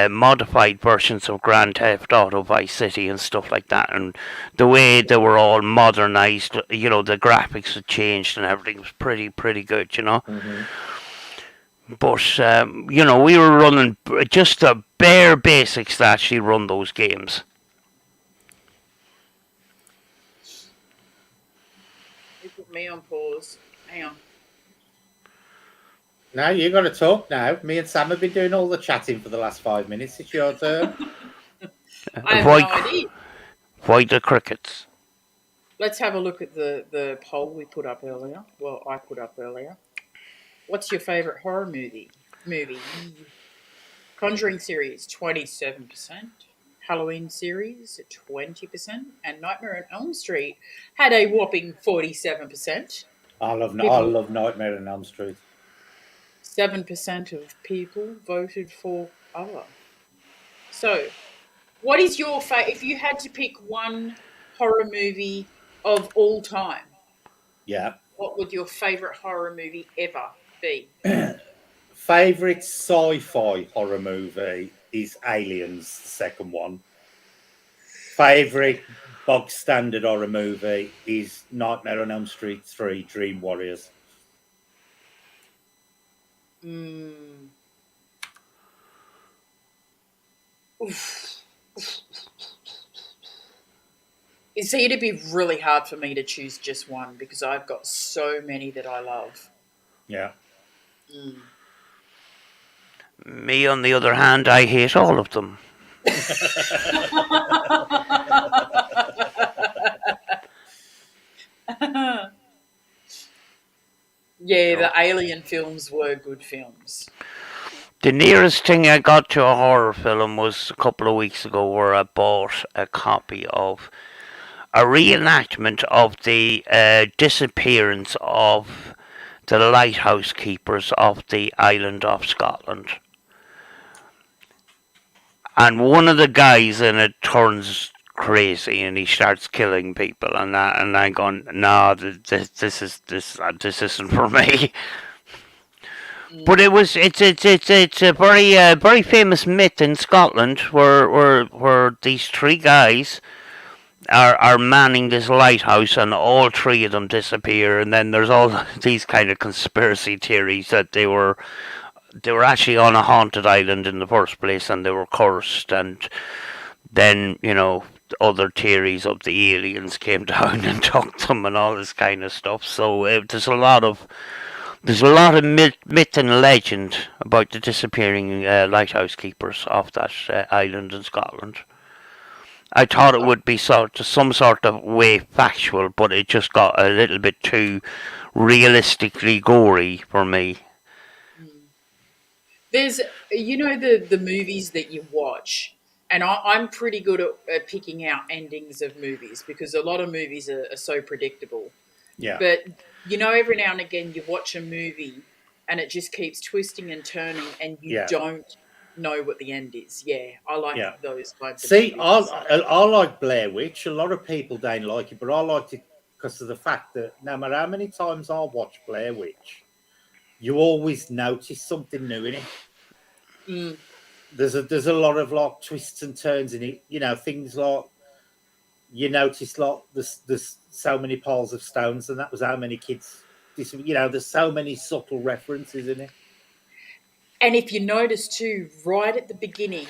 modified versions of Grand Theft Auto Vice City and stuff like that, and the way they were all modernized, the graphics had changed and everything was pretty good, Mm-hmm. But we were running just the bare basics to actually run those games. you put me on pause. Hang on. Now you got to talk now. Me and Sam have been doing all the chatting for the last 5 minutes. It's your turn. I have Avoid no idea. avoid the crickets. Let's have a look at the poll we put up earlier. Well, I put up earlier. What's your favorite horror movie? Conjuring series, 27%. Halloween series, 20%. And Nightmare on Elm Street had a whopping 47%. I People, love Nightmare on Elm Street. 7% of people voted for other. So, what is your favorite? If you had to pick one horror movie of all time, Yeah. what would your favorite horror movie ever be? Favorite sci-fi horror movie is Aliens, the second one. Favorite bog standard horror movie is Nightmare on Elm Street 3 Dream Warriors. Mm. Oof. See, it'd be really hard for me to choose just one because I've got so many that I love. Yeah. Mm. Me, on the other hand, I hate all of them. Yeah, You the know, Alien films were good films. the nearest thing I got to a horror film was a couple of weeks ago, where I bought a copy of a reenactment of the disappearance of the lighthouse keepers of the island of Scotland. And one of the guys in it turns crazy and he starts killing people, and I'm going, no, this isn't for me. But Mm. it's a very famous myth in Scotland, where these three guys are manning this lighthouse, and all three of them disappear, and then there's all these kind of conspiracy theories that they were actually on a haunted island in the first place, and they were cursed, and then, other theories of the aliens came down and took them, and all this kind of stuff. So there's a lot of myth and legend about the disappearing lighthouse keepers off that island in Scotland. I thought it would be some sort of way factual, but it just got a little bit too realistically gory for me. Mm. There's, the movies that you watch, and I'm pretty good at picking out endings of movies because a lot of movies are so predictable. Yeah. But every now and again you watch a movie and it just keeps twisting and turning, and you Yeah. don't know what the end is. Yeah, I like Yeah. those kinds of See, movies. I like Blair Witch. A lot of people don't like it, but I liked it because of the fact that no matter how many times I watch Blair Witch, you always notice something new in it. Mm. There's a lot of like twists and turns in it. Things like you notice like there's so many piles of stones, and that was how many kids. There's so many subtle references in it. And if you notice too, right at the beginning,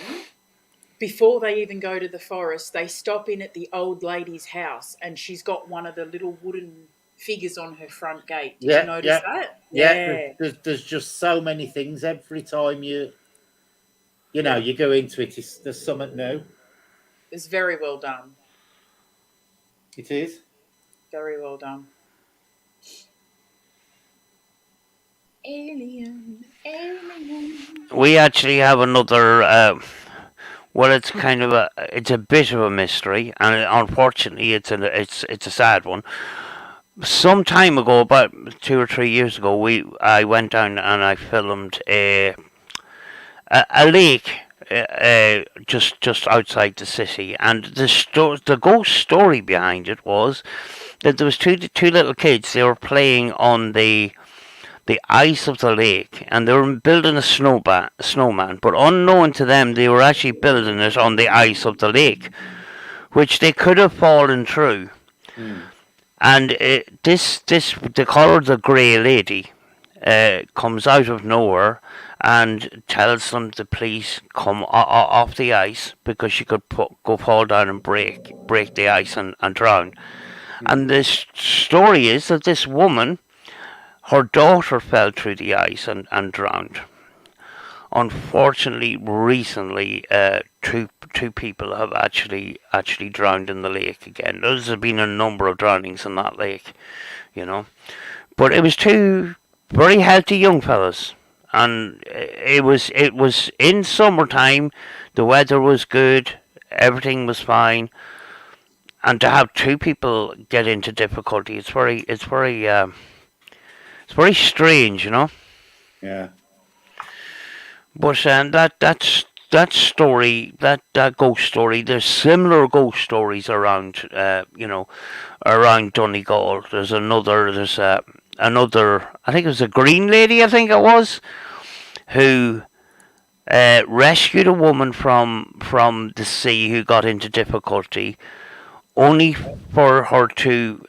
before they even go to the forest, they stop in at the old lady's house, and she's got one of the little wooden figures on her front gate. Did you Yeah, notice yeah, that? yeah. Yeah, There's just so many things every time yeah. you go into it. There's something new. It's very well done. It is. Very well done. Alien, alien. We actually have another. Well, it's a bit of a mystery, and unfortunately, it's a sad one. Some time ago, about 2 or 3 years ago, I went down and I filmed a lake just outside the city, and the ghost story behind it was that there was two little kids. They were playing on the ice of the lake, and they were building a snowman. But unknown to them, they were actually building it on the ice of the lake, which they could have fallen through. Mm. And they call her the Grey Lady, comes out of nowhere and tells them to please come off the ice because she could go fall down and break the ice and drown. Mm. And this story is that this woman, her daughter, fell through the ice and drowned. Unfortunately, recently, two people have actually drowned in the lake again. There's been a number of drownings in that lake, you know. But it was two very healthy young fellas, and it was in summertime. The weather was good, everything was fine, and to have two people get into difficulty, it's very strange, you know. Yeah. But that story, that ghost story. There's similar ghost stories around, around Donegal. There's another. I think it was a green lady. I think it was who rescued a woman from the sea who got into difficulty, only for her to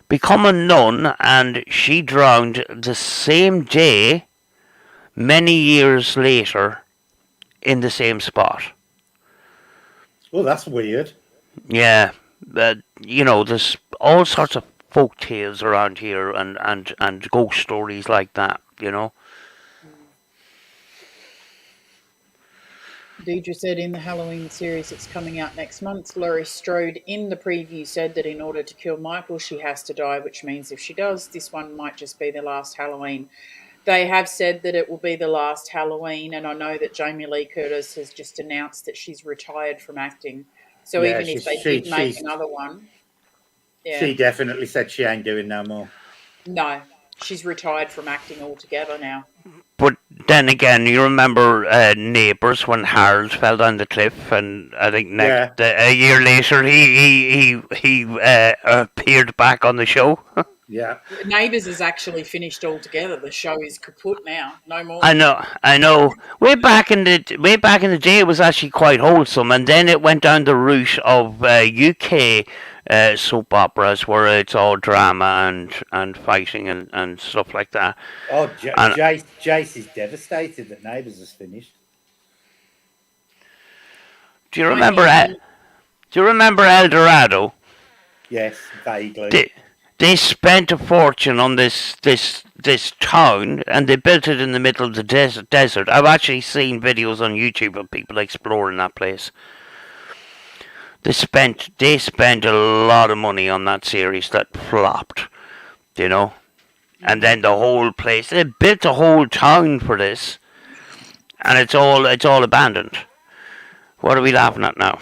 become a nun, and she drowned the same day, many years later, in the same spot. Well, that's weird. Yeah, there's all sorts of folk tales around here, and ghost stories like that. Deidre said in the Halloween series that's coming out next month, Laurie Strode in the preview said that in order to kill Michael, she has to die, which means if she does, this one might just be the last Halloween. They have said that it will be the last Halloween, and I know that Jamie Lee Curtis has just announced that she's retired from acting. So Yeah, even if they did make another one, yeah, she definitely said she ain't doing no more. no, she's retired from acting altogether now. But then again, you remember Neighbours when Harold fell down the cliff, and I think Yeah. a year later he appeared back on the show. Yeah. Neighbours is actually finished altogether. The show is kaput now. No more. I know. Way back in the day, it was actually quite wholesome, and then it went down the route of UK soap operas, where it's all drama and fighting and stuff like that. Oh, And Jace is devastated that Neighbours is finished. do you I remember? think Do you remember El Dorado? Yes, vaguely. They spent a fortune on this town, and they built it in the middle of the desert. I've actually seen videos on YouTube of people exploring that place. They spent a lot of money on that series that flopped, you know. And then the whole place, they built a whole town for this, and it's all abandoned. What are we laughing at now?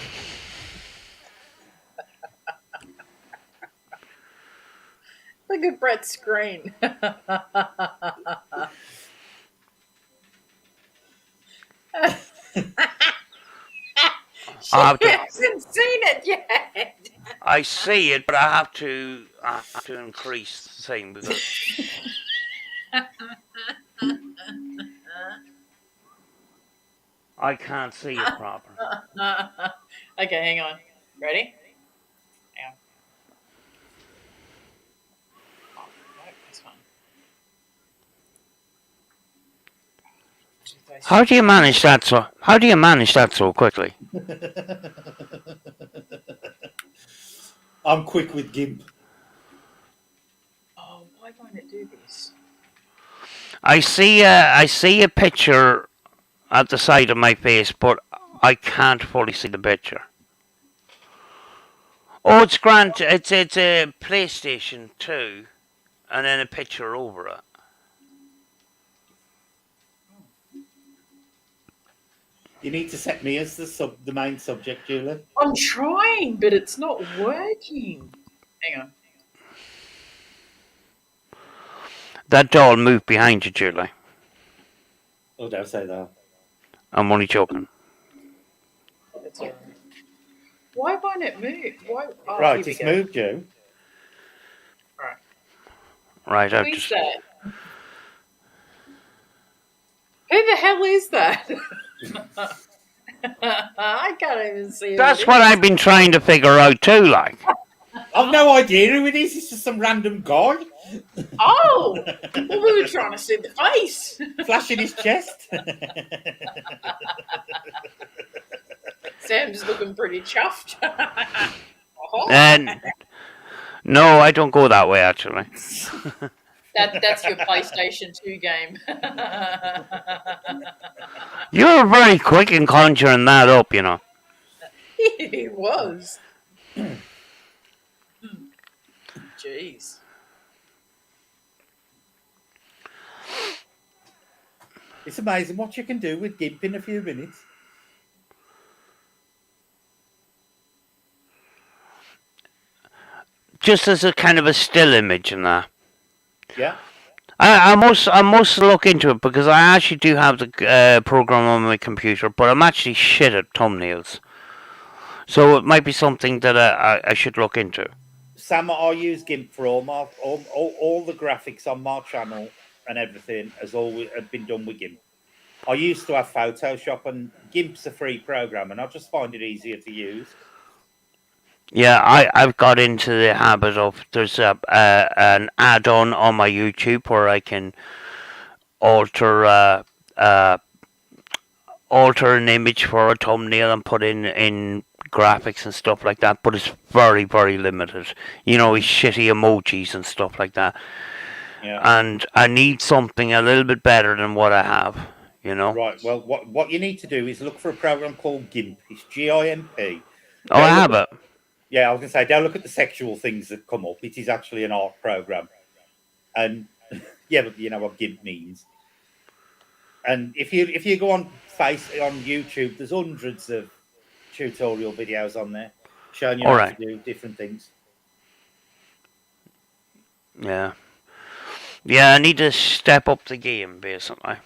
look at Brett's screen. She I have to, hasn't seen it yet. I see it, but I have to increase the thing because I can't see it properly. Okay, hang on. Ready? Hang on. Oh, no, this one. How do you manage that so? How do you manage that so quickly? I'm quick with GIMP. Oh, why won't it do this? I see a picture at the side of my face, but I can't fully see the picture. Oh, it's grand. It's a PlayStation 2, and then a picture over it. You need to set me as the main subject, Julie. I'm trying, but it's not working. Hang on. That doll moved behind you, Julie. Oh, don't say that. I'm only joking. It's all right. Why won't it move? Why? Oh, Right, here we it's go. moved you. Right. Right, Who is that? Who the hell is that? I can't even see. That's what I've been trying to figure out too. Like, I've no idea who it is. It's just some random guy. Oh, well, we were trying to see the face. Flashing his chest. Sam's looking pretty chuffed. Oh, and no, I don't go that way actually. that's your PlayStation 2 game. You're very quick in conjuring that up, you know. It was. Jeez. It's amazing what you can do with GIMP in a few minutes. Just as a kind of a still image and that. Yeah. I must look into it because I actually do have the program on my computer, but I'm actually shit at thumbnails. So it might be something that I should look into. Sam, I use GIMP for all the graphics on my channel and everything has always have been done with GIMP. I used to have Photoshop, and GIMP's a free program, and I just find it easier to use. Yeah, I've got into the habit of there's an add-on on my YouTube where I can alter uh, alter an image for a thumbnail and put in graphics and stuff like that, but it's very limited. You know, with shitty emojis and stuff like that. Yeah. And I need something a little bit better than what I have. You know. Right. Well, what you need to do is look for a program called GIMP. It's GIMP. Oh, I Don't look have at it. Yeah, I was gonna say, don't look at the sexual things that come up. It is actually an art program, and yeah, but you know what GIMP means. And if you go on YouTube, there's hundreds of tutorial videos on there showing you All how to right. do different things. Yeah. Yeah, I need to step up the game, basically.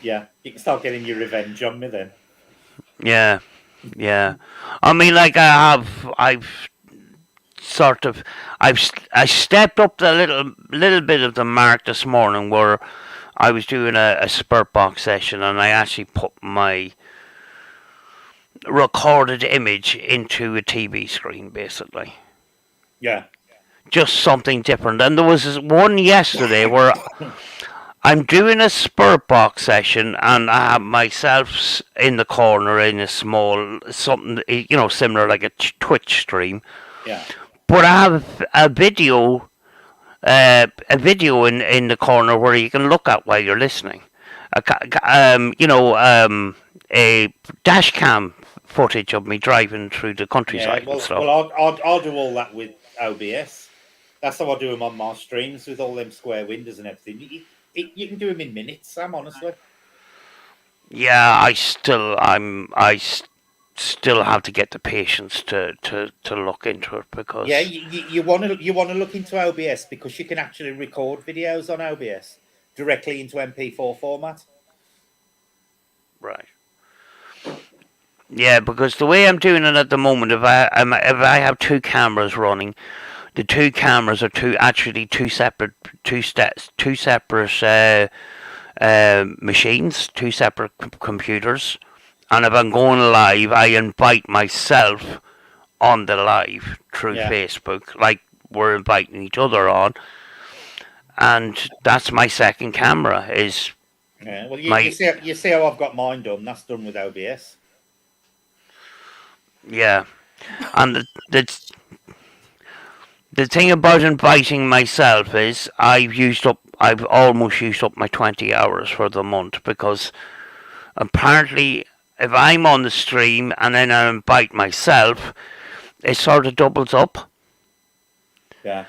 Yeah, you can start getting your revenge on me then. Yeah. Yeah. I mean, like I've sort of, I stepped up the little bit of the mark this morning where I was doing a spurt box session and I actually put my recorded image into a TV screen, basically. Yeah, Just something different. And there was one yesterday where I'm doing a spurt box session and I have myself in the corner in a small something, similar like a Twitch stream. yeah, But I have a video in the corner where you can look at while you're listening. A dash cam footage of me driving through the yeah. countryside and stuff. I'll do all that with OBS. That's how I do them on my streams with all them square windows and everything. You can do them in minutes, Sam. Honestly. Yeah, still have to get the patience to look into it Yeah, because you want to look into OBS because you can actually record videos on OBS directly into MP4 format. right. Yeah, because the way I'm doing it at the moment, if I have two cameras running, the two cameras are two separate machines, two separate computers, and if I'm going live, I invite myself on the live through Yeah. Facebook, like we're inviting each other on, and that's my second camera. Is Yeah. Well, my you see how I've got mine done. That's done with OBS. yeah, and the thing about inviting myself is I've almost used up my 20 hours for the month because apparently if I'm on the stream and then I invite myself, it sort of doubles up. Yeah.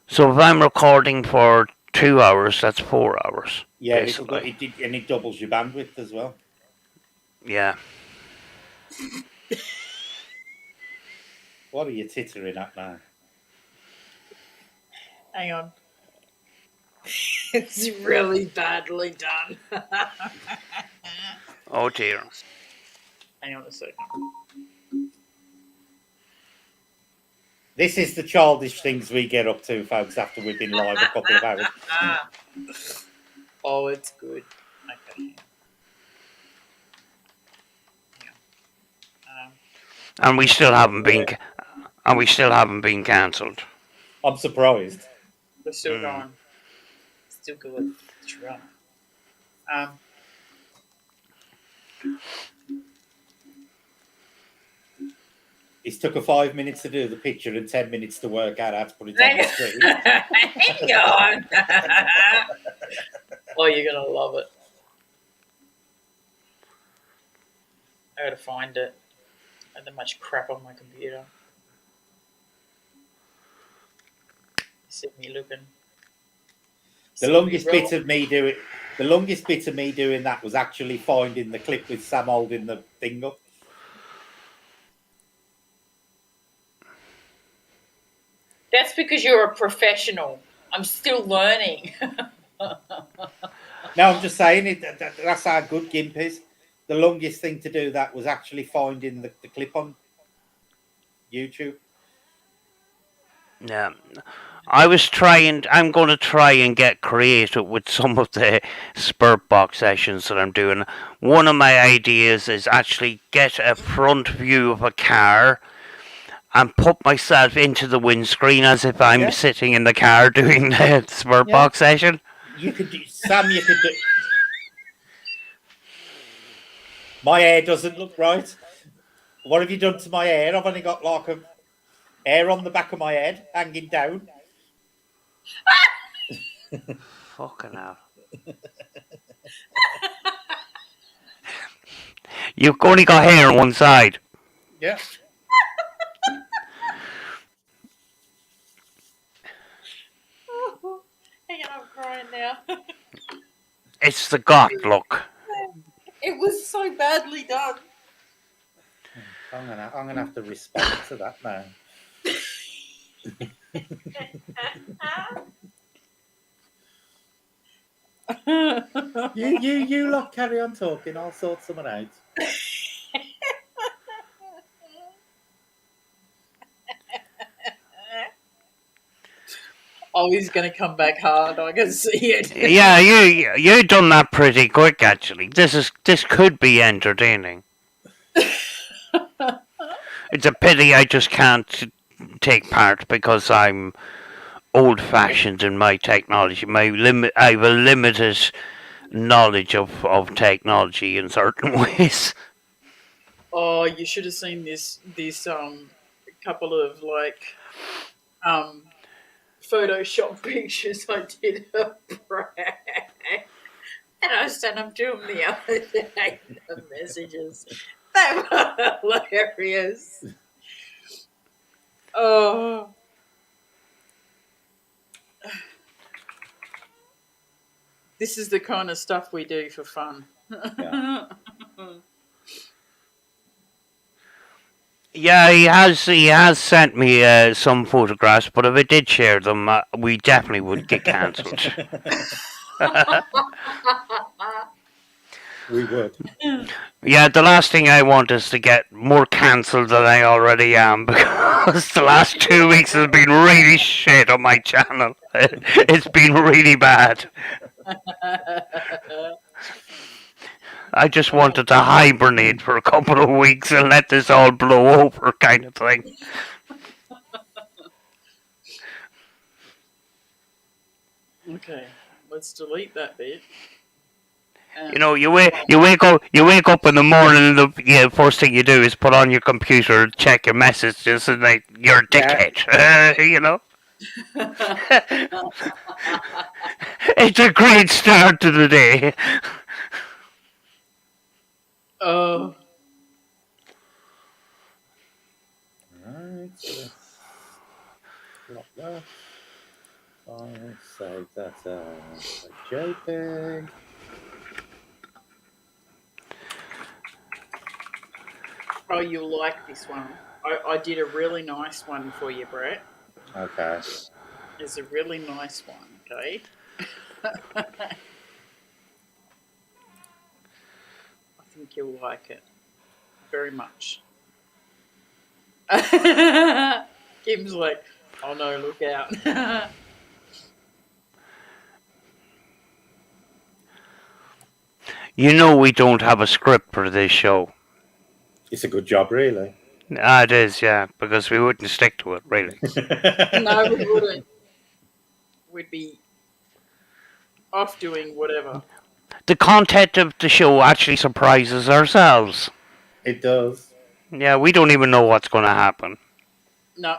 So if I'm recording for 2 hours, that's 4 hours. Yeah, Basically. it doubles your bandwidth as well. Yeah. What are you tittering at now? Hang on. It's really badly done. Oh dear. Hang on a second. This is the childish things we get up to, folks, after we've been live a couple of hours. Oh, it's good. Okay. And we still haven't been cancelled. I'm surprised. We're still going. Still good. Try. It's took her 5 minutes to do the picture and 10 minutes to work out how to put it on the screen. Hang on. Oh, you're gonna love it. I gotta find it. I had that much crap on my computer. You see me looking. The sort of longest bit of me doing that was actually finding the clip with Sam holding the thing up. That's because you're a professional. I'm still learning. No, I'm just saying that's how good GIMP is. The longest thing to do that was actually finding the clip on YouTube. Yeah. I'm going to try and get creative with some of the Spurt Box sessions that I'm doing. One of my ideas is actually get a front view of a car and put myself into the windscreen as if I'm sitting in the car doing the Spurt Box session. You could do, Sam, you could do. My hair doesn't look right. What have you done to my hair? I've only got like a hair on the back of my head hanging down. Fucking hell. You've only got hair on one side. Yeah. Hang on, I'm crying now. It's the goth look. It was so badly done. I'm gonna have to respond to that now. You lot carry on talking. I'll sort someone out. Oh, he's going to come back hard. I can see it. Yeah, you done that pretty quick actually. This could be entertaining. It's a pity I just can't take part because I'm old-fashioned in my technology. I have a limited knowledge of technology in certain ways. Oh, you should have seen this couple of Photoshop pictures I did of Brad. And I sent them to him the other day, the messages. They were hilarious. Oh. This is the kind of stuff we do for fun. Yeah. Yeah, he has sent me some photographs, but if I did share them, we definitely would get cancelled. We would. Yeah, the last thing I want is to get more cancelled than I already am, because the last 2 weeks has been really shit on my channel. It's been really bad. I just wanted to hibernate for a couple of weeks and let this all blow over, kind of thing. Okay, let's delete that bit. You know, you wake up in the morning, and the first thing you do is put on your computer, check your messages, and you're a dickhead. You know. It's a great start to the day. Oh. Right. Lock that. I'll save that as a JPEG. Oh, you'll like this one. I did a really nice one for you, Brett. Okay. It's a really nice one, okay? I think you'll like it very much. Kim's like, oh no, look out. You know we don't have a script for this show. It's a good job, really. It is, yeah, because we wouldn't stick to it, really. No, we wouldn't. We'd be off doing whatever. The content of the show actually surprises ourselves. It does. Yeah, we don't even know what's going to happen. No.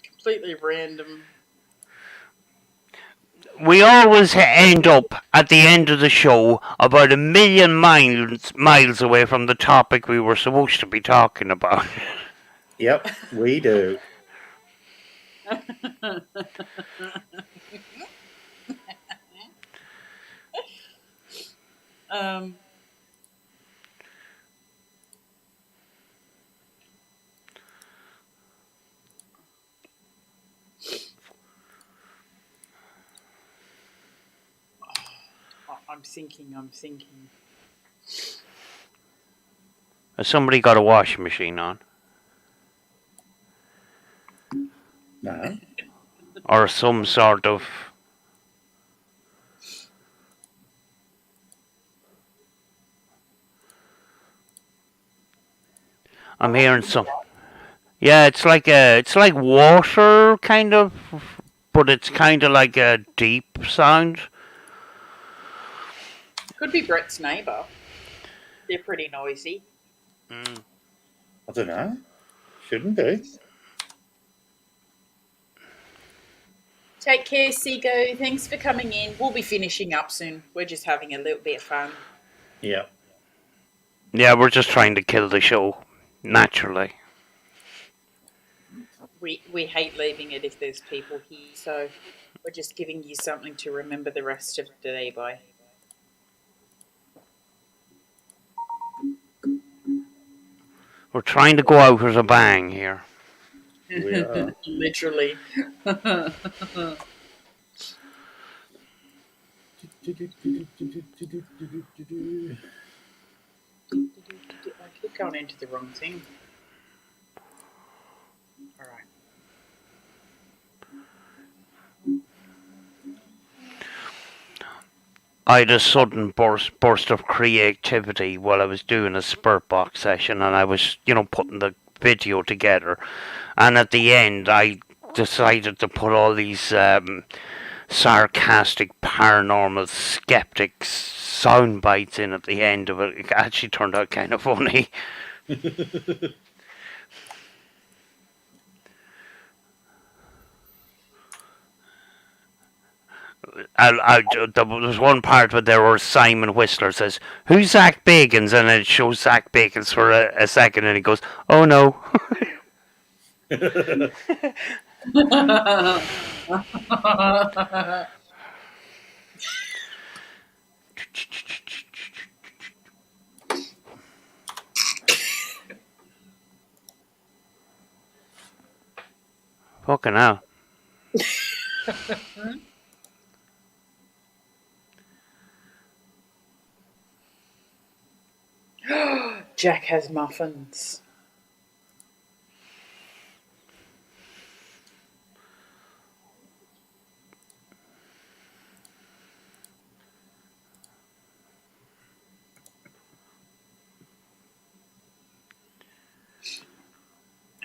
Completely random. We always end up at the end of the show about 1,000,000 miles away from the topic we were supposed to be talking about. Yep, we do. um, I'm thinking. I'm thinking. Has somebody got a washing machine on? No. Or some sort of. I'm hearing some. Yeah, it's like water kind of, but it's kind of like a deep sound. Could be Brett's neighbour. They're pretty noisy. Mm. I don't know. Shouldn't be. Take care, Seago. Thanks for coming in. We'll be finishing up soon. We're just having a little bit of fun. Yeah. Yeah, we're just trying to kill the show naturally. We hate leaving it if there's people here, so we're just giving you something to remember the rest of the day by. We're trying to go out with a bang here. We are. Literally. I keep going into the wrong thing. All right. I had a sudden burst of creativity while I was doing a Spirit Box session, and I was, putting the video together. And at the end, I decided to put all these sarcastic, paranormal, skeptics sound bites in at the end of it. It actually turned out kind of funny. There was one part where there was Simon Whistler says, "Who's Zach Bagans?" And then it shows Zach Bagans for a second, and he goes, "Oh no." Fucking hell. Jack has muffins.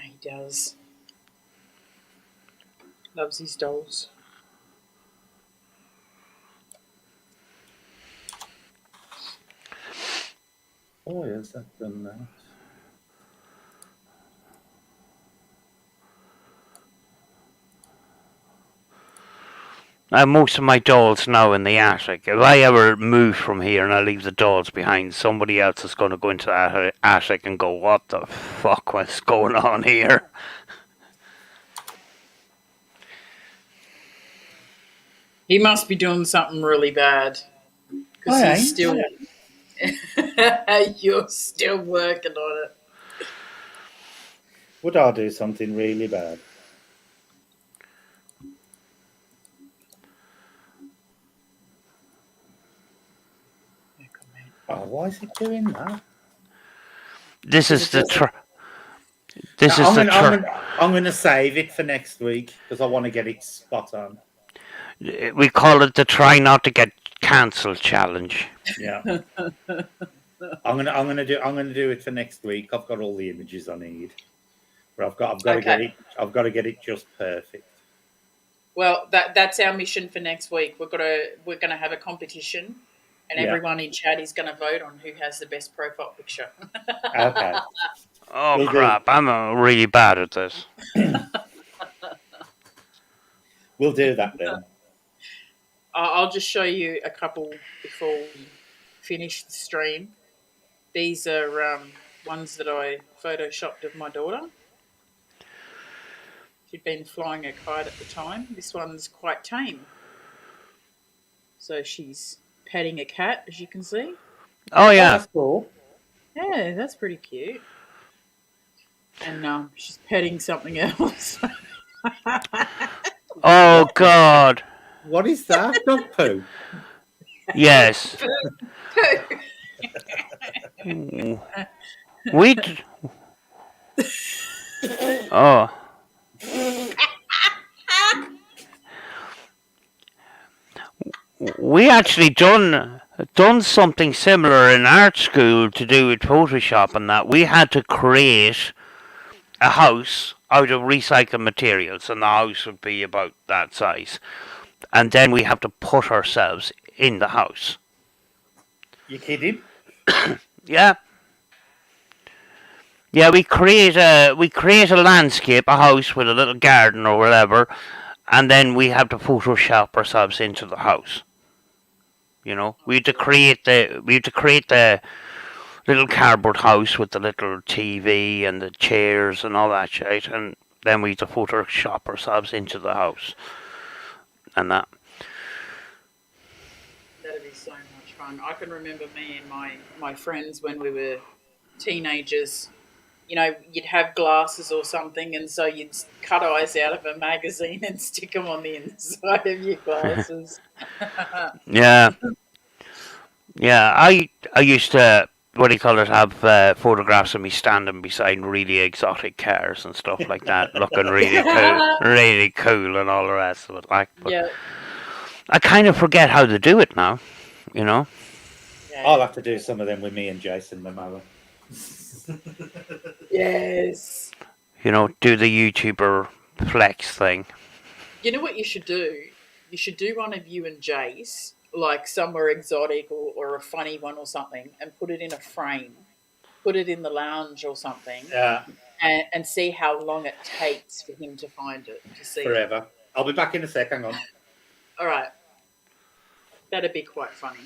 He does. Loves his dolls. Oh, yes, I've done that. I have most of my dolls now in the attic. If I ever move from here and I leave the dolls behind, somebody else is going to go into that attic and go, "What the fuck was going on here?" He must be doing something really bad because I he's ain't. still. You're still working on it. Would I do something really bad? Oh, why is it doing that? This is the this Now, is the I'm gonna save it for next week because I want to get it spot on. we call it the try not to get cancelled challenge. Yeah. I'm gonna do it for next week. I've got all the images I need. But I've got to get Okay. it. I've got to get it just perfect. Well, that's our mission for next week. We're gonna have a competition, and Yeah. everyone in chat is gonna vote on who has the best profile picture. Okay. Oh We'll crap! I'm really bad at this. We'll do that then. I'll just show you a couple before we finish the stream. These are ones that I photoshopped of my daughter. She'd been flying a kite at the time. This one's quite tame. So she's petting a cat, as you can see. Oh Oh, yeah. that's cool. Yeah, that's pretty cute. And she's petting something else. Oh What? God. What is that? Dog poo. Yes. We. Oh. We actually done something similar in art school to do with Photoshop and that. We had to create a house out of recycled materials, and the house would be about that size. And then we have to put ourselves in the house. You kidding? Yeah, yeah. We create a landscape, a house with a little garden or whatever, and then we have to Photoshop ourselves into the house. We had to create the little cardboard house with the little TV and the chairs and all that shit, and then we had to Photoshop ourselves into the house and that. That'd be so much fun. I can remember me and my friends when we were teenagers. You'd have glasses or something, and so you'd cut eyes out of a magazine and stick them on the inside of your glasses. Yeah, yeah. I used to, what do you call it, have photographs of me standing beside really exotic cars and stuff like that, looking really cool, and all the rest of it. Like, but Yeah, I kind of forget how to do it now. You know, I'll yeah, have to do some of them with me and Jason Momoa. yes. do the YouTuber flex thing. You know what you should do? You should do one of you and Jace, like somewhere exotic or a funny one or something, and put it in a frame. Put it in the lounge or something, Yeah, and see how long it takes for him to find it, to see it. forever. I'll be back in a sec. Hang on. All right, that'd be quite funny.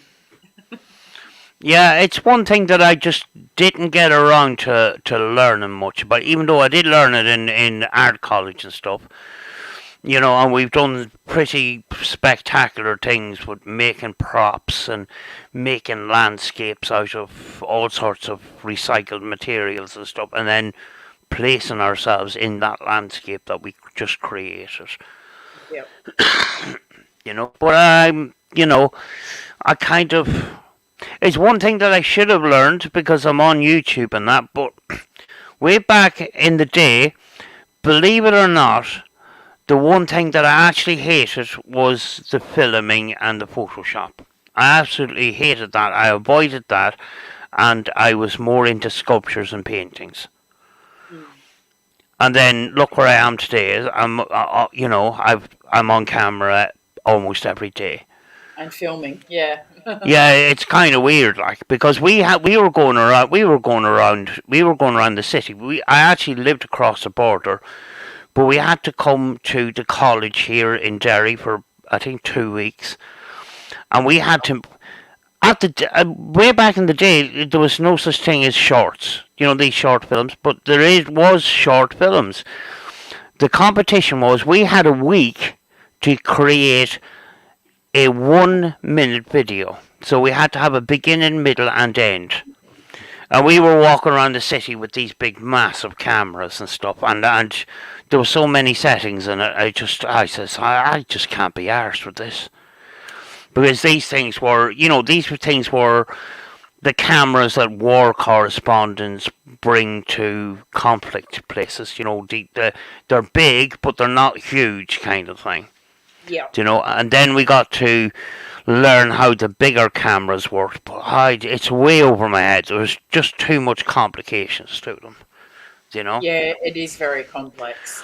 Yeah, it's one thing that I just didn't get around to learning much about, even though I did learn it in art college and stuff. And we've done pretty spectacular things with making props and making landscapes out of all sorts of recycled materials and stuff, and then placing ourselves in that landscape that we just created. Yep. But I kind of. It's one thing that I should have learned because I'm on YouTube and that, but way back in the day, believe it or not, the one thing that I actually hated was the filming and the Photoshop. I absolutely hated that. I avoided that, and I was more into sculptures and paintings. Mm. And then look where I am today. I'm on camera almost every day. And filming, yeah. Yeah, it's kind of weird, like, because we were going around the city. I actually lived across the border, but we had to come to the college here in Derry for I think 2 weeks, and we had to. Way back in the day, there was no such thing as shorts. These short films, but was short films. The competition was we had a week to create a 1 minute video. So we had to have a beginning, middle, and end. And we were walking around the city with these big, massive cameras and stuff, and there were so many settings in it. I just can't be arsed with this because these things were the cameras that war correspondents bring to conflict places. They're big, but they're not huge, kind of thing. Yeah. And then we got to learn how the bigger cameras worked, but it's way over my head. There was just too much complications to them. Yeah, it is very complex.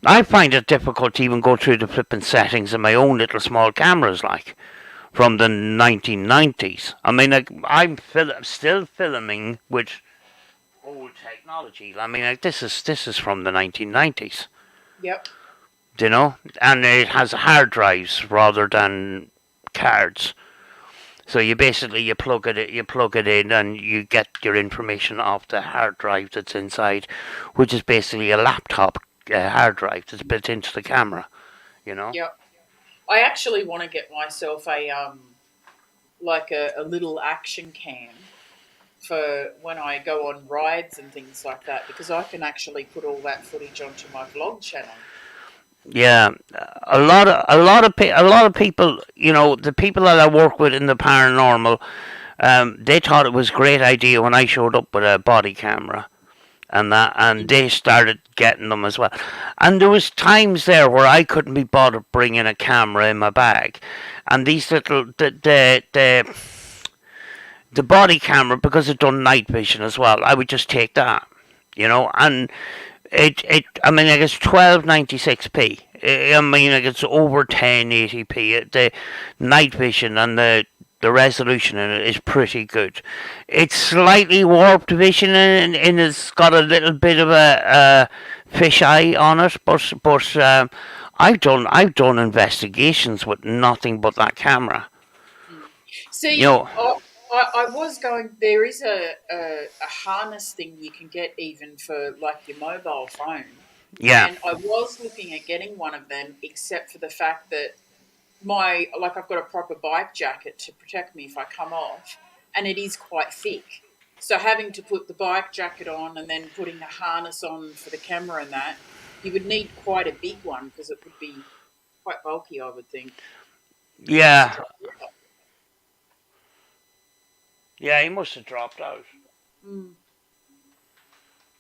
I find it difficult to even go through the flipping settings in my own little small cameras, like from the 1990s. I mean, like, still filming with old technology. I mean, like, this is from the 1990s. Yep. And it has hard drives rather than cards. So you plug it in, and you get your information off the hard drive that's inside, which is basically a laptop hard drive that's built into the camera. You know. Yep. I actually want to get myself a like a little action cam, for when I go on rides and things like that, because I can actually put all that footage onto my vlog channel. Yeah, a lot of people, you know, the people that I work with in the paranormal, they thought it was a great idea when I showed up with a body camera and that, and they started getting them as well. And there was times there where I couldn't be bothered bringing a camera in my bag, and these little the body camera, because it done night vision as well, I would just take that, you know, and I mean, like, it's 1296p. I mean, like, it's over 1080p. The night vision and the resolution in it is pretty good. It's slightly warped vision, and it's got a little bit of a fisheye on it, but I've done investigations with nothing but that camera. You See, know, I was going. There is a harness thing you can get even for like your mobile phone, yeah, and I was looking at getting one of them, except for the fact that my like I've got a proper bike jacket to protect me if I come off, and it is quite thick. So having to put the bike jacket on and then putting a harness on for the camera and that, you would need quite a big one because it would be quite bulky, I would think. He must have yeah, dropped it out. yeah. He must have dropped out. Mm.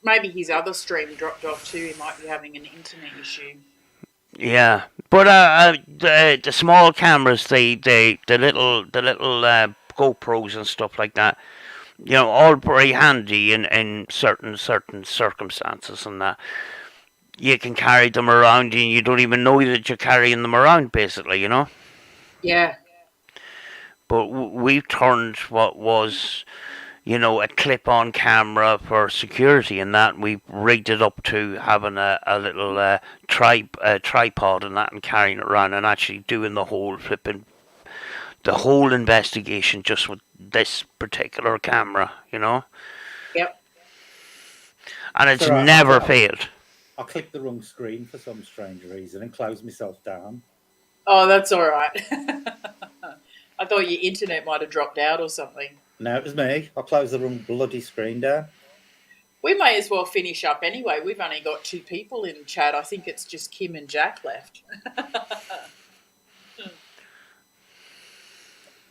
Maybe his other stream dropped off too. He might be having an internet issue. Yeah, but the small cameras, the little GoPros and stuff like that, you know, all very handy in certain circumstances, and that you can carry them around and you don't even know that you're carrying them around, basically, you know. Yeah, But we've turned what was, you know, a clip-on camera for security, and that we rigged it up to having a little tripod and that, and carrying it around and actually doing the whole investigation just with this particular camera, you know, yep. and it's Sorry, never failed. I clicked the wrong screen for some strange reason and closed myself down. Oh, that's all right. I thought your internet might have dropped out or something. No, it was me. I closed the wrong bloody screen down. We may as well finish up anyway. We've only got 2 people in chat. I think it's just Kim and Jack left.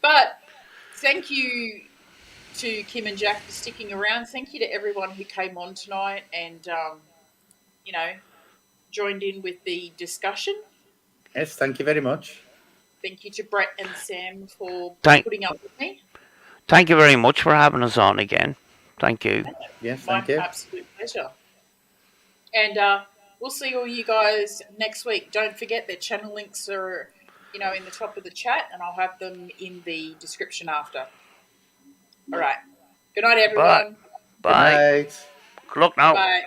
But thank you to Kim and Jack for sticking around. Thank you to everyone who came on tonight and, you know, joined in with the discussion. Yes, thank you very much. Thank you to Brett and Sam for Thank putting up with me. thank you very much for having us on again. Thank you. Yes, My thank you. absolute pleasure. And we'll see all you guys next week. Don't forget their channel links are, you know, in the top of the chat, and I'll have them in the description after. All right. Good night, Bye. everyone. Good Bye. night. Good luck now. Bye.